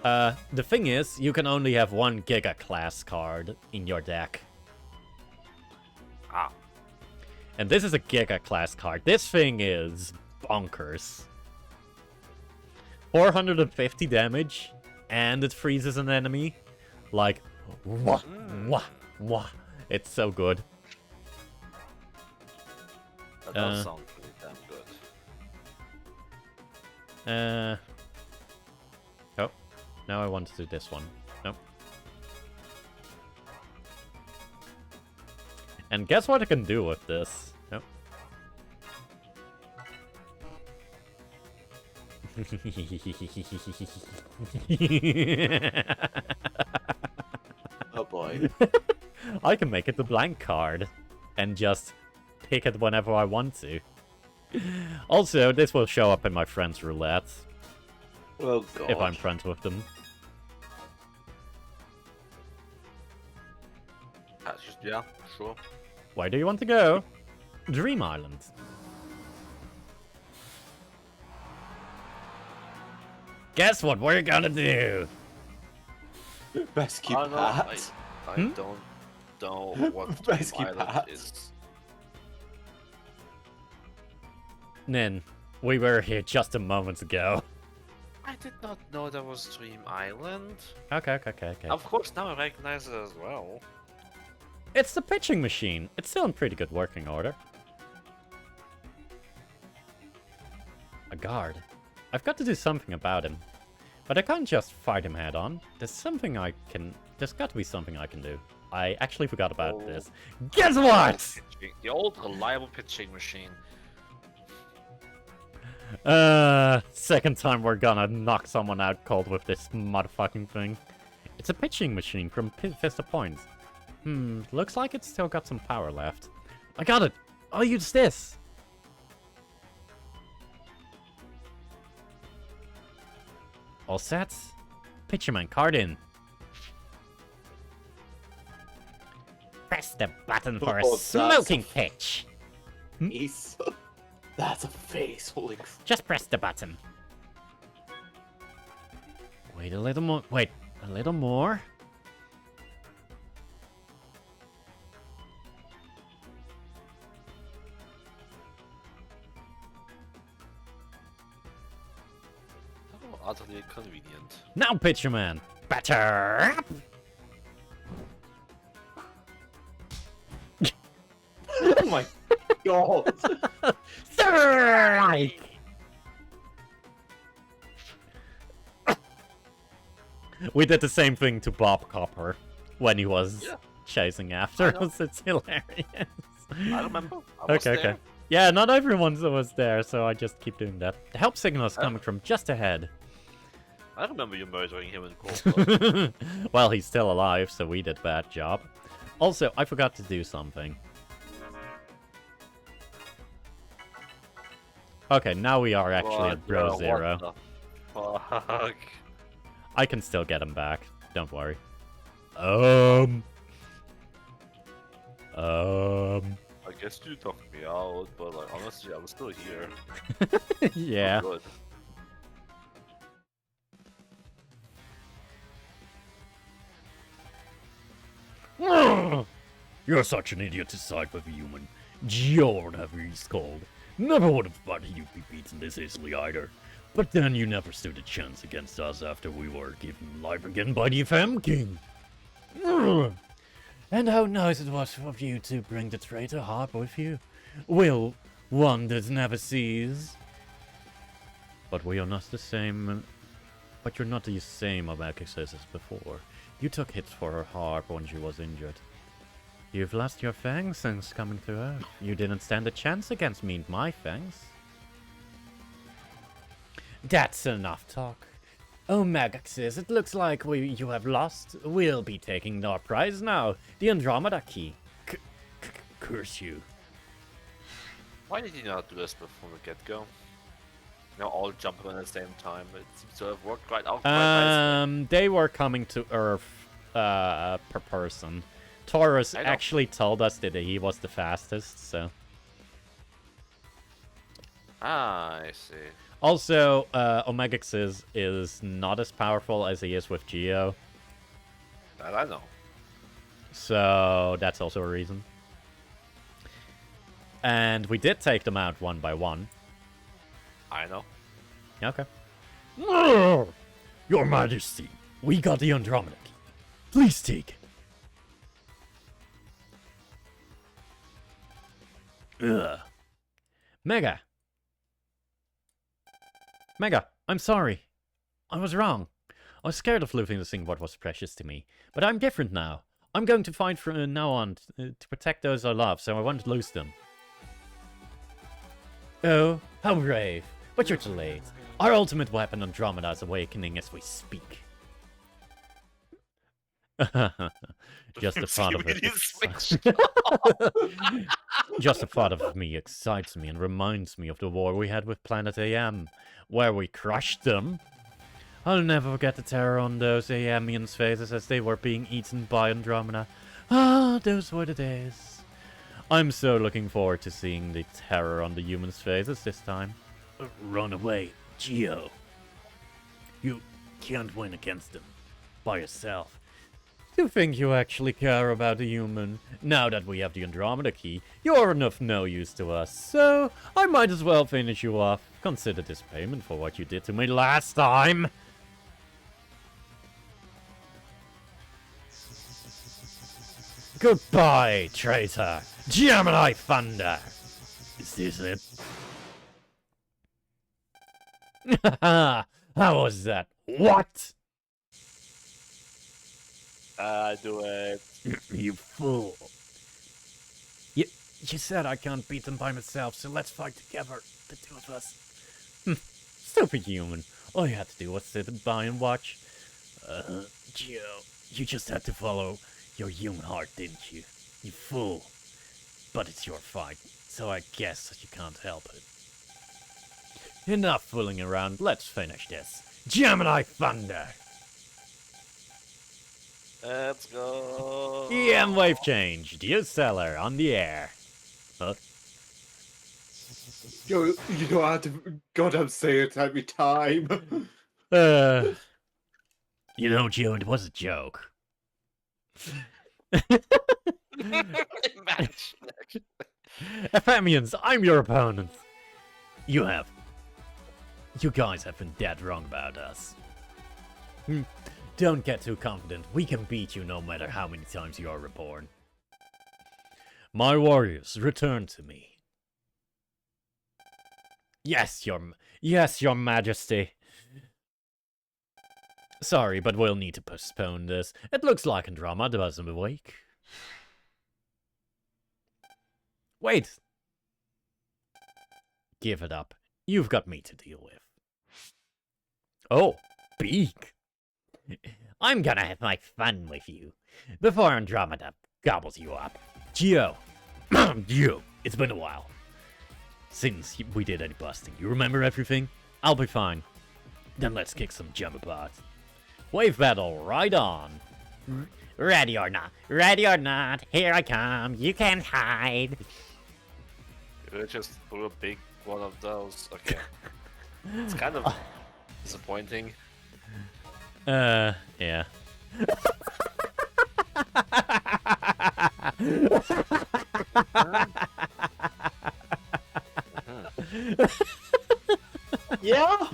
Speaker 1: The thing is, you can only have one Giga class card in your deck.
Speaker 2: Ah.
Speaker 1: And this is a Giga class card. This thing is bonkers. 450 damage, and it freezes an enemy. Like, wah. It's so good.
Speaker 2: That does sound pretty damn good.
Speaker 1: Oh, now I want to do this one. Nope. And guess what I can do with this? Nope.
Speaker 3: Oh boy.
Speaker 1: I can make it the blank card and just pick it whenever I want to. Also, this will show up in my friend's roulette.
Speaker 3: Oh god.
Speaker 1: If I'm friends with them.
Speaker 2: Yeah, sure.
Speaker 1: Where do you want to go? Dream Island. Guess what we're gonna do?
Speaker 3: Rescue Pat.
Speaker 2: I
Speaker 1: Hmm?
Speaker 2: don't know what
Speaker 3: Rescue
Speaker 2: Dream Island
Speaker 3: Pat.
Speaker 2: is.
Speaker 1: Nin, we were here just a moment ago.
Speaker 2: I did not know there was Dream Island.
Speaker 1: Okay.
Speaker 2: Of course, now I recognize it as well.
Speaker 1: It's the pitching machine. It's still in pretty good working order. A guard. I've got to do something about him. But I can't just fight him head on. There's got to be something I can do. I actually forgot about this. Guess what?
Speaker 2: The old reliable pitching machine.
Speaker 1: Second time we're gonna knock someone out cold with this motherfucking thing. It's a pitching machine from Vista Point. Looks like it's still got some power left. I got it! I'll use this! All set? Pitcherman card in. Press the button for a smoking pitch!
Speaker 3: Face. That's a face. Holy
Speaker 1: Just press the button. Wait a little more. Wait, a little more.
Speaker 2: How utterly inconvenient.
Speaker 1: Now, Pitcherman! Batter up!
Speaker 3: Oh my god!
Speaker 1: Strike! We did the same thing to Bob Copper when he was chasing after us. It's hilarious.
Speaker 2: I remember. I was
Speaker 1: Okay.
Speaker 2: there.
Speaker 1: Yeah, not everyone was there, so I just keep doing that. The help signal is coming from just ahead.
Speaker 2: I remember you murdering him in cold blood.
Speaker 1: Well, he's still alive, so we did a bad job. Also, I forgot to do something. Okay, now we are actually at row 0.
Speaker 2: What the fuck?
Speaker 1: I can still get him back. Don't worry.
Speaker 2: I guess you knocked me out, but like honestly, I'm still here.
Speaker 1: Yeah.
Speaker 2: Oh, good.
Speaker 1: You're such an idiot to side with a human. Joe, whatever he's called. Never would have thought you'd be beaten this easily either. But then you never stood a chance against us after we were given life again by the FM King. And how nice it was of you to bring the traitor harp with you. Will, one that never sees. But we are not the same. But you're not the same Alexis as before. You took hits for her harp when she was injured. You've lost your fangs since coming to Earth. You didn't stand a chance against me and my fangs. That's enough talk. Oh, Megaxis, it looks like you have lost. We'll be taking our prize now. The Andromeda Key. Curse you.
Speaker 2: Why did you not do this before the get-go? All jumping at the same time. It seems to have worked quite out.
Speaker 1: They were coming to Earth per person. Taurus actually told us that he was the fastest, so...
Speaker 2: Ah, I see.
Speaker 1: Also, Omegaxis is not as powerful as he is with Geo.
Speaker 2: That I know.
Speaker 1: So, that's also a reason. And we did take them out one by one.
Speaker 2: I know.
Speaker 1: Okay. Your Majesty, we got the Andromeda Key. Please take it. Ugh. Mega, I'm sorry. I was wrong. I was scared of losing what was precious to me. But I'm different now. I'm going to fight from now on to protect those I love, so I won't lose them. Oh, how brave. But you're too late. Our ultimate weapon Andromeda is awakening as we speak. Just the thought of it. Just the thought of me excites me and reminds me of the war we had with Planet AM, where we crushed them. I'll never forget the terror on those Amiens' faces as they were being eaten by Andromeda. Ah, those were the days. I'm so looking forward to seeing the terror on the humans' faces this time. Run away, Geo. You can't win against them by yourself. You think you actually care about the human? Now that we have the Andromeda key, you're of no use to us, so I might as well finish you off. Consider this payment for what you did to me last time. Goodbye, traitor. Gemini Thunder. Is this it? How was that? What?
Speaker 2: Do it.
Speaker 1: You fool. You said I can't beat them by myself, so let's fight together, the two of us. Stupid human. All you had to do was sit by and watch. Geo, you just had to follow your human heart, didn't you? You fool. But it's your fight, so I guess you can't help it. Enough fooling around, let's finish this. Gemini Thunder!
Speaker 2: Let's go.
Speaker 1: EM wave change. Dear Seller on the air. Huh?
Speaker 3: Yo, you don't have to goddamn say it every time.
Speaker 1: You know, Joe, it was a joke. Ephemians, I'm your opponent. You guys have been dead wrong about us. Don't get too confident. We can beat you no matter how many times you are reborn. My warriors, return to me. Yes, your majesty. Sorry, but we'll need to postpone this. It looks like Andromeda wasn't awake. Wait. Give it up. You've got me to deal with. Oh, Beak. I'm gonna have my fun with you before Andromeda gobbles you up. Geo. Geo, it's been a while since we did any busting. You remember everything? I'll be fine. Then let's kick some jump apart. Wave battle, right on. Ready or not, here I come. You can't hide.
Speaker 2: You just threw a big one of those. Okay. It's kind of disappointing.
Speaker 1: Yeah.
Speaker 3: Yeah,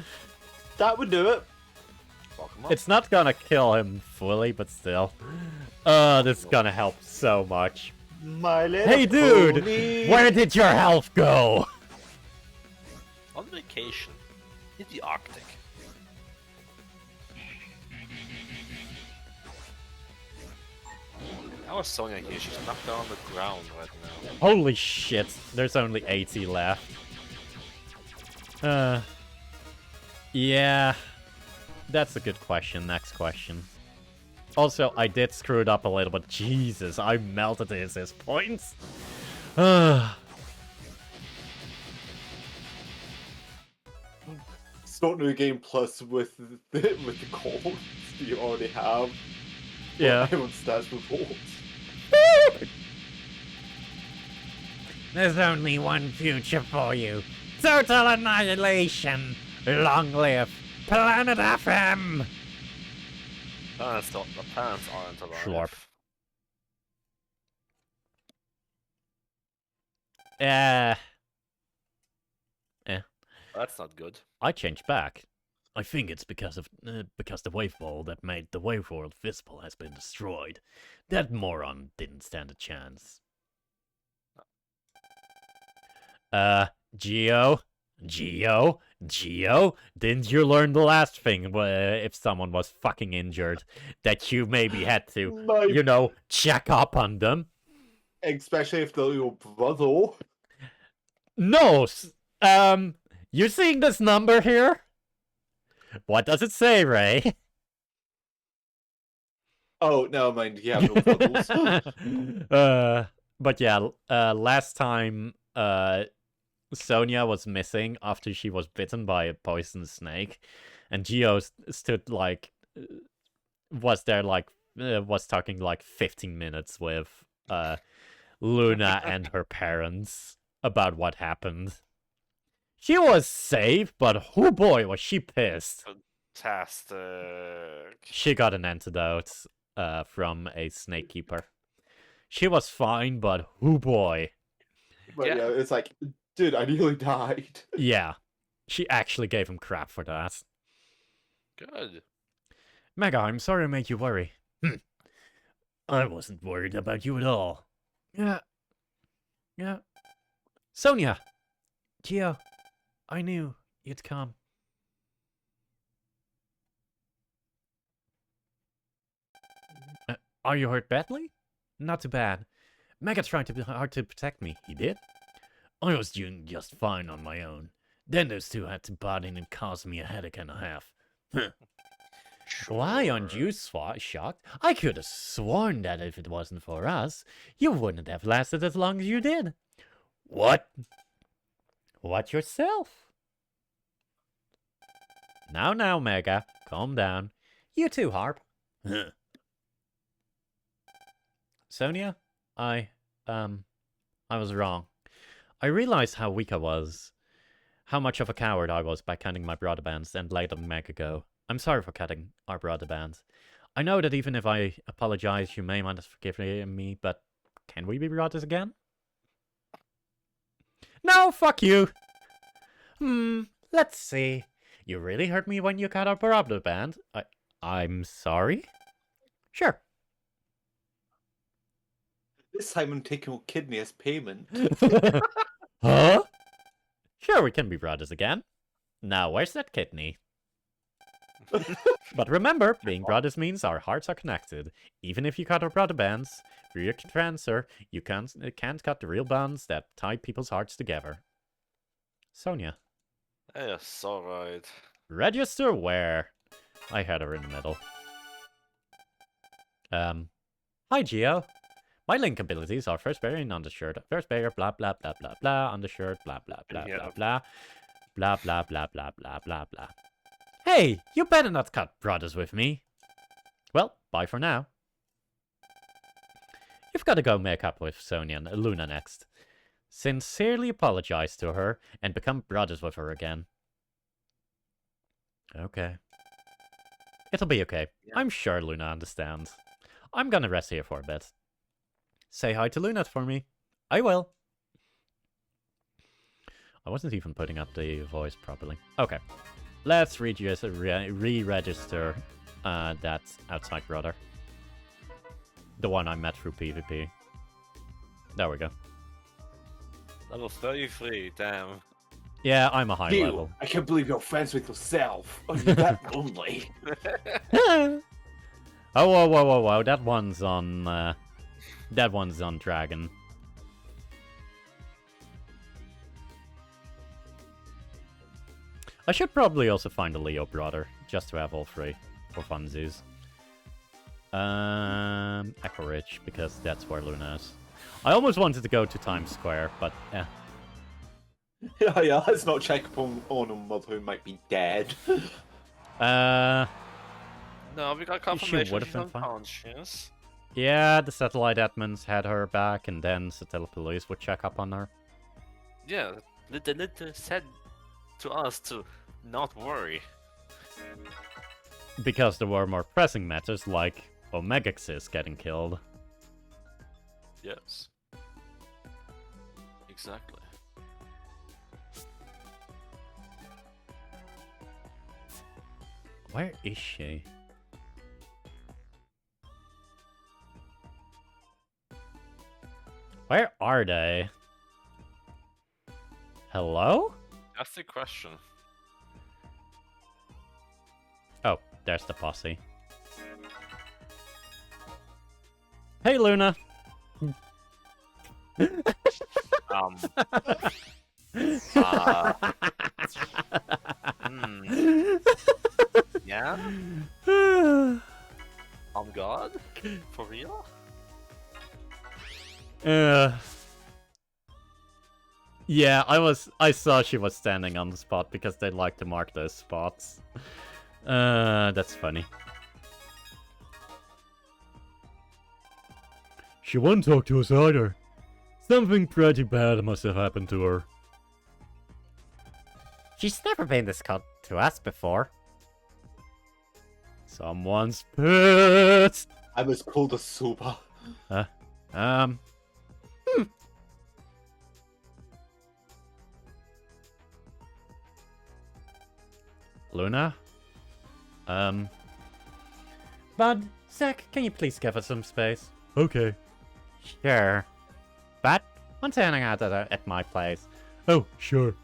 Speaker 3: that would do it.
Speaker 1: It's not gonna kill him fully, but still. This is gonna help so much.
Speaker 3: My little
Speaker 1: Hey, dude!
Speaker 3: pony.
Speaker 1: Where did your health go?
Speaker 2: On vacation. In the Arctic. How is Sonya here? She's knocked down on the ground right now.
Speaker 1: Holy shit, there's only 80 left. Yeah. That's a good question. Next question. Also, I did screw it up a little bit. Jesus, I melted his points.
Speaker 3: Start new game plus with the calls you already have.
Speaker 1: Yeah.
Speaker 3: Everyone's stats reports.
Speaker 1: There's only one future for you. Total annihilation. Long live Planet FM.
Speaker 2: The planets aren't alive.
Speaker 1: Schlorp. Yeah.
Speaker 2: That's not good.
Speaker 1: I changed back. I think it's because the wave ball that made the wave world visible has been destroyed. That moron didn't stand a chance. Geo, didn't you learn the last thing? If someone was fucking injured, that you maybe had to, check up on them.
Speaker 3: Especially if they're your brother.
Speaker 1: No, you seeing this number here? What does it say, Ray?
Speaker 3: Oh, never mind. You have no brothers.
Speaker 1: But yeah, last time, Sonia was missing after she was bitten by a poison snake, and Geo stood like, was there like, was talking like 15 minutes with Luna and her parents about what happened. She was safe, but oh boy, was she pissed.
Speaker 2: Fantastic.
Speaker 1: She got an antidote from a snake keeper. She was fine, but oh boy.
Speaker 3: But yeah, it's like, dude, I nearly died.
Speaker 1: Yeah. She actually gave him crap for that.
Speaker 2: Good.
Speaker 1: Mega, I'm sorry I made you worry. I wasn't worried about you at all. Yeah. Yeah. Sonia! Geo, I knew you'd come. Are you hurt badly? Not too bad. Mega tried to be hard to protect me. He did? I was doing just fine on my own. Then those two had to butt in and cause me a headache and a half. Why aren't you shocked? I could have sworn that if it wasn't for us, you wouldn't have lasted as long as you did. What? What yourself? Now, Mega. Calm down. You too, Harp. Sonia, I was wrong. I realized how weak I was. How much of a coward I was by cutting my brother bands and letting Mega go. I'm sorry for cutting our brother bands. I know that even if I apologize, you may want to forgive me, but can we be brothers again? No, fuck you! Let's see. You really hurt me when you cut our brother band. I'm sorry? Sure.
Speaker 3: This time I'm taking your kidney as payment.
Speaker 1: Huh? Sure, we can be brothers again. Now, where's that kidney? But remember, being brothers means our hearts are connected. Even if you cut our brother bands, through your transfer, you can't cut the real bonds that tie people's hearts together. Sonia.
Speaker 2: Yes, alright.
Speaker 1: Register where? I had her in the middle. Hi, Geo. My link abilities are first bearer and undershirt. First bearer, blah, blah, blah, blah, blah. Undershirt, blah, blah, blah, blah, blah. Blah, blah, blah, blah, blah, blah, blah. Hey, you better not cut brothers with me. Well, bye for now. You've got to go make up with Sonia and Luna next. Sincerely apologize to her and become brothers with her again. Okay. It'll be okay. Yeah. I'm sure Luna understands. I'm gonna rest here for a bit. Say hi to Luna for me. I will. I wasn't even putting up the voice properly. Okay. Let's re-register that outside brother. The one I met through PvP. There we go.
Speaker 2: Level 33, damn.
Speaker 1: Yeah, I'm a high level.
Speaker 3: I can't believe you're friends with yourself. Oh, you're that lonely.
Speaker 1: Oh, whoa. That one's on Dragon. I should probably also find a Leo brother, just to have all three, for funsies. Echo Ridge, because that's where Luna is. I almost wanted to go to Times Square, but eh.
Speaker 3: Yeah, let's not check upon a mother who might be dead.
Speaker 2: No, we got confirmation
Speaker 1: she would have
Speaker 2: she's
Speaker 1: been fine.
Speaker 2: unconscious.
Speaker 1: Yeah, the satellite admins had her back, and then satellite police would check up on her.
Speaker 2: Yeah, they said to us to not worry.
Speaker 1: Because there were more pressing matters, like Omegexis getting killed.
Speaker 2: Yes. Exactly.
Speaker 1: Where is she? Where are they? Hello?
Speaker 2: That's the question.
Speaker 1: Oh, there's the posse. Hey, Luna!
Speaker 2: Yeah? God? For real?
Speaker 1: Yeah, I saw she was standing on the spot because they like to mark those spots. That's funny. She won't talk to us either. Something pretty bad must have happened to her. She's never been this cut to us before. Someone's pissed.
Speaker 3: I was called a super.
Speaker 1: Luna? Bud, Zach, can you please give us some space? Okay. Sure. But, want to hang out at my place? Oh, sure.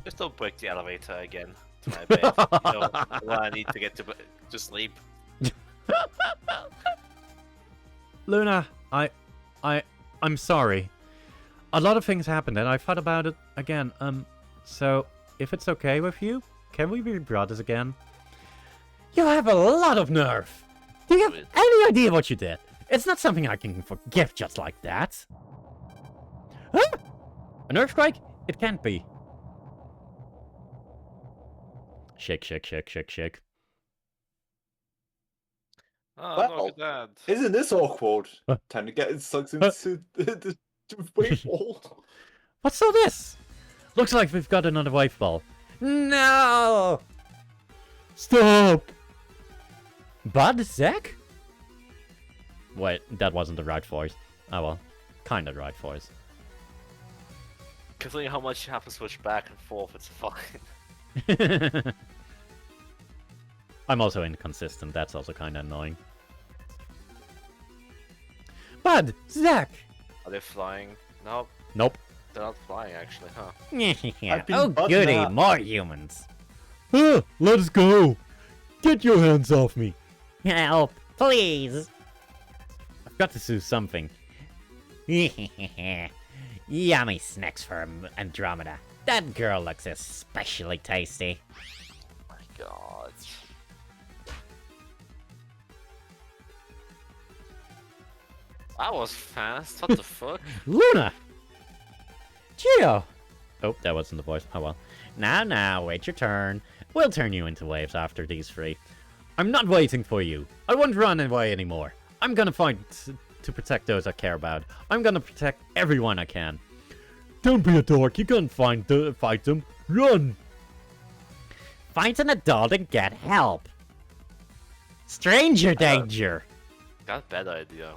Speaker 2: Just don't break the elevator again to my bed. You know, when I need to get to sleep.
Speaker 1: Luna, I'm sorry. A lot of things happened and I thought about it again. So, if it's okay with you, can we be brothers again? You have a lot of nerve. Do you have any idea what you did? It's not something I can forgive just like that. Huh? An earthquake? It can't be. Shake, shake, shake, shake, shake.
Speaker 2: Oh,
Speaker 3: Well,
Speaker 2: look at that.
Speaker 3: Isn't this awkward? Time to get sucked into the wave ball.
Speaker 1: What's all this? Looks like we've got another wave ball. No! Stop! Bud, Zach? Wait, that wasn't the right voice. Oh well, kinda the right voice.
Speaker 2: Considering how much you have to switch back and forth, it's fine.
Speaker 1: I'm also inconsistent, that's also kinda annoying. Bud! Zach!
Speaker 2: Are they flying? No,
Speaker 1: Nope.
Speaker 2: they're not flying actually, huh?
Speaker 1: Oh
Speaker 3: bugging
Speaker 1: goody,
Speaker 3: out.
Speaker 1: more humans. Let's go! Get your hands off me! Help, please! I've got to do something. Yummy snacks for Andromeda. That girl looks especially tasty.
Speaker 2: Oh my god. That was fast, what the fuck?
Speaker 1: Luna! Geo! Oh, that wasn't the voice. Oh well. Now, wait your turn. We'll turn you into waves after these three. I'm not waiting for you. I won't run away anymore. I'm gonna fight to protect those I care about. I'm gonna protect everyone I can. Don't be a dork. You can't fight them. Run! Find an adult and get help. Stranger danger.
Speaker 2: Got a bad idea.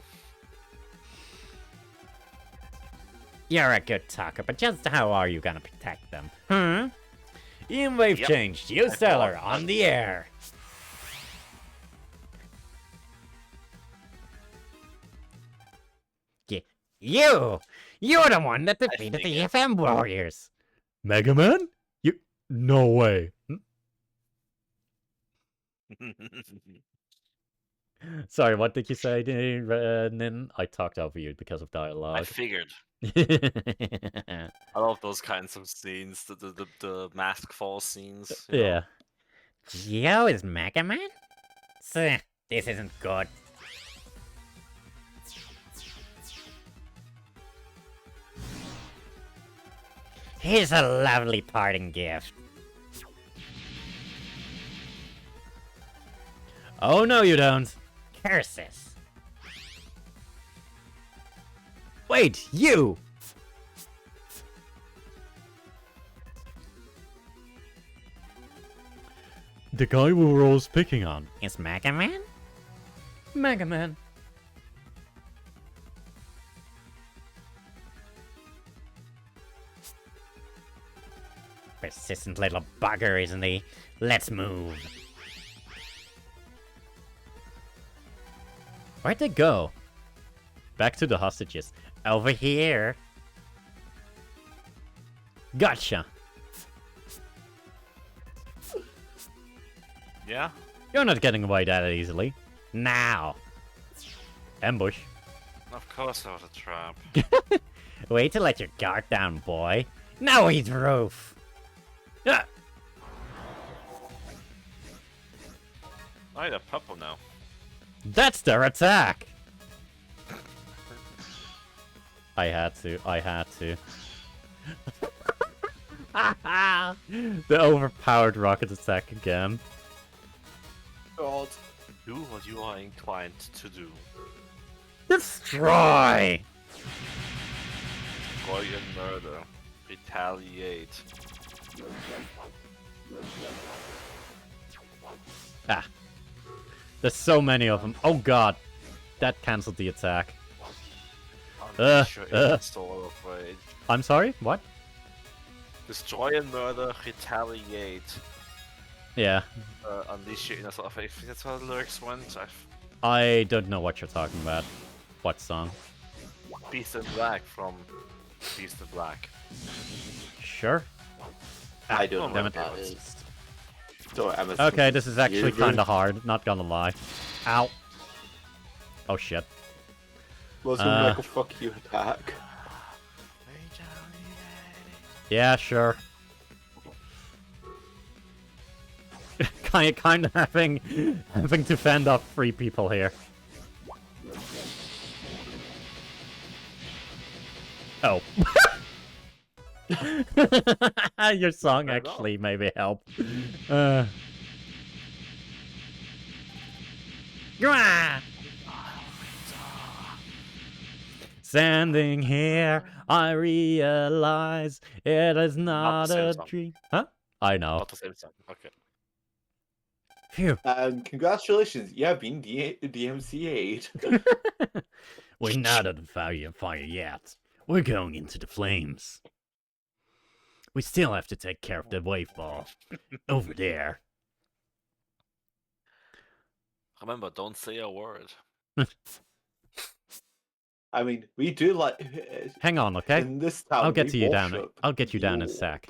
Speaker 1: You're a good talker, but just how are you gonna protect them? Hmm? Ian Wave changed. You Stellar on the air. You're the one that defeated the FM Warriors. Megaman? You? No way. Sorry, what did you say, Nin? I talked over you because of dialogue.
Speaker 2: I figured. I love those kinds of scenes, the mask fall scenes. You know?
Speaker 1: Yeah. Geo is Megaman? This isn't good. Here's a lovely parting gift. Oh no you don't. Curses. Wait, you! The guy we were always picking on. Is Megaman? Megaman. Persistent little bugger, isn't he? Let's move. Where'd they go? Back to the hostages. Over here. Gotcha.
Speaker 2: Yeah?
Speaker 1: You're not getting away that easily. Now. Ambush.
Speaker 2: Of course that was a trap.
Speaker 1: Wait to let your guard down, boy. Now he's roof. Ah.
Speaker 2: I need a purple now.
Speaker 1: That's their attack. I had to. The overpowered rocket attack again.
Speaker 2: God, do what you are inclined to do.
Speaker 1: Destroy!
Speaker 2: Destroy and murder. Retaliate.
Speaker 1: Ah. There's so many of them. Oh god. That cancelled the attack.
Speaker 2: Unleash your inner soul of rage.
Speaker 1: I'm sorry? What?
Speaker 2: Destroy and murder, retaliate.
Speaker 1: Yeah.
Speaker 2: Unleash your inner soul of rage. I think that's how the lyrics went.
Speaker 1: I don't know what you're talking about. What song?
Speaker 2: Beast in Black from Beast in Black.
Speaker 1: Sure.
Speaker 3: I don't know
Speaker 1: damn
Speaker 3: what
Speaker 1: it.
Speaker 3: that is. Sorry, I'm
Speaker 1: Okay, this is actually
Speaker 3: confused.
Speaker 1: kinda hard, not gonna lie. Ow. Oh shit.
Speaker 3: Was it like a fuck you attack?
Speaker 1: Yeah, sure. kind of having to fend off 3 people here. Oh. Your song actually maybe helped. Standing here, I realize it is not
Speaker 2: the same
Speaker 1: a
Speaker 2: song.
Speaker 1: dream. Huh? I know.
Speaker 2: Not the same song. Okay.
Speaker 1: Phew.
Speaker 3: Congratulations, you have been DMCA'd.
Speaker 1: We're not at the fire yet. We're going into the flames. We still have to take care of the wave ball. Over there.
Speaker 2: Remember, don't say a word.
Speaker 3: I mean, we do like.
Speaker 1: Hang on, okay?
Speaker 3: In this town,
Speaker 1: I'll get
Speaker 3: we
Speaker 1: to you down.
Speaker 3: worship
Speaker 1: I'll get you down in a
Speaker 3: you.
Speaker 1: sec.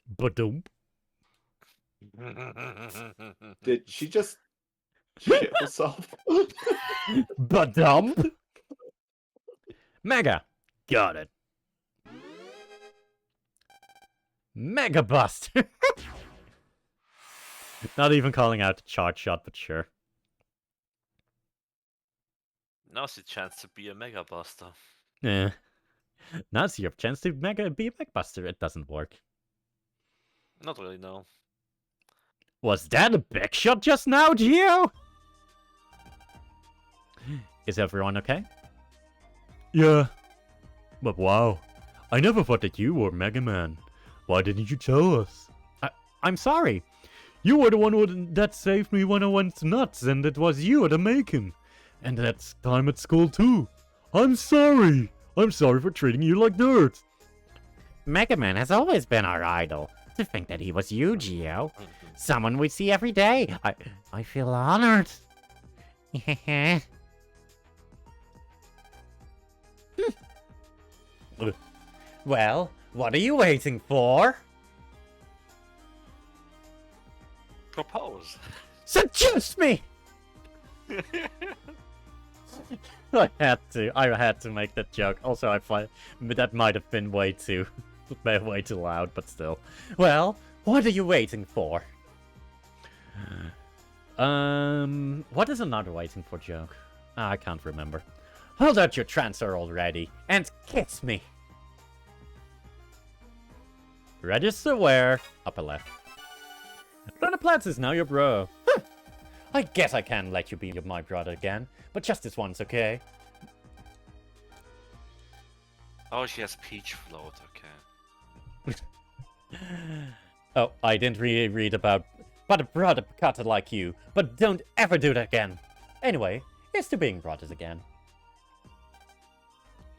Speaker 1: Ba-doom.
Speaker 3: Did she just shit herself?
Speaker 1: Ba-dump. Mega. Got it. Mega Buster. Not even calling out the charge shot, but sure.
Speaker 2: Now's your chance to be a Mega Buster.
Speaker 1: Yeah. Now's your chance to be a Mega Buster. It doesn't work.
Speaker 2: Not really, no.
Speaker 1: Was that a back shot just now, Gio? Is everyone okay? Yeah. But wow. I never thought that you were Mega Man. Why didn't you tell us? I'm sorry. You were the one that saved me when I went nuts, and it was you at making. And that time at school too. I'm sorry. I'm sorry for treating you like dirt. Mega Man has always been our idol. To think that he was you, Gio. Someone we see every day. I feel honored. Well, what are you waiting for?
Speaker 2: Propose.
Speaker 1: Seduce me! I had to make that joke. Also, I find that might have been way too loud, but still. Well, what are you waiting for? What is another waiting for joke? I can't remember. Hold out your transfer already and kiss me. Register where? Upper left. Platz is now your bro. Huh. I guess I can let you be my brother again, but just this once, okay?
Speaker 2: Oh, she has peach float, okay.
Speaker 1: Oh, I didn't really read about but a brother cutter like you, but don't ever do that again. Anyway, here's to being brothers again.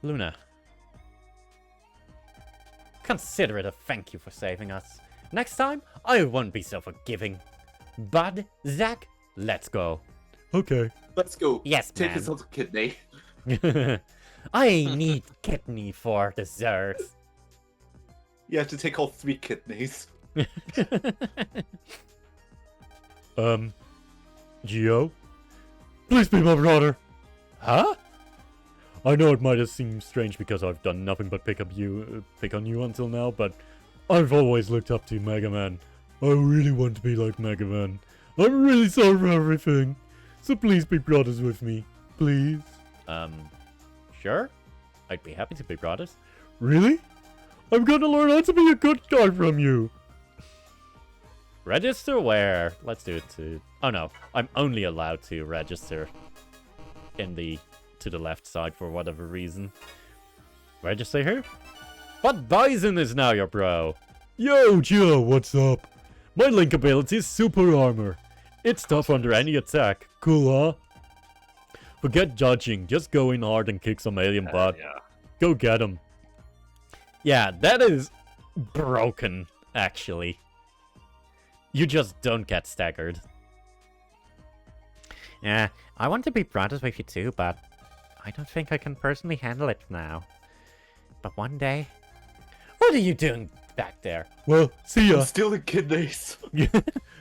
Speaker 1: Luna. Consider it a thank you for saving us. Next time, I won't be so forgiving. Bud, Zach, let's go. Okay.
Speaker 3: Let's go.
Speaker 1: Yes,
Speaker 3: Take
Speaker 1: man.
Speaker 3: us out kidney.
Speaker 1: I need kidney for dessert.
Speaker 3: You have to take all 3 kidneys.
Speaker 1: Gio? Please be my brother. Huh? I know it might have seemed strange because I've done nothing but pick on you until now, but I've always looked up to Mega Man. I really want to be like Mega Man. I'm really sorry for everything. So please be brothers with me. Please. Sure. I'd be happy to be brothers. Really? I'm gonna learn how to be a good guy from you. Register where? Let's do it to... Oh no, I'm only allowed to register to the left side for whatever reason. Register here? But Bison is now your bro. Yo, Joe, what's up? My Link ability is Super Armor. It's tough under any attack. Cool, huh? Forget judging, just go in hard and kick some alien butt.
Speaker 2: Yeah.
Speaker 1: Go get him. Yeah, that is broken, actually. You just don't get staggered. Yeah, I want to be brothers with you too, but I don't think I can personally handle it now. But one day... What are you doing back there? Well, see ya.
Speaker 3: I'm stealing kidneys.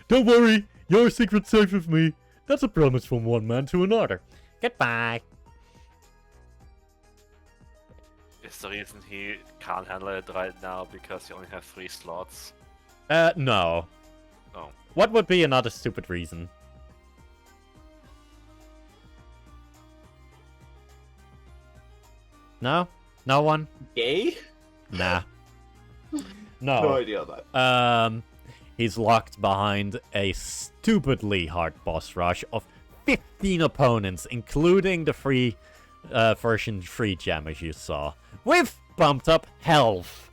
Speaker 1: Don't worry, your secret's safe with me. That's a promise from one man to another. Goodbye.
Speaker 2: Is the reason he can't handle it right now because you only have 3 slots?
Speaker 1: No.
Speaker 2: Oh.
Speaker 1: What would be another stupid reason? No? No one?
Speaker 3: Gay?
Speaker 1: Nah. No.
Speaker 3: No idea of that.
Speaker 1: He's locked behind a stupidly hard boss rush of 15 opponents, including the free version 3 gem as you saw, with bumped up health.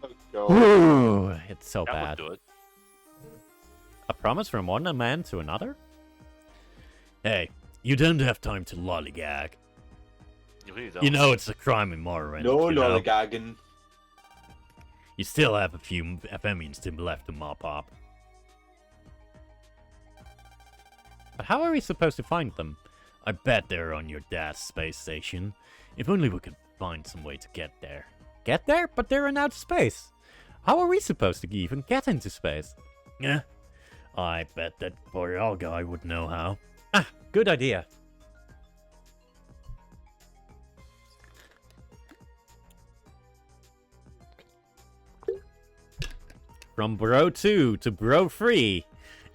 Speaker 3: Oh, God.
Speaker 1: Ooh, it's so
Speaker 2: That
Speaker 1: bad.
Speaker 2: would do it.
Speaker 1: A promise from one man to another? Hey, you don't have time to lollygag.
Speaker 2: You really don't.
Speaker 1: You know it's a crime in Morrowind.
Speaker 3: No
Speaker 1: you know?
Speaker 3: lollygagging.
Speaker 1: You still have a few Athenians to left to mop up. But how are we supposed to find them? I bet they're on your dad's space station. If only we could find some way to get there. Get there? But they're in outer space. How are we supposed to even get into space? Yeah, I bet that Boreal guy would know how. Ah, good idea. From Bro 2 to Bro 3.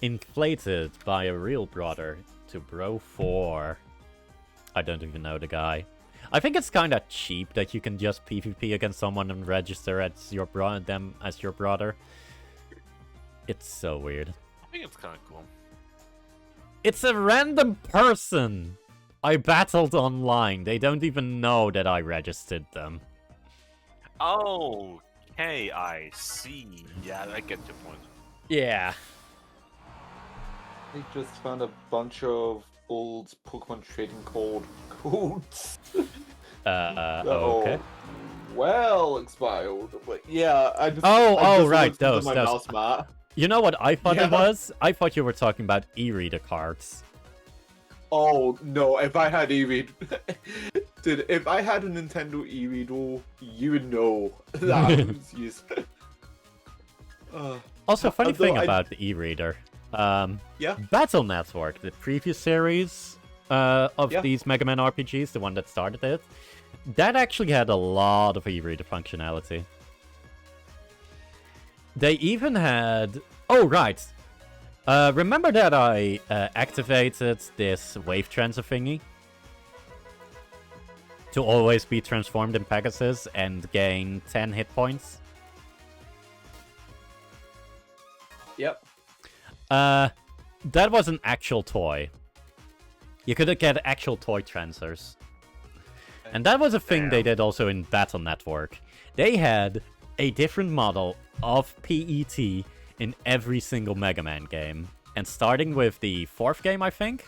Speaker 1: Inflated by a real brother to Bro 4. I don't even know the guy. I think it's kind of cheap that you can just PvP against someone and register as them as your brother. It's so weird.
Speaker 2: I think it's kind of cool.
Speaker 1: It's a random person! I battled online. They don't even know that I registered them.
Speaker 2: Okay, I see. Yeah, I get your point.
Speaker 1: Yeah.
Speaker 3: They just found a bunch of old Pokemon trading card codes.
Speaker 1: Okay.
Speaker 3: Well expired, but yeah, I just.
Speaker 1: Oh,
Speaker 3: I just
Speaker 1: right,
Speaker 3: looked into
Speaker 1: those.
Speaker 3: my mouse mat.
Speaker 1: You know what I thought it
Speaker 3: Yeah.
Speaker 1: was? I thought you were talking about e-reader cards.
Speaker 3: Oh no! If I had e-read, dude, if I had a Nintendo e-reader, you would know that was used.
Speaker 1: Also, funny
Speaker 3: although
Speaker 1: thing
Speaker 3: I-
Speaker 1: about the e-reader.
Speaker 3: Yeah.
Speaker 1: Battle Network, the previous series of
Speaker 3: Yeah.
Speaker 1: these Mega Man RPGs, the one that started it, that actually had a lot of e-reader functionality. They even had... Oh, right. Remember that I activated this wave transfer thingy? To always be transformed in Pegasus and gain 10 hit points?
Speaker 3: Yep.
Speaker 1: That was an actual toy. You could get actual toy transfers. And that was a thing they did also in Battle Network. They had a different model of PET in every single Mega Man game. And starting with the 4th game, I think,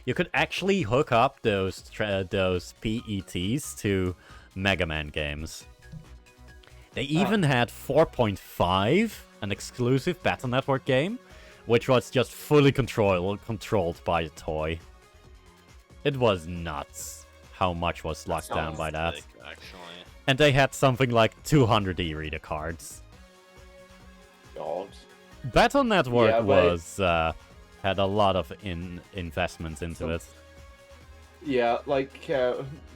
Speaker 1: you could actually hook up those PETs to Mega Man games. They even had 4.5, an exclusive Battle Network game, which was just fully controlled by the toy. It was nuts how much was locked down by that.
Speaker 2: Sick, actually.
Speaker 1: And they had something like 200 e-reader cards.
Speaker 3: God.
Speaker 1: Battle Network
Speaker 3: Yeah, but
Speaker 1: was had a lot of investments into it.
Speaker 3: Yeah, like,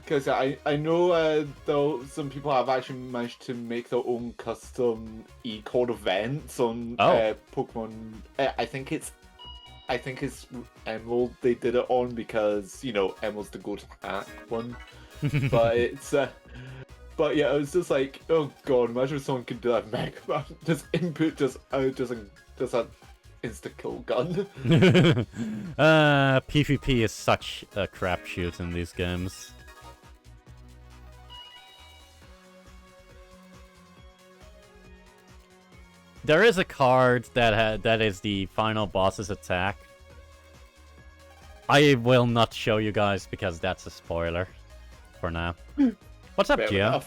Speaker 3: because I know though some people have actually managed to make their own custom e-code events on Pokemon. I think it's Emerald they did it on because, you know, Emerald's the go-to hack one. But it's But yeah, it was just like, oh god, imagine if someone could do that Megaman. Just input, just an insta-kill gun.
Speaker 1: PvP is such a crapshoot in these games. There is a card that is the final boss's attack. I will not show you guys because that's a spoiler for now. What's up, Gio?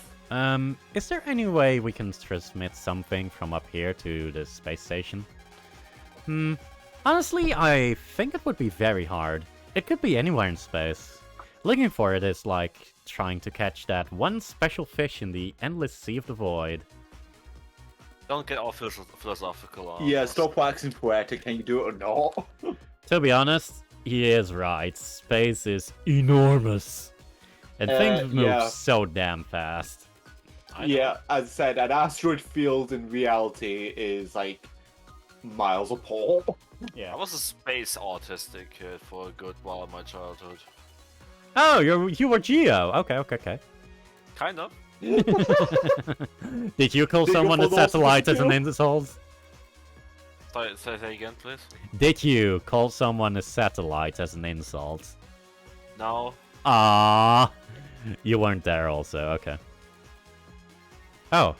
Speaker 1: Is there any way we can transmit something from up here to the space station? Honestly, I think it would be very hard. It could be anywhere in space. Looking for it is like trying to catch that one special fish in the endless sea of the void.
Speaker 2: Don't get all philosophical on
Speaker 3: Yeah,
Speaker 2: us.
Speaker 3: stop waxing poetic. Can you do it or not?
Speaker 1: To be honest, he is right. Space is enormous. And things move
Speaker 3: yeah.
Speaker 1: so damn fast.
Speaker 3: Yeah, as I said, an asteroid field in reality is like miles apart.
Speaker 1: Yeah.
Speaker 2: I was a space autistic kid for a good while in my childhood.
Speaker 1: Oh, you were Geo. Okay.
Speaker 2: Kind of.
Speaker 1: Did you call
Speaker 3: Did you
Speaker 1: someone a
Speaker 3: follow those
Speaker 1: satellite as an
Speaker 3: Geo?
Speaker 1: insult?
Speaker 2: Say that again, please.
Speaker 1: Did you call someone a satellite as an insult?
Speaker 2: No.
Speaker 1: Ah, you weren't there also, okay. Oh.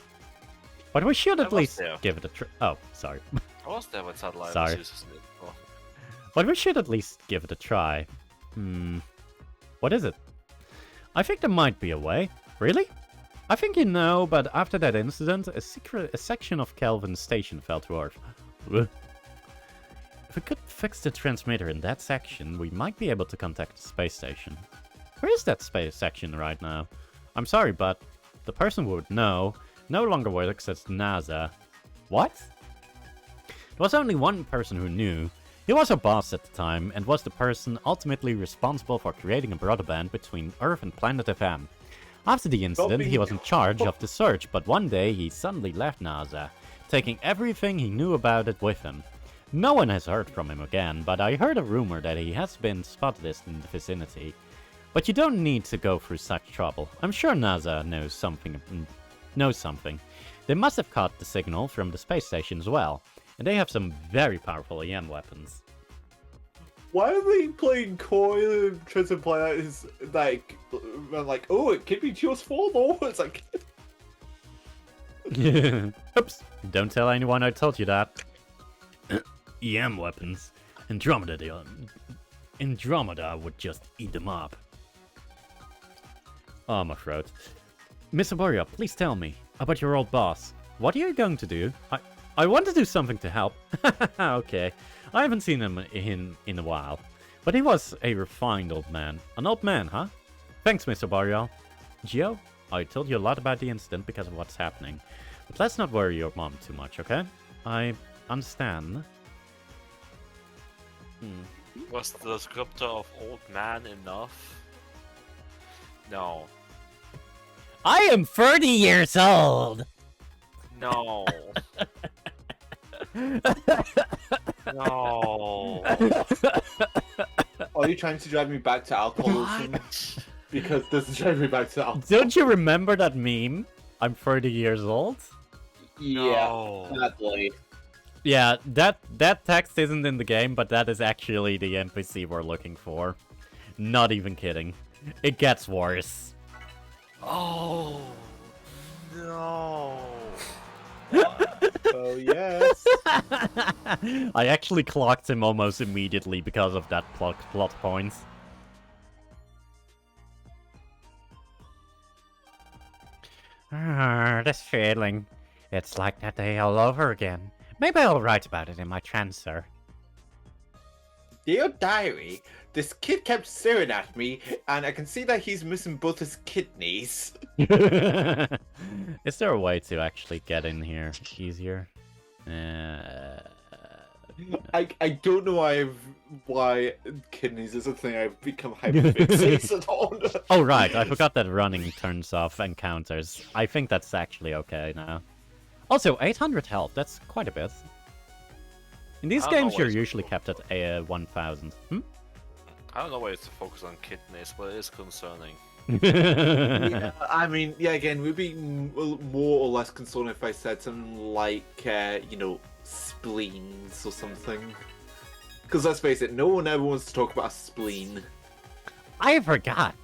Speaker 1: But we should at
Speaker 2: was
Speaker 1: least
Speaker 2: there.
Speaker 1: give it a try. Oh, sorry.
Speaker 2: I was there when satellite
Speaker 1: Sorry.
Speaker 2: was used. Oh.
Speaker 1: But we should at least give it a try. What is it? I think there might be a way. Really? I think you know, but after that incident, a section of Kelvin's station fell to Earth. If we could fix the transmitter in that section, we might be able to contact the space station. Where is that space section right now? I'm sorry, but the person who would know no longer works at NASA. What? There was only one person who knew. He was our boss at the time, and was the person ultimately responsible for creating a broadband between Earth and Planet FM. After the incident, he was in charge of the search, but one day he suddenly left NASA, taking everything he knew about it with him. No one has heard from him again, but I heard a rumor that he has been spotted in the vicinity. But you don't need to go through such trouble. I'm sure NASA knows something. They must have caught the signal from the space station as well, and they have some very powerful EM weapons.
Speaker 3: Why are they playing coy and trying to play that is like, oh, it could be Geo's fault though? It's like,
Speaker 1: Oops, don't tell anyone I told you that. EM weapons. Andromeda would just eat them up. Oh, my throat. Miss Aboria, please tell me about your old boss. What are you going to do? I want to do something to help. Okay. I haven't seen him in a while. But he was a refined old man. An old man, huh? Thanks, Mr. Boreal. Gio, I told you a lot about the incident because of what's happening. But let's not worry your mom too much, okay? I understand.
Speaker 2: Was the descriptor of old man enough? No.
Speaker 1: I am 30 years old!
Speaker 2: No. No.
Speaker 3: are you trying to drive me back to alcoholism? Because this is driving me back to alcohol.
Speaker 1: Don't you remember that meme? I'm 30 years old?
Speaker 2: No.
Speaker 3: Yeah, sadly.
Speaker 1: Yeah, that text isn't in the game, but that is actually the NPC we're looking for. Not even kidding. It gets worse.
Speaker 2: Oh. No.
Speaker 3: Oh, yes.
Speaker 1: I actually clocked him almost immediately because of that plot point. This feeling. It's like that day all over again. Maybe I'll write about it in my transfer.
Speaker 3: Dear Diary, this kid kept staring at me, and I can see that he's missing both his kidneys.
Speaker 1: Is there a way to actually get in here easier?
Speaker 3: I don't know why kidneys is a thing I've become hyperfixated on.
Speaker 1: Oh right, I forgot that running turns off encounters. I think that's actually okay now. Also, 800 health, that's quite a bit. In these games, you're usually kept at 1000.
Speaker 2: I don't know why it's to focus on kidneys, but it is concerning.
Speaker 3: Yeah, I mean, yeah, again, we'd be more or less concerned if I said something like, you know, spleens or something. Because let's face it, no one ever wants to talk about a spleen.
Speaker 1: I forgot.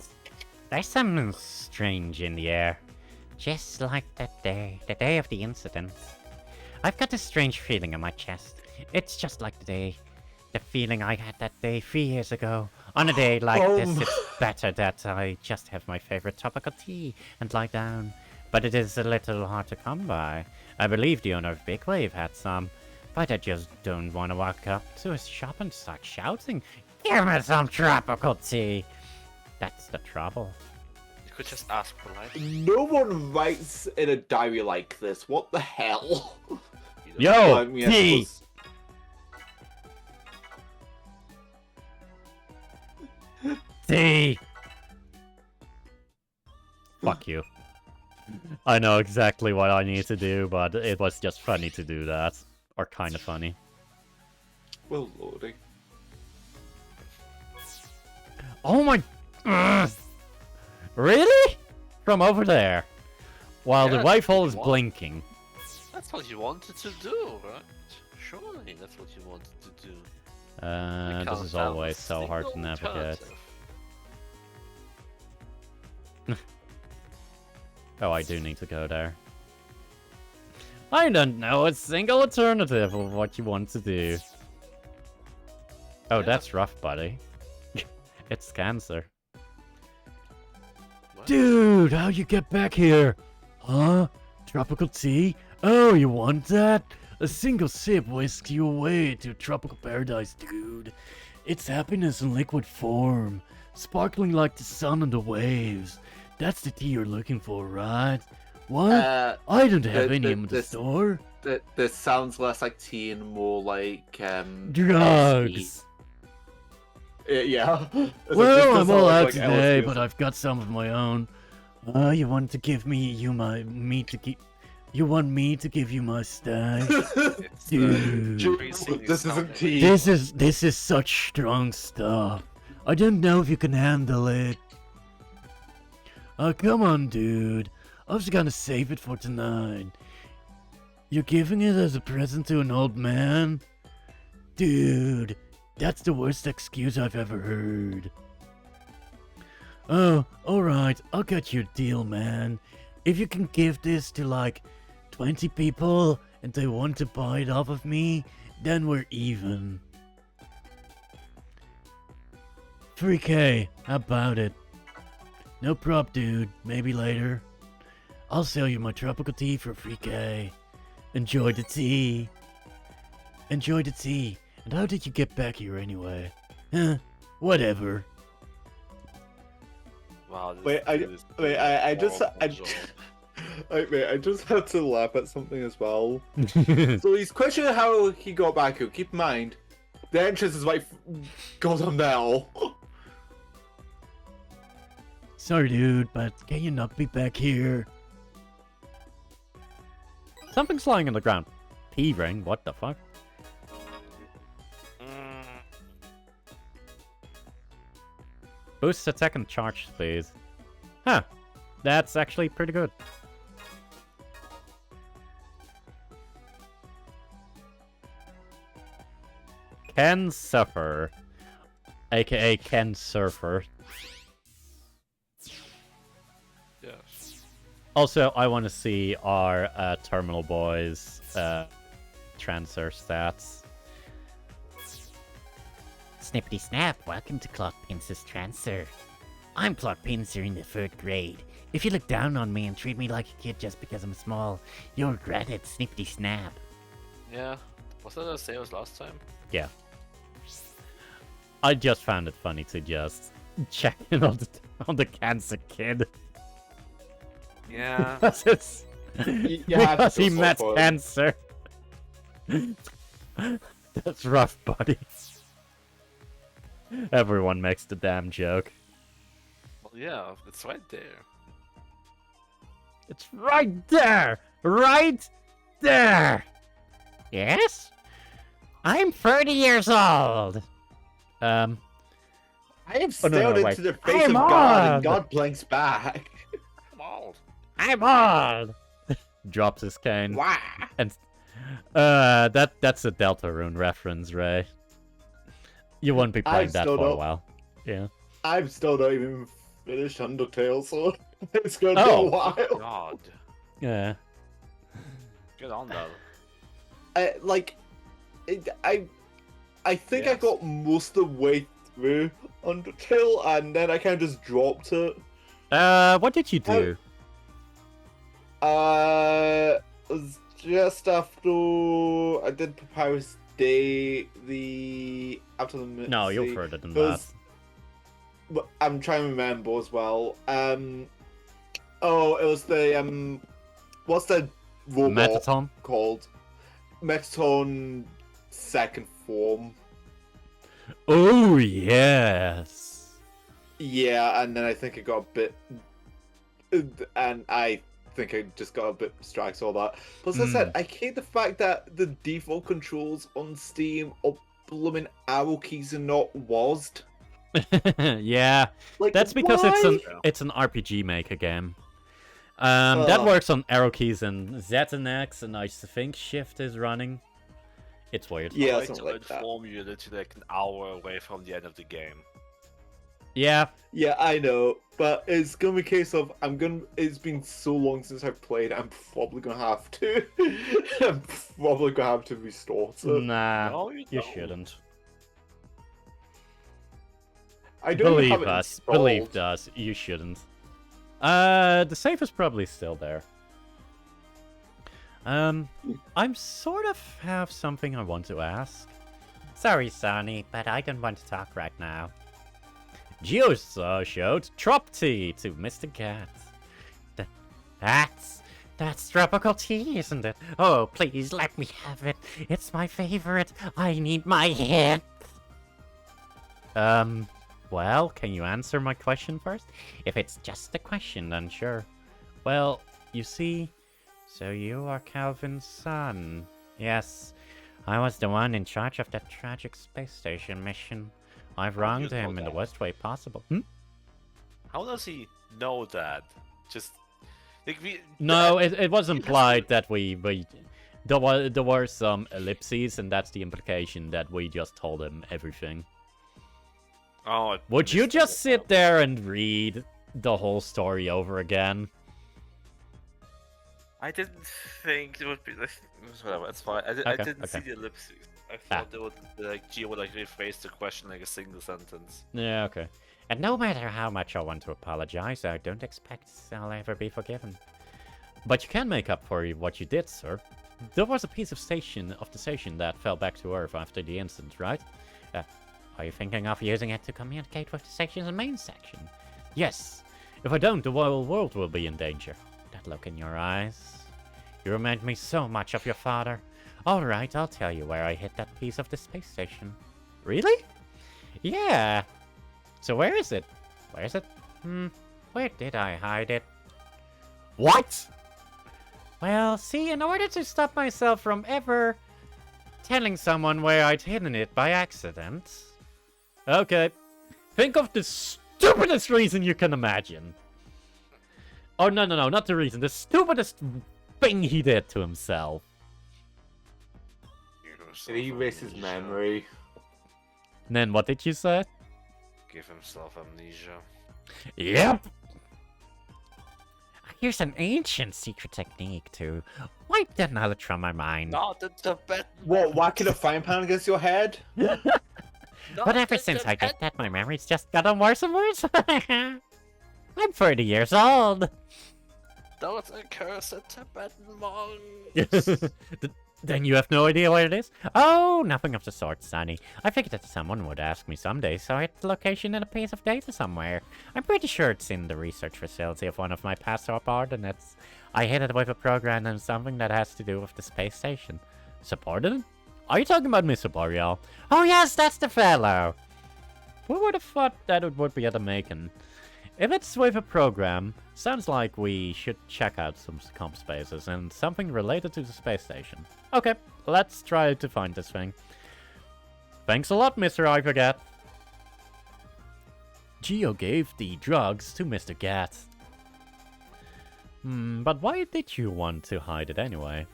Speaker 1: There's something strange in the air. Just like that day, the day of the incident. I've got this strange feeling in my chest. It's just like the feeling I had that day 3 years ago. On a day like this, it's better that I just have my favorite tropical tea and lie down. But it is a little hard to come by. I believe the owner of Big Wave had some, but I just don't want to walk up to his shop and start shouting, "Give me some tropical tea!" That's the trouble.
Speaker 2: You could just ask politely.
Speaker 3: No one writes in a diary like this. What the hell?
Speaker 1: Yo,
Speaker 3: yeah,
Speaker 1: tea! Tea! Fuck you. I know exactly what I need to do, but it was just funny to do that. Or kind of funny.
Speaker 3: Well, lordy.
Speaker 1: Oh my... Really? From over there? While the white hole is blinking.
Speaker 2: That's what you wanted to do, right? Surely that's what you wanted to do.
Speaker 1: This is always so hard to navigate. Oh, I do need to go there. I don't know a single alternative of what you want to do. Oh,
Speaker 2: Yeah.
Speaker 1: that's rough, buddy. It's cancer.
Speaker 2: What?
Speaker 1: Dude, how'd you get back here? Huh? Tropical tea? Oh, you want that? A single sip whisks you away to a tropical paradise, dude. It's happiness in liquid form, sparkling like the sun and the waves. That's the tea you're looking for, right? What? I don't have any in the store.
Speaker 3: This sounds less like tea and more like
Speaker 1: Drugs.
Speaker 3: Yeah.
Speaker 1: Well, I'm all out today, but I've got some of my own. You want to give me you want me to give you my stash? Dude,
Speaker 3: This isn't tea.
Speaker 1: this is such strong stuff. I don't know if you can handle it. Oh, come on, dude. I was gonna save it for tonight. You're giving it as a present to an old man? Dude, that's the worst excuse I've ever heard. Oh, alright, I'll get you a deal, man. If you can give this to like 20 people and they want to buy it off of me, then we're even. 3K, how about it? No prob, dude. Maybe later. I'll sell you my tropical tea for 3K. Enjoy the tea. Enjoy the tea. And how did you get back here anyway? Huh? Whatever.
Speaker 2: Wow.
Speaker 3: I just had to laugh at something as well. So he's questioning how he got back here. Keep in mind, the entrance is right. Goddamn bell.
Speaker 1: Sorry, dude, but can you not be back here? Something's lying on the ground. P-ring? What the fuck? Boost attack and charge, please. Huh. That's actually pretty good. Ken Suffer. AKA Ken Surfer.
Speaker 2: Yes.
Speaker 1: Also, I want to see our Terminal Boys transfer stats.
Speaker 4: Snippity snap, welcome to Clock Pincer's Transfer. I'm Clock Pincer in the 3rd grade. If you look down on me and treat me like a kid just because I'm small, you'll regret it, Snippity snap.
Speaker 2: Yeah. Was that the same as last time?
Speaker 1: Yeah. I just found it funny to just check in on the cancer kid.
Speaker 2: Yeah.
Speaker 1: Because it's because he met cancer. That's rough, buddy. Everyone makes the damn joke.
Speaker 2: Well, yeah, it's right there.
Speaker 1: It's right there! Right there!
Speaker 4: Yes? I'm 30 years old.
Speaker 3: I have
Speaker 1: Oh, no,
Speaker 3: stared
Speaker 1: wait.
Speaker 3: into the face
Speaker 1: I'm
Speaker 3: of God,
Speaker 1: on!
Speaker 3: and God blinks back.
Speaker 2: Come on.
Speaker 1: I'm on! Drops his cane.
Speaker 3: Wow.
Speaker 1: And that's a Deltarune reference, Ray. You won't be playing that for a while. Yeah.
Speaker 3: I've still not even finished Undertale, so it's gonna be a
Speaker 1: Oh.
Speaker 3: while.
Speaker 2: God.
Speaker 1: Yeah.
Speaker 2: Get on though.
Speaker 3: I think I
Speaker 2: Yes.
Speaker 3: got most of the way through Undertale, and then I kind of just dropped it.
Speaker 1: What did you do?
Speaker 3: It was just after I did Papyrus Day, after the
Speaker 1: No, you're
Speaker 3: Mitzi.
Speaker 1: further than
Speaker 3: It
Speaker 1: that.
Speaker 3: was- but I'm trying to remember as well. Oh, it was the what's the robot
Speaker 1: Metaton?
Speaker 3: called? Metaton second form.
Speaker 1: Oh, yes.
Speaker 3: Yeah, and then I think it got a bit, and I think I just got a bit distracted all that. Plus, I said I hate the fact that the default controls on Steam are blooming arrow keys and not WASD.
Speaker 1: Yeah.
Speaker 3: Like,
Speaker 1: That's because
Speaker 3: why?
Speaker 1: it's an RPG Maker game. That
Speaker 3: Ugh.
Speaker 1: works on arrow keys and Z and X, and I think Shift is running. It's weird.
Speaker 3: Yeah,
Speaker 2: I like
Speaker 3: something
Speaker 2: to
Speaker 3: like that.
Speaker 2: inform you literally like an hour away from the end of the game.
Speaker 1: Yeah.
Speaker 3: Yeah, I know, but it's gonna be a case of It's been so long since I've played. I'm probably gonna have to. I'm probably gonna have to restore it.
Speaker 1: Nah,
Speaker 2: No,
Speaker 1: you
Speaker 2: don't.
Speaker 1: shouldn't.
Speaker 3: I don't even have
Speaker 1: Believe
Speaker 3: it
Speaker 1: us.
Speaker 3: installed.
Speaker 1: Believe us. You shouldn't. The safe is probably still there. I'm sort of have something I want to ask.
Speaker 4: Sorry, Sonny, but I don't want to talk right now.
Speaker 1: Geo's showed Trop Tea to Mr. Cat.
Speaker 4: That's tropical tea, isn't it? Oh, please let me have it. It's my favorite. I need my hit.
Speaker 1: Well, can you answer my question first?
Speaker 4: If it's just a question, then sure.
Speaker 1: Well, you see, so you are Calvin's son.
Speaker 4: Yes, I was the one in charge of that tragic space station mission. I've wronged
Speaker 2: know
Speaker 4: him in the
Speaker 2: that?
Speaker 4: worst way possible.
Speaker 2: How does he know that? Just like
Speaker 1: No, it was implied that there were some ellipses, and that's the implication that we just told him everything.
Speaker 2: Oh, I
Speaker 1: Would you
Speaker 2: missed
Speaker 1: just
Speaker 2: that.
Speaker 1: sit there and read the whole story over again?
Speaker 2: I didn't think it would be like whatever. It's fine. I
Speaker 1: Okay,
Speaker 2: didn't see
Speaker 1: okay.
Speaker 2: the ellipses. I thought they would like Gio would like rephrase the question like a single sentence.
Speaker 1: Yeah, okay.
Speaker 4: And no matter how much I want to apologize, I don't expect I'll ever be forgiven.
Speaker 1: But you can make up for what you did, sir. There was a piece of the station that fell back to Earth after the incident, right?
Speaker 4: Are you thinking of using it to communicate with the section's main section?
Speaker 1: Yes. If I don't, the whole world will be in danger.
Speaker 4: That look in your eyes. You remind me so much of your father. Alright, I'll tell you where I hid that piece of the space station.
Speaker 1: Really?
Speaker 4: Yeah. So where is it? Where is it? Where did I hide it?
Speaker 1: What?
Speaker 4: Well, see, in order to stop myself from ever telling someone where I'd hidden it by accident.
Speaker 1: Okay. Think of the stupidest reason you can imagine. Oh, no, not the reason. The stupidest thing he did to himself.
Speaker 3: Did he erase his memory?
Speaker 1: And then what did you say?
Speaker 2: Give himself amnesia.
Speaker 1: Yep.
Speaker 4: Here's an ancient secret technique to wipe the knowledge from my mind.
Speaker 2: Not the Tibetan.
Speaker 3: What, whacking a frying pan against your head?
Speaker 4: But ever since I did that, my memory's just gotten worse and worse. I'm 30 years old.
Speaker 2: Don't curse a Tibetan monk.
Speaker 1: Then you have no idea where it is?
Speaker 4: Oh, nothing of the sort, Sonny. I figured that someone would ask me someday, so I hid the location in a piece of data somewhere. I'm pretty sure it's in the research facility of one of my past subordinates. I hid it with a program and something that has to do with the space station.
Speaker 1: Subordinate? Are you talking about Mr. Boreal?
Speaker 4: Oh yes, that's the fellow!
Speaker 1: Who would have thought that it would be at a Macon? If it's with a program, sounds like we should check out some comp spaces and something related to the space station. Okay, let's try to find this thing. Thanks a lot, Mr. I Forget. Geo gave the drugs to Mr. Gat. But why did you want to hide it anyway?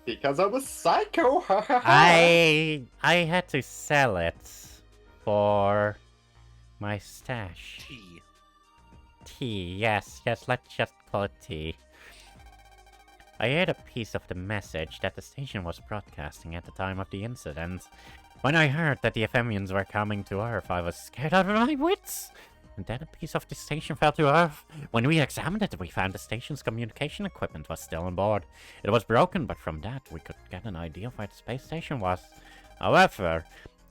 Speaker 3: Because I'm a psycho.
Speaker 4: I had to sell it for my stash. Tea, yes, let's just call it tea. I heard a piece of the message that the station was broadcasting at the time of the incident. When I heard that the Ephemians were coming to Earth, I was scared out of my wits. And then a piece of the station fell to Earth. When we examined it, we found the station's communication equipment was still on board. It was broken, but from that we could get an idea of where the space station was. However,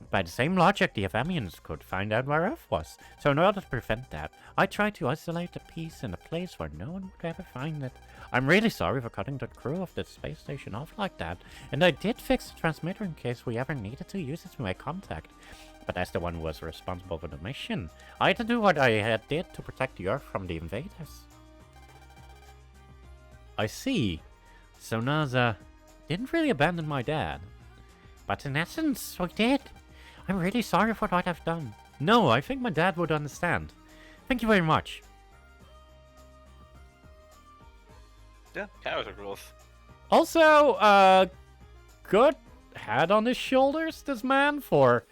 Speaker 4: by the same logic, the Ephemians could find out where Earth was. So in order to prevent that, I tried to isolate the piece in a place where no one would ever find it. I'm really sorry for cutting the crew of the space station off like that, and I did fix the transmitter in case we ever needed to use it to make contact. But as the one who was responsible for the mission, I had to do what I did to protect the Earth from the invaders.
Speaker 1: I see. So NASA didn't really abandon my dad.
Speaker 4: But in essence, we did. I'm really sorry for what I've done.
Speaker 1: No, I think my dad would understand. Thank you very much.
Speaker 2: Yeah, character growth.
Speaker 1: Also, good head on his shoulders, this man, for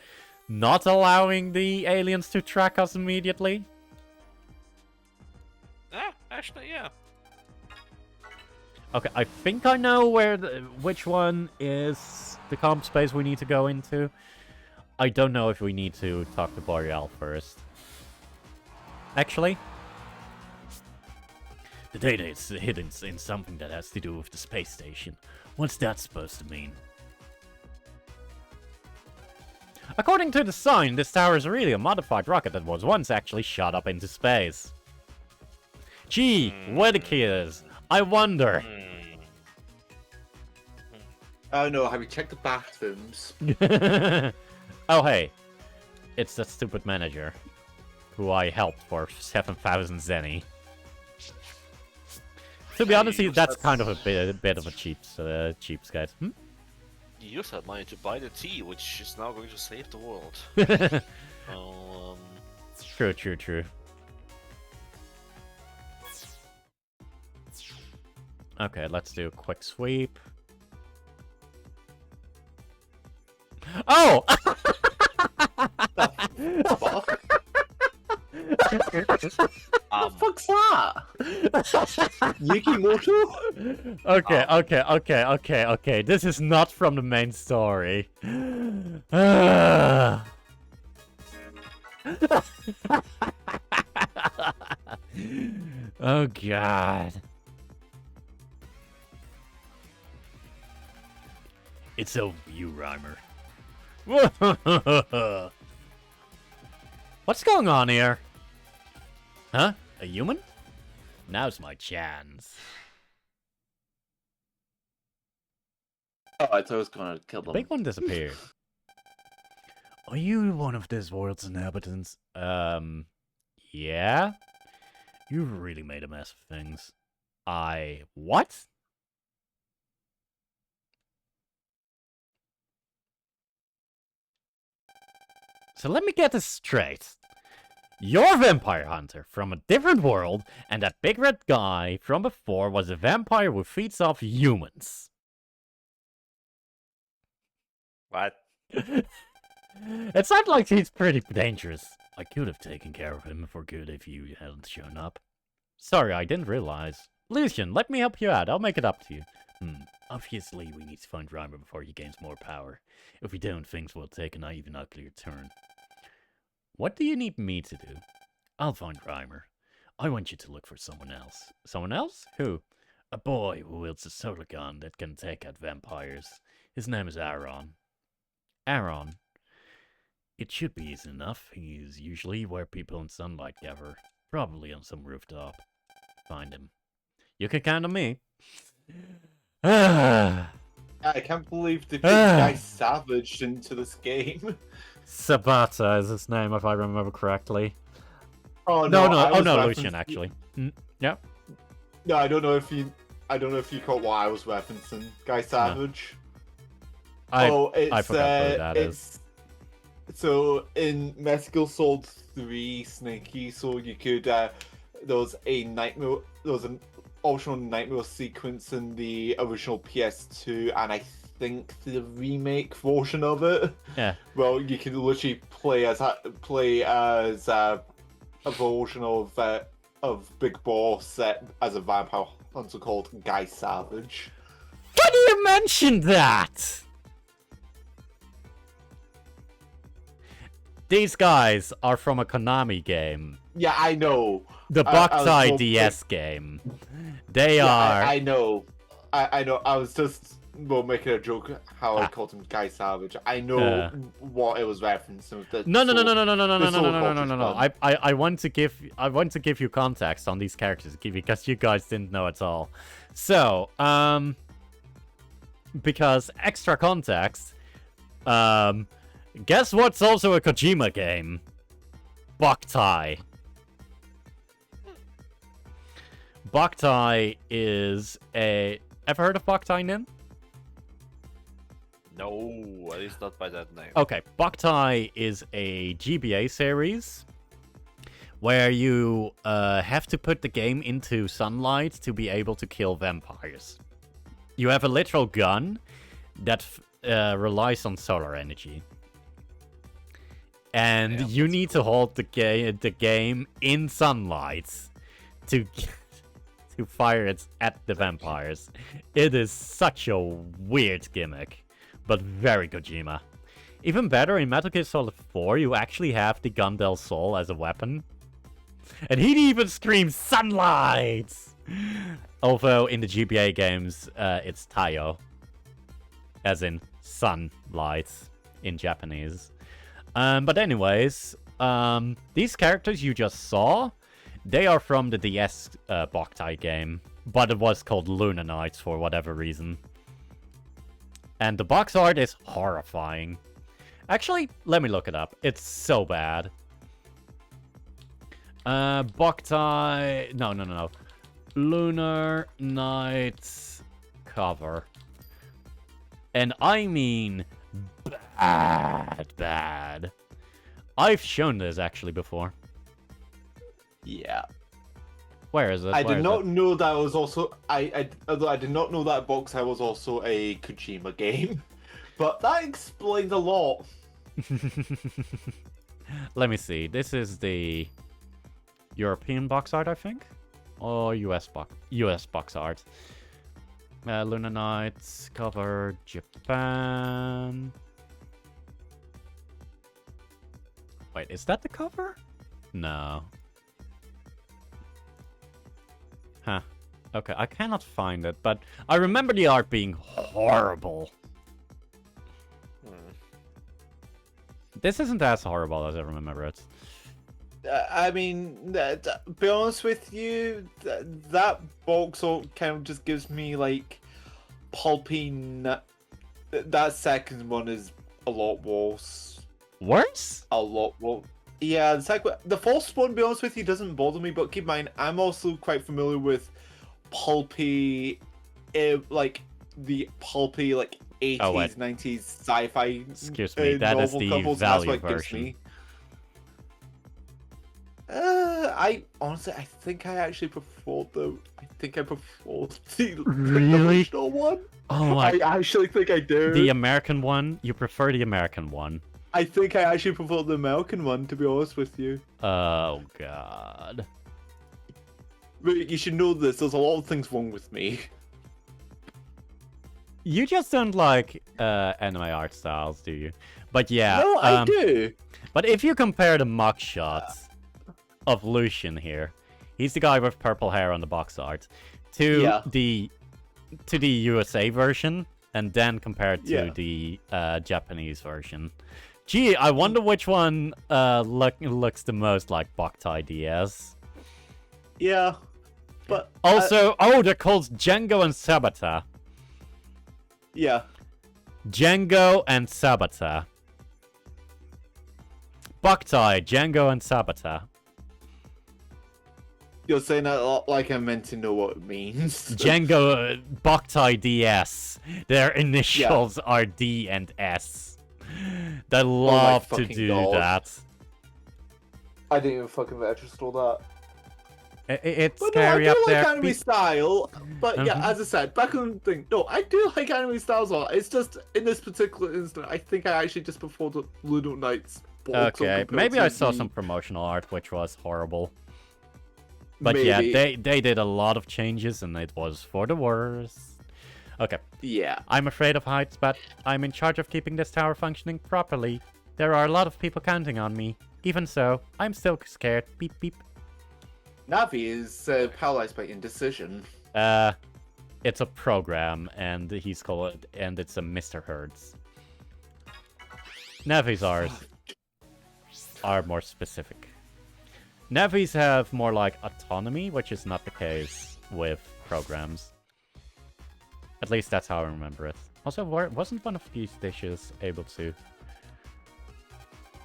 Speaker 1: not allowing the aliens to track us immediately.
Speaker 2: Yeah, actually, yeah.
Speaker 1: Okay, I think I know which one is the comp space we need to go into. I don't know if we need to talk to Boreal first. Actually, the data is hidden in something that has to do with the space station. What's that supposed to mean? According to the sign, this tower is really a modified rocket that was once actually shot up into space. Gee, where the key is? I wonder.
Speaker 3: Oh no, have you checked the bathrooms?
Speaker 1: Oh hey, it's that stupid manager who I helped for 7,000 zenny. To be honest, that's kind of a bit of a cheapskate.
Speaker 2: You used that money to buy the tea, which is now going to save the world.
Speaker 1: True. Okay, let's do a quick sweep. Oh!
Speaker 3: What the fuck's that? Yukimoto?
Speaker 1: Okay. This is not from the main story. Oh god. It's over you, Rhymer. What's going on here? Huh? A human? Now's my chance.
Speaker 3: Oh, I thought I was gonna kill
Speaker 1: The
Speaker 3: them.
Speaker 1: big one disappeared. Are you one of this world's inhabitants? Yeah? You've really made a mess of things. What? So let me get this straight. You're a vampire hunter from a different world, and that big red guy from before was a vampire who feeds off humans.
Speaker 2: What?
Speaker 1: It sounds like he's pretty dangerous. I could have taken care of him for good if you hadn't shown up. Sorry, I didn't realize. Lucian, let me help you out. I'll make it up to you. Obviously, we need to find Reimer before he gains more power. If we don't, things will take an even uglier turn. What do you need me to do? I'll find Reimer. I want you to look for someone else. Someone else? Who? A boy who wields a solar gun that can take out vampires. His name is Aaron. Aaron? It should be easy enough. He's usually where people in sunlight gather. Probably on some rooftop. Find him. You can count on me.
Speaker 3: I can't believe the big guy savaged into this game.
Speaker 1: Sabata is his name, if I remember correctly.
Speaker 3: Oh
Speaker 1: No,
Speaker 3: no,
Speaker 1: Lucian, actually. Yep.
Speaker 3: No, I don't know if you caught what I was referencing. Guy Savage.
Speaker 1: I forgot who that is.
Speaker 3: So in Metal Solid 3 Snaky, so you could there was an optional nightmare sequence in the original PS2, and I think the remake version of it.
Speaker 1: Yeah.
Speaker 3: Well, you can literally play as a version of Big Boss as a vampire hunter called Guy Savage.
Speaker 1: Can you mention that? These guys are from a Konami game.
Speaker 3: Yeah, I know.
Speaker 1: The Boktai DS game. They are...
Speaker 3: I know. I know. I was just making a joke how I called him Guy Savage. I know what it was referencing.
Speaker 1: No. I want to give you context on these characters because you guys didn't know at all. So, because extra context, guess what's also a Kojima game? Boktai. Boktai is a... Ever heard of Boktai, Nin?
Speaker 2: No, at least not by that name.
Speaker 1: Okay, Boktai is a GBA series where you have to put the game into sunlight to be able to kill vampires. You have a literal gun that relies on solar energy. And you need to hold the game in sunlight to fire it at the vampires. It is such a weird gimmick, but very Kojima. Even better, in Metal Gear Solid 4, you actually have the Gun Del Sol as a weapon. And he even screams sunlight! Although in the GBA games, it's Taiyo. As in sunlight in Japanese. But anyways, these characters you just saw, they are from the DS Boktai game, but it was called Lunar Knights for whatever reason. And the box art is horrifying. Actually, let me look it up. It's so bad. Boktai... No. Lunar Knights cover. And I mean bad. I've shown this actually before.
Speaker 3: Yeah.
Speaker 1: Where is it?
Speaker 3: I did not know that was also although I did not know that Boktai was also a Kojima game, but that explains a lot.
Speaker 1: Let me see. This is the European box art, I think, or US box art. Lunar Knights cover Japan. Wait, is that the cover? No. Huh. Okay, I cannot find it, but I remember the art being horrible. This isn't as horrible as I remember it.
Speaker 3: I mean, to be honest with you, that box art kind of just gives me like pulpy. That second one is a lot worse.
Speaker 1: Worse?
Speaker 3: A lot worse. Yeah, the first one, to be honest with you, doesn't bother me, but keep in mind, I'm also quite familiar with pulpy, like, the pulpy, like, 80s, 90s sci-fi
Speaker 1: Excuse me, that is the value version.
Speaker 3: I honestly, I think I actually prefer the
Speaker 1: Really?
Speaker 3: original one.
Speaker 1: Oh,
Speaker 3: I actually think I do.
Speaker 1: The American one? You prefer the American one?
Speaker 3: I think I actually prefer the American one, to be honest with you.
Speaker 1: Oh, God.
Speaker 3: But you should know this, there's a lot of things wrong with me.
Speaker 1: You just don't like anime art styles, do you? But yeah.
Speaker 3: No, I do.
Speaker 1: But if you compare the mock shots of Lucian here, he's the guy with purple hair on the box art, to the USA version, and then compared to the Japanese version. Gee, I wonder which one looks the most like Boktai DS.
Speaker 3: Yeah, but...
Speaker 1: Also, they're called Django and Sabata.
Speaker 3: Yeah.
Speaker 1: Django and Sabata. Boktai, Django and Sabata.
Speaker 3: You're saying that like I'm meant to know what it means.
Speaker 1: Boktai DS. Their initials are D and S. They love to
Speaker 3: fucking
Speaker 1: do
Speaker 3: God.
Speaker 1: that.
Speaker 3: I didn't even fucking register that.
Speaker 1: It's
Speaker 3: But no, I
Speaker 1: scary
Speaker 3: do
Speaker 1: up
Speaker 3: like
Speaker 1: there.
Speaker 3: anime style. But yeah,
Speaker 1: Mhm.
Speaker 3: as I said, back on the thing, no, I do like anime styles a lot. It's just in this particular instant, I think I actually just prefer the Ludo Knights.
Speaker 1: Okay, maybe I saw some promotional art which was horrible. But
Speaker 3: maybe.
Speaker 1: yeah, they did a lot of changes and it was for the worse. Okay.
Speaker 3: Yeah.
Speaker 1: I'm afraid of heights, but I'm in charge of keeping this tower functioning properly. There are a lot of people counting on me. Even so, I'm still scared. Beep beep.
Speaker 3: Navi is paralyzed by indecision.
Speaker 1: It's a program, and he's called, and it's a Mr. Herds. Navis are more specific. Navis have more like autonomy, which is not the case with programs. At least that's how I remember it. Also, wasn't one of these dishes able to...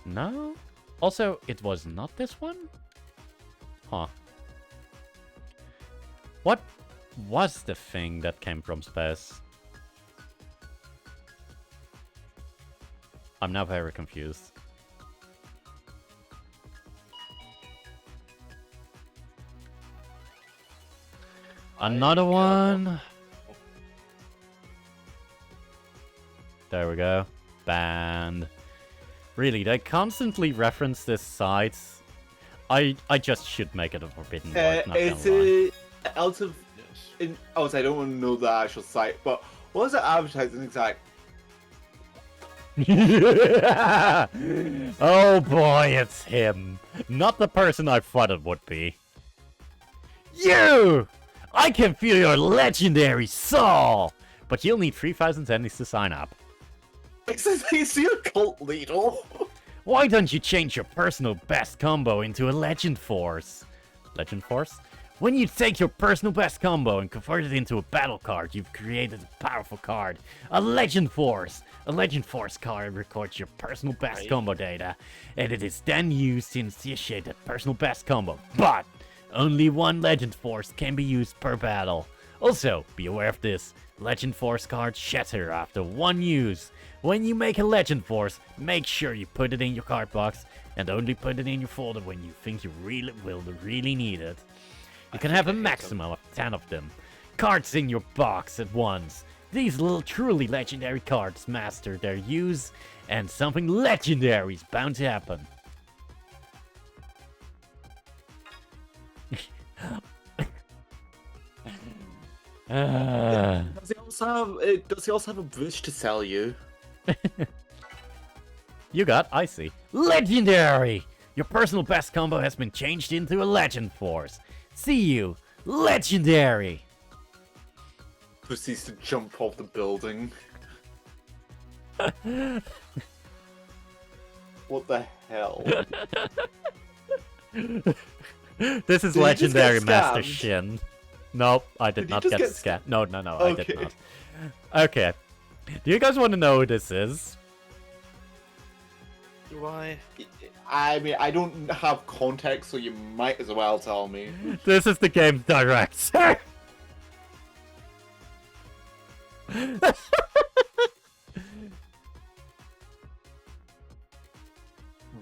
Speaker 1: No? Also, it was not this one? Huh. What was the thing that came from space? I'm now very confused. Another one. There we go. Banned. Really, they constantly reference this site. I just should make it a forbidden word, not
Speaker 3: It's
Speaker 1: gonna lie.
Speaker 3: out of... I don't want to know the actual site, but what was it advertising exact?
Speaker 1: Oh boy, it's him. Not the person I thought it would be. You! I can feel your legendary soul! But you'll need 3,000 zennies to sign up.
Speaker 3: Is he a cult leader?
Speaker 1: Why don't you change your personal best combo into a Legend Force? Legend Force? When you take your personal best combo and convert it into a battle card, you've created a powerful card, a Legend Force. A Legend Force card records your personal best combo data, and it is then used to initiate that personal best combo. But only one Legend Force can be used per battle. Also, be aware of this, Legend Force cards shatter after one use. When you make a Legend Force, make sure you put it in your card box, and only put it in your folder when you think you really need it. You can have a maximum of 10 of them. Cards in your box at once. These little truly legendary cards master their use, and something legendary is bound to happen.
Speaker 3: Does he also have a bridge to sell you?
Speaker 1: You got icy. Legendary! Your personal best combo has been changed into a Legend Force. See you, legendary!
Speaker 3: Proceeds to jump off the building. What the hell?
Speaker 1: This is
Speaker 3: Did he just
Speaker 1: legendary
Speaker 3: get
Speaker 1: Master
Speaker 3: scammed?
Speaker 1: Shin. Nope, I did
Speaker 3: Did he
Speaker 1: not
Speaker 3: just
Speaker 1: get
Speaker 3: get
Speaker 1: scammed. No, I did
Speaker 3: Okay.
Speaker 1: not. Okay. Do you guys want to know who this is?
Speaker 2: Do I?
Speaker 3: I mean, I don't have context, so you might as well tell me.
Speaker 1: This is the game's director.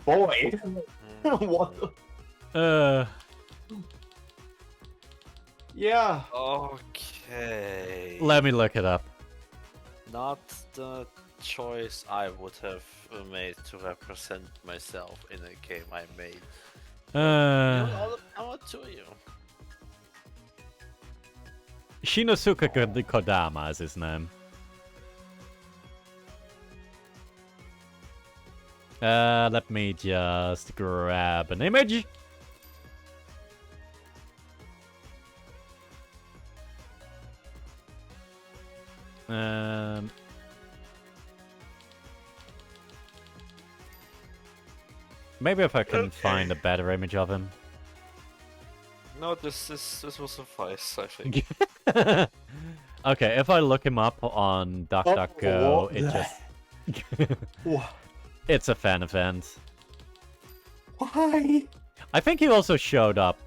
Speaker 3: Boy! What the... Yeah.
Speaker 2: Okay.
Speaker 1: Let me look it up.
Speaker 2: Not the choice I would have made to represent myself in a game I made. All the power to you.
Speaker 1: Shinosuke Kodama is his name. Let me just grab an image. Maybe if I can find a better image of him.
Speaker 2: No, this will suffice, I think.
Speaker 1: Okay, if I look him up on DuckDuckGo,
Speaker 3: what
Speaker 1: it
Speaker 3: the-
Speaker 1: just...
Speaker 3: What?
Speaker 1: It's a fan event.
Speaker 3: Why?
Speaker 1: I think he also showed up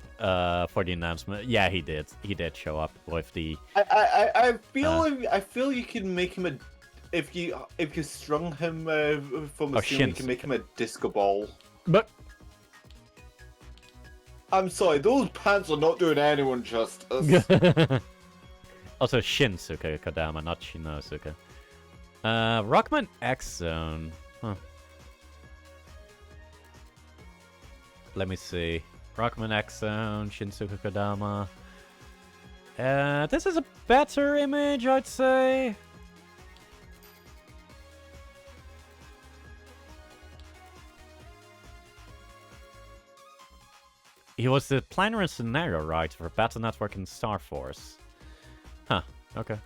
Speaker 1: for the announcement. Yeah, he did. He did show up with the...
Speaker 3: I feel you can make him if you strung him from the
Speaker 1: Oh,
Speaker 3: ceiling, you
Speaker 1: Shinsuke.
Speaker 3: can make him a disco ball.
Speaker 1: But
Speaker 3: I'm sorry, those pants are not doing anyone justice.
Speaker 1: also Shinsuke Kodama, not Shinosuke. Rockman X Zone. Huh. Let me see. Rockman X Zone, Shinsuke Kodama. This is a better image, I'd say. He was the planner and scenario writer for Battle Network and Starforce. Huh, okay.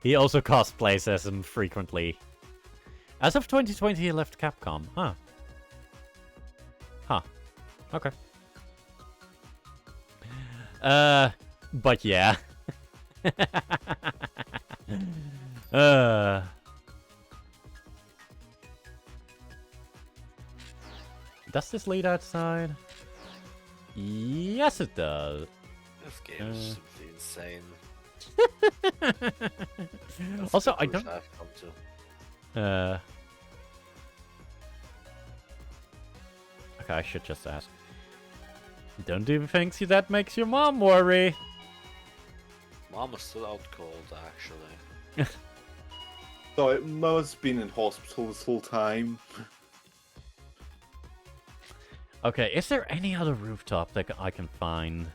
Speaker 1: He also cosplays as him frequently. As of 2020, he left Capcom. Huh. Huh. Okay. But yeah. Does this lead outside? Yes, it does.
Speaker 2: This game is simply insane. That's
Speaker 1: Also,
Speaker 2: the
Speaker 1: I don't.
Speaker 2: conclusion I've come to.
Speaker 1: Okay, I should just ask. Don't even think that makes your mom worry.
Speaker 2: Mom is still out cold, actually.
Speaker 3: So Mo's been in hospital this whole time.
Speaker 1: Okay, is there any other rooftop that I can find?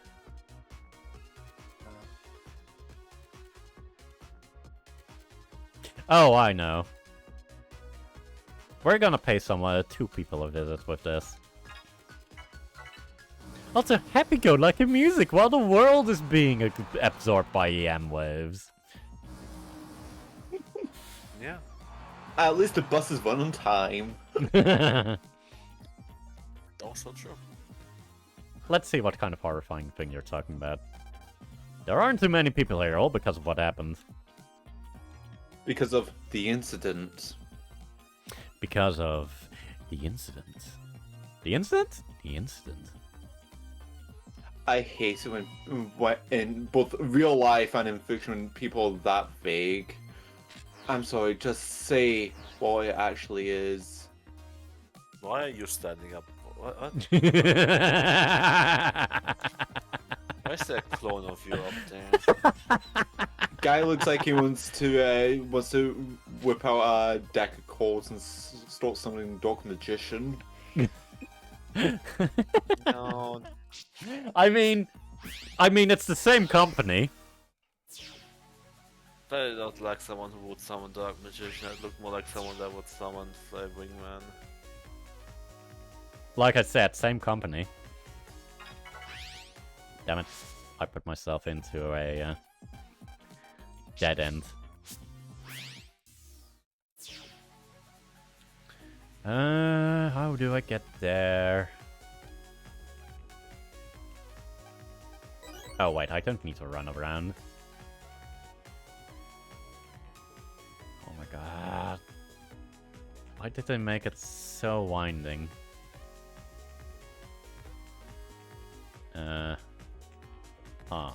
Speaker 1: Oh, I know. We're gonna pay someone, 2 people a visit with this. Also, happy-go-lucky music while the world is being absorbed by EM waves.
Speaker 2: Yeah.
Speaker 3: At least the buses run on time.
Speaker 2: Also true.
Speaker 1: Let's see what kind of horrifying thing you're talking about. There aren't too many people here, all because of what happened.
Speaker 3: Because of the incident.
Speaker 1: Because of the incident. The incident? The incident.
Speaker 3: I hate it when in both real life and in fiction when people are that vague. I'm sorry, just say what it actually is.
Speaker 2: Why are you standing up? What? Why is there a clone of you up there?
Speaker 3: Guy looks like he wants to whip out a deck of cards and start summoning Dark Magician.
Speaker 2: No.
Speaker 1: I mean, it's the same company.
Speaker 2: That looked like someone who would summon Dark Magician. It looked more like someone that would summon Wingman.
Speaker 1: Like I said, same company. Damn it. I put myself into a dead end. How do I get there? Oh wait, I don't need to run around. Oh my god. Why did they make it so winding? Huh.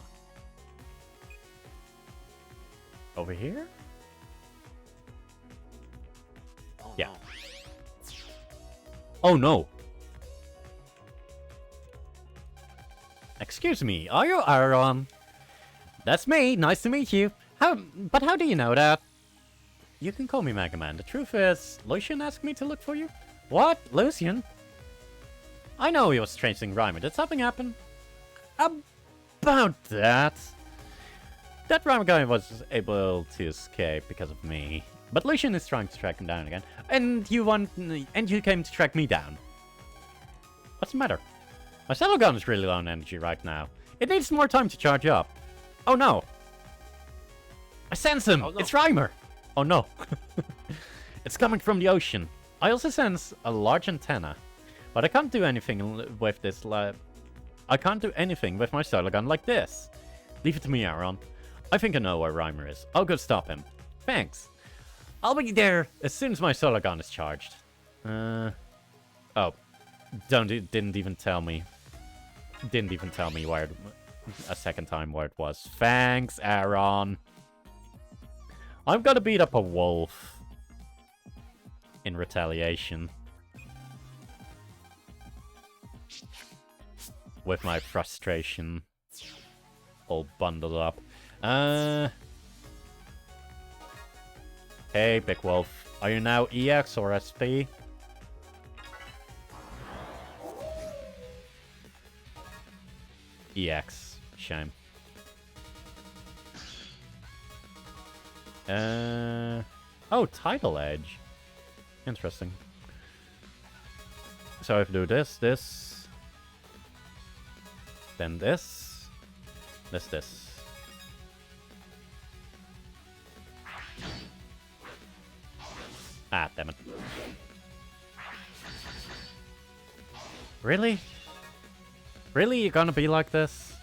Speaker 1: Over here?
Speaker 2: Oh,
Speaker 1: Yeah.
Speaker 2: no.
Speaker 1: Oh no! Excuse me, are you Aaron? That's me, nice to meet you. But how do you know that? You can call me Megaman. The truth is, Lucian asked me to look for you. What? Lucian? I know he was chasing Reimer. Did something happen? About that. That Reimer guy was able to escape because of me. But Lucian is trying to track him down again. And you came to track me down. What's the matter? My saddle gun is really low on energy right now. It needs more time to charge up. Oh no. I sense him!
Speaker 2: Oh, no.
Speaker 1: It's Reimer! Oh no. It's coming from the ocean. I also sense a large antenna. But I can't do anything with this I can't do anything with my solar gun like this. Leave it to me, Aaron. I think I know where Reimer is. I'll go stop him. Thanks. I'll be there as soon as my solar gun is charged. Oh. Didn't even tell me. Didn't even tell me where a second time where it was. Thanks, Aaron. I'm gonna beat up a wolf in retaliation with my frustration all bundled up. Hey, Big Wolf. Are you now EX or SP? EX. Shame. Oh, Tidal Edge. Interesting. So if I do this, then this. Ah, damn it. Really? Really? You're gonna be like this?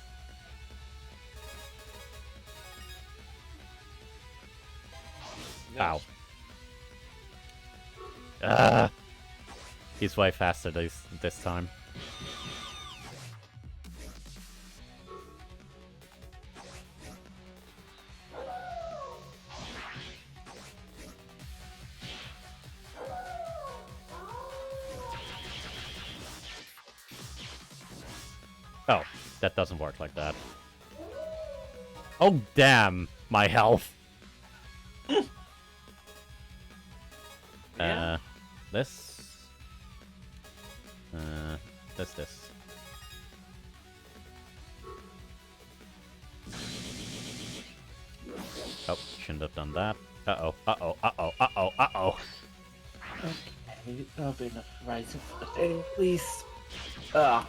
Speaker 2: Yes.
Speaker 1: Ow. He's way faster this time. Oh, that doesn't work like that. Oh, damn. My health.
Speaker 2: Yeah.
Speaker 1: This. This. Oh, shouldn't have done that. Uh-oh.
Speaker 3: Okay, that'll be enough rising for the day, please. Ah.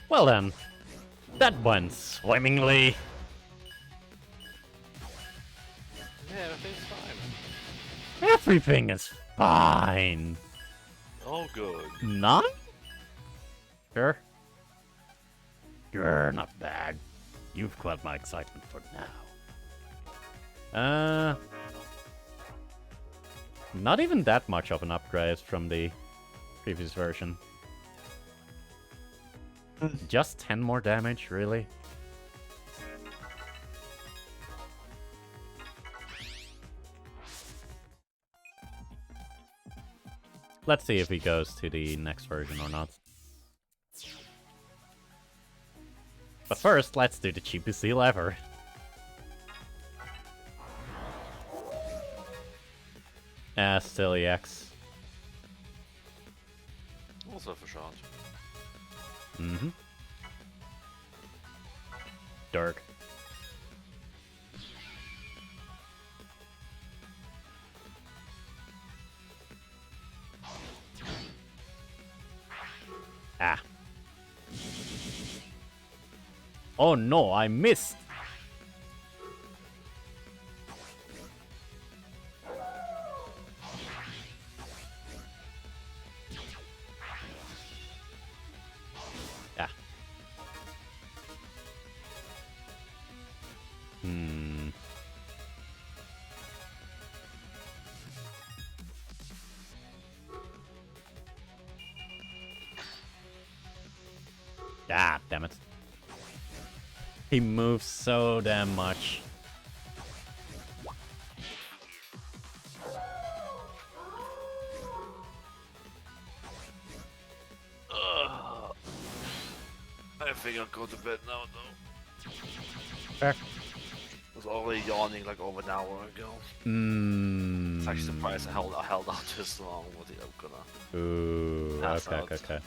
Speaker 1: Well then, that went swimmingly.
Speaker 2: Yeah, everything's fine.
Speaker 1: Everything is fine.
Speaker 2: Oh, good.
Speaker 1: None? Sure. You're not bad. You've quelled my excitement for now. Not even that much of an upgrade from the previous version. Just 10 more damage, really? Let's see if he goes to the next version or not. But first, let's do the cheapest deal ever. Still EX.
Speaker 2: Also for shot.
Speaker 1: Mm-hmm. Dirk. Ah. Oh no, I missed! Ah. Ah, damn it. He moves so damn much.
Speaker 2: I think I'll go to bed now, though.
Speaker 1: Fair.
Speaker 2: I was already yawning like over an hour ago. It's actually surprised I held out this long. What I'm gonna
Speaker 1: Ooh,
Speaker 2: pass
Speaker 1: okay,
Speaker 2: out.
Speaker 1: okay.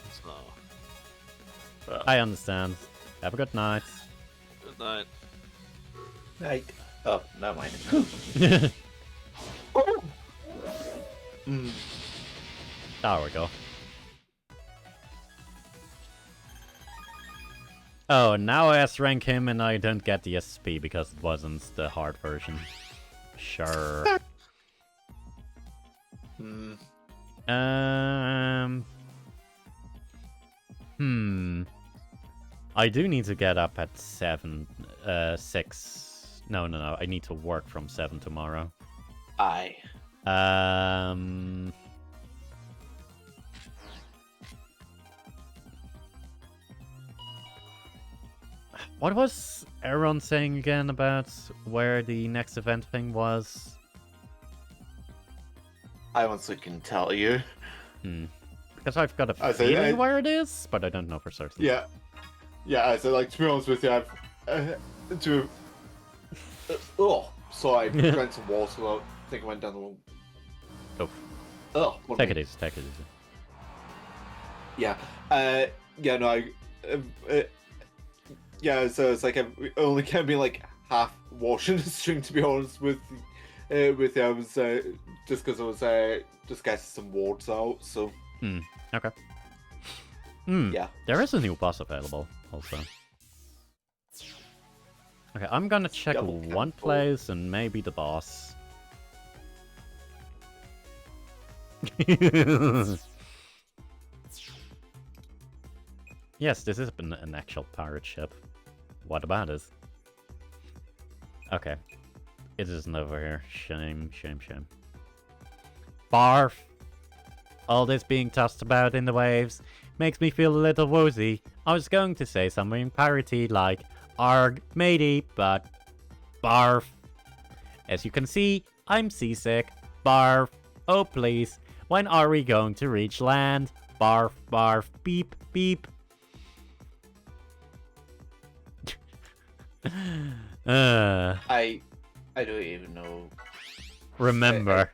Speaker 2: So,
Speaker 1: I understand. Have a good night.
Speaker 2: good night.
Speaker 3: Night. Oh, never mind.
Speaker 1: There we go. Oh, now I S-rank him and I don't get the SP because it wasn't the hard version. Sure. I do need to get up at 6. No. I need to work from 7 tomorrow.
Speaker 3: Aye.
Speaker 1: What was Aaron saying again about where the next event thing was?
Speaker 3: I honestly can tell you.
Speaker 1: Because I've got a feeling where it is, but I don't know for certain.
Speaker 3: Yeah. Yeah, I said, like, to be honest with you, I've... sorry, I drank some water. I think I went down the wrong...
Speaker 1: Oh. Take it easy, take it easy.
Speaker 3: Yeah. Yeah, no, yeah, so it's like I only can be like half washing the string, to be honest with you. I was just because I was just getting some wards out, so.
Speaker 1: Okay.
Speaker 3: Yeah.
Speaker 1: There is a new boss available, also. Okay, I'm gonna check one place and maybe the boss. Yes, this is an actual pirate ship. What about it? Okay. It isn't over here. Shame, shame, shame. Barf! All this being tossed about in the waves makes me feel a little woozy. I was going to say something piratey like, arg, matey, but barf. As you can see, I'm seasick. Barf. Oh please, when are we going to reach land? Barf, barf, beep, beep.
Speaker 3: I don't even know.
Speaker 1: Remember,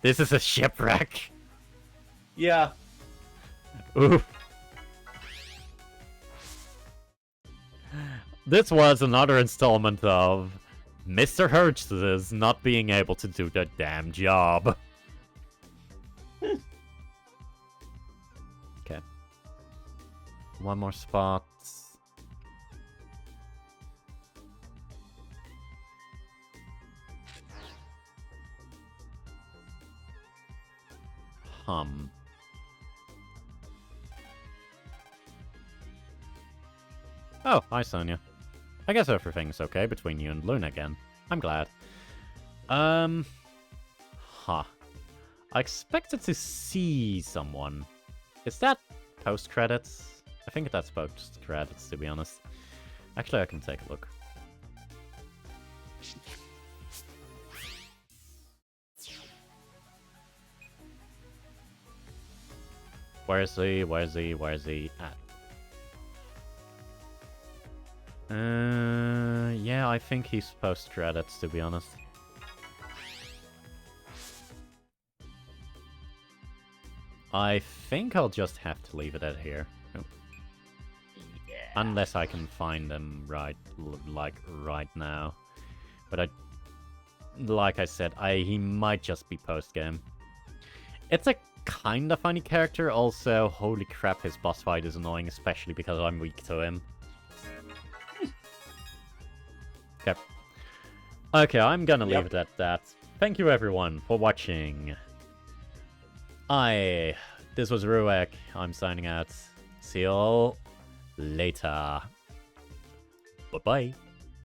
Speaker 1: this is a shipwreck.
Speaker 3: Yeah.
Speaker 1: Ooh. This was another installment of Mr. Hertz's not being able to do the damn job. Okay. One more spot. Oh, hi Sonia. I guess everything's okay between you and Luna again. I'm glad. I expected to see someone. Is that post-credits? I think that's post-credits, to be honest. Actually, I can take a look. Where is he at? Yeah, I think he's post-credits, to be honest. I think I'll just have to leave it at here. Oh. Yeah. Unless I can find them right now. But like I said, he might just be post-game. It's a kind of funny character, also, holy crap, his boss fight is annoying, especially because I'm weak to him. Okay. Okay, I'm gonna leave it at that. Thank you everyone for watching. This was Ruek. I'm signing out. See you all later. Bye-bye.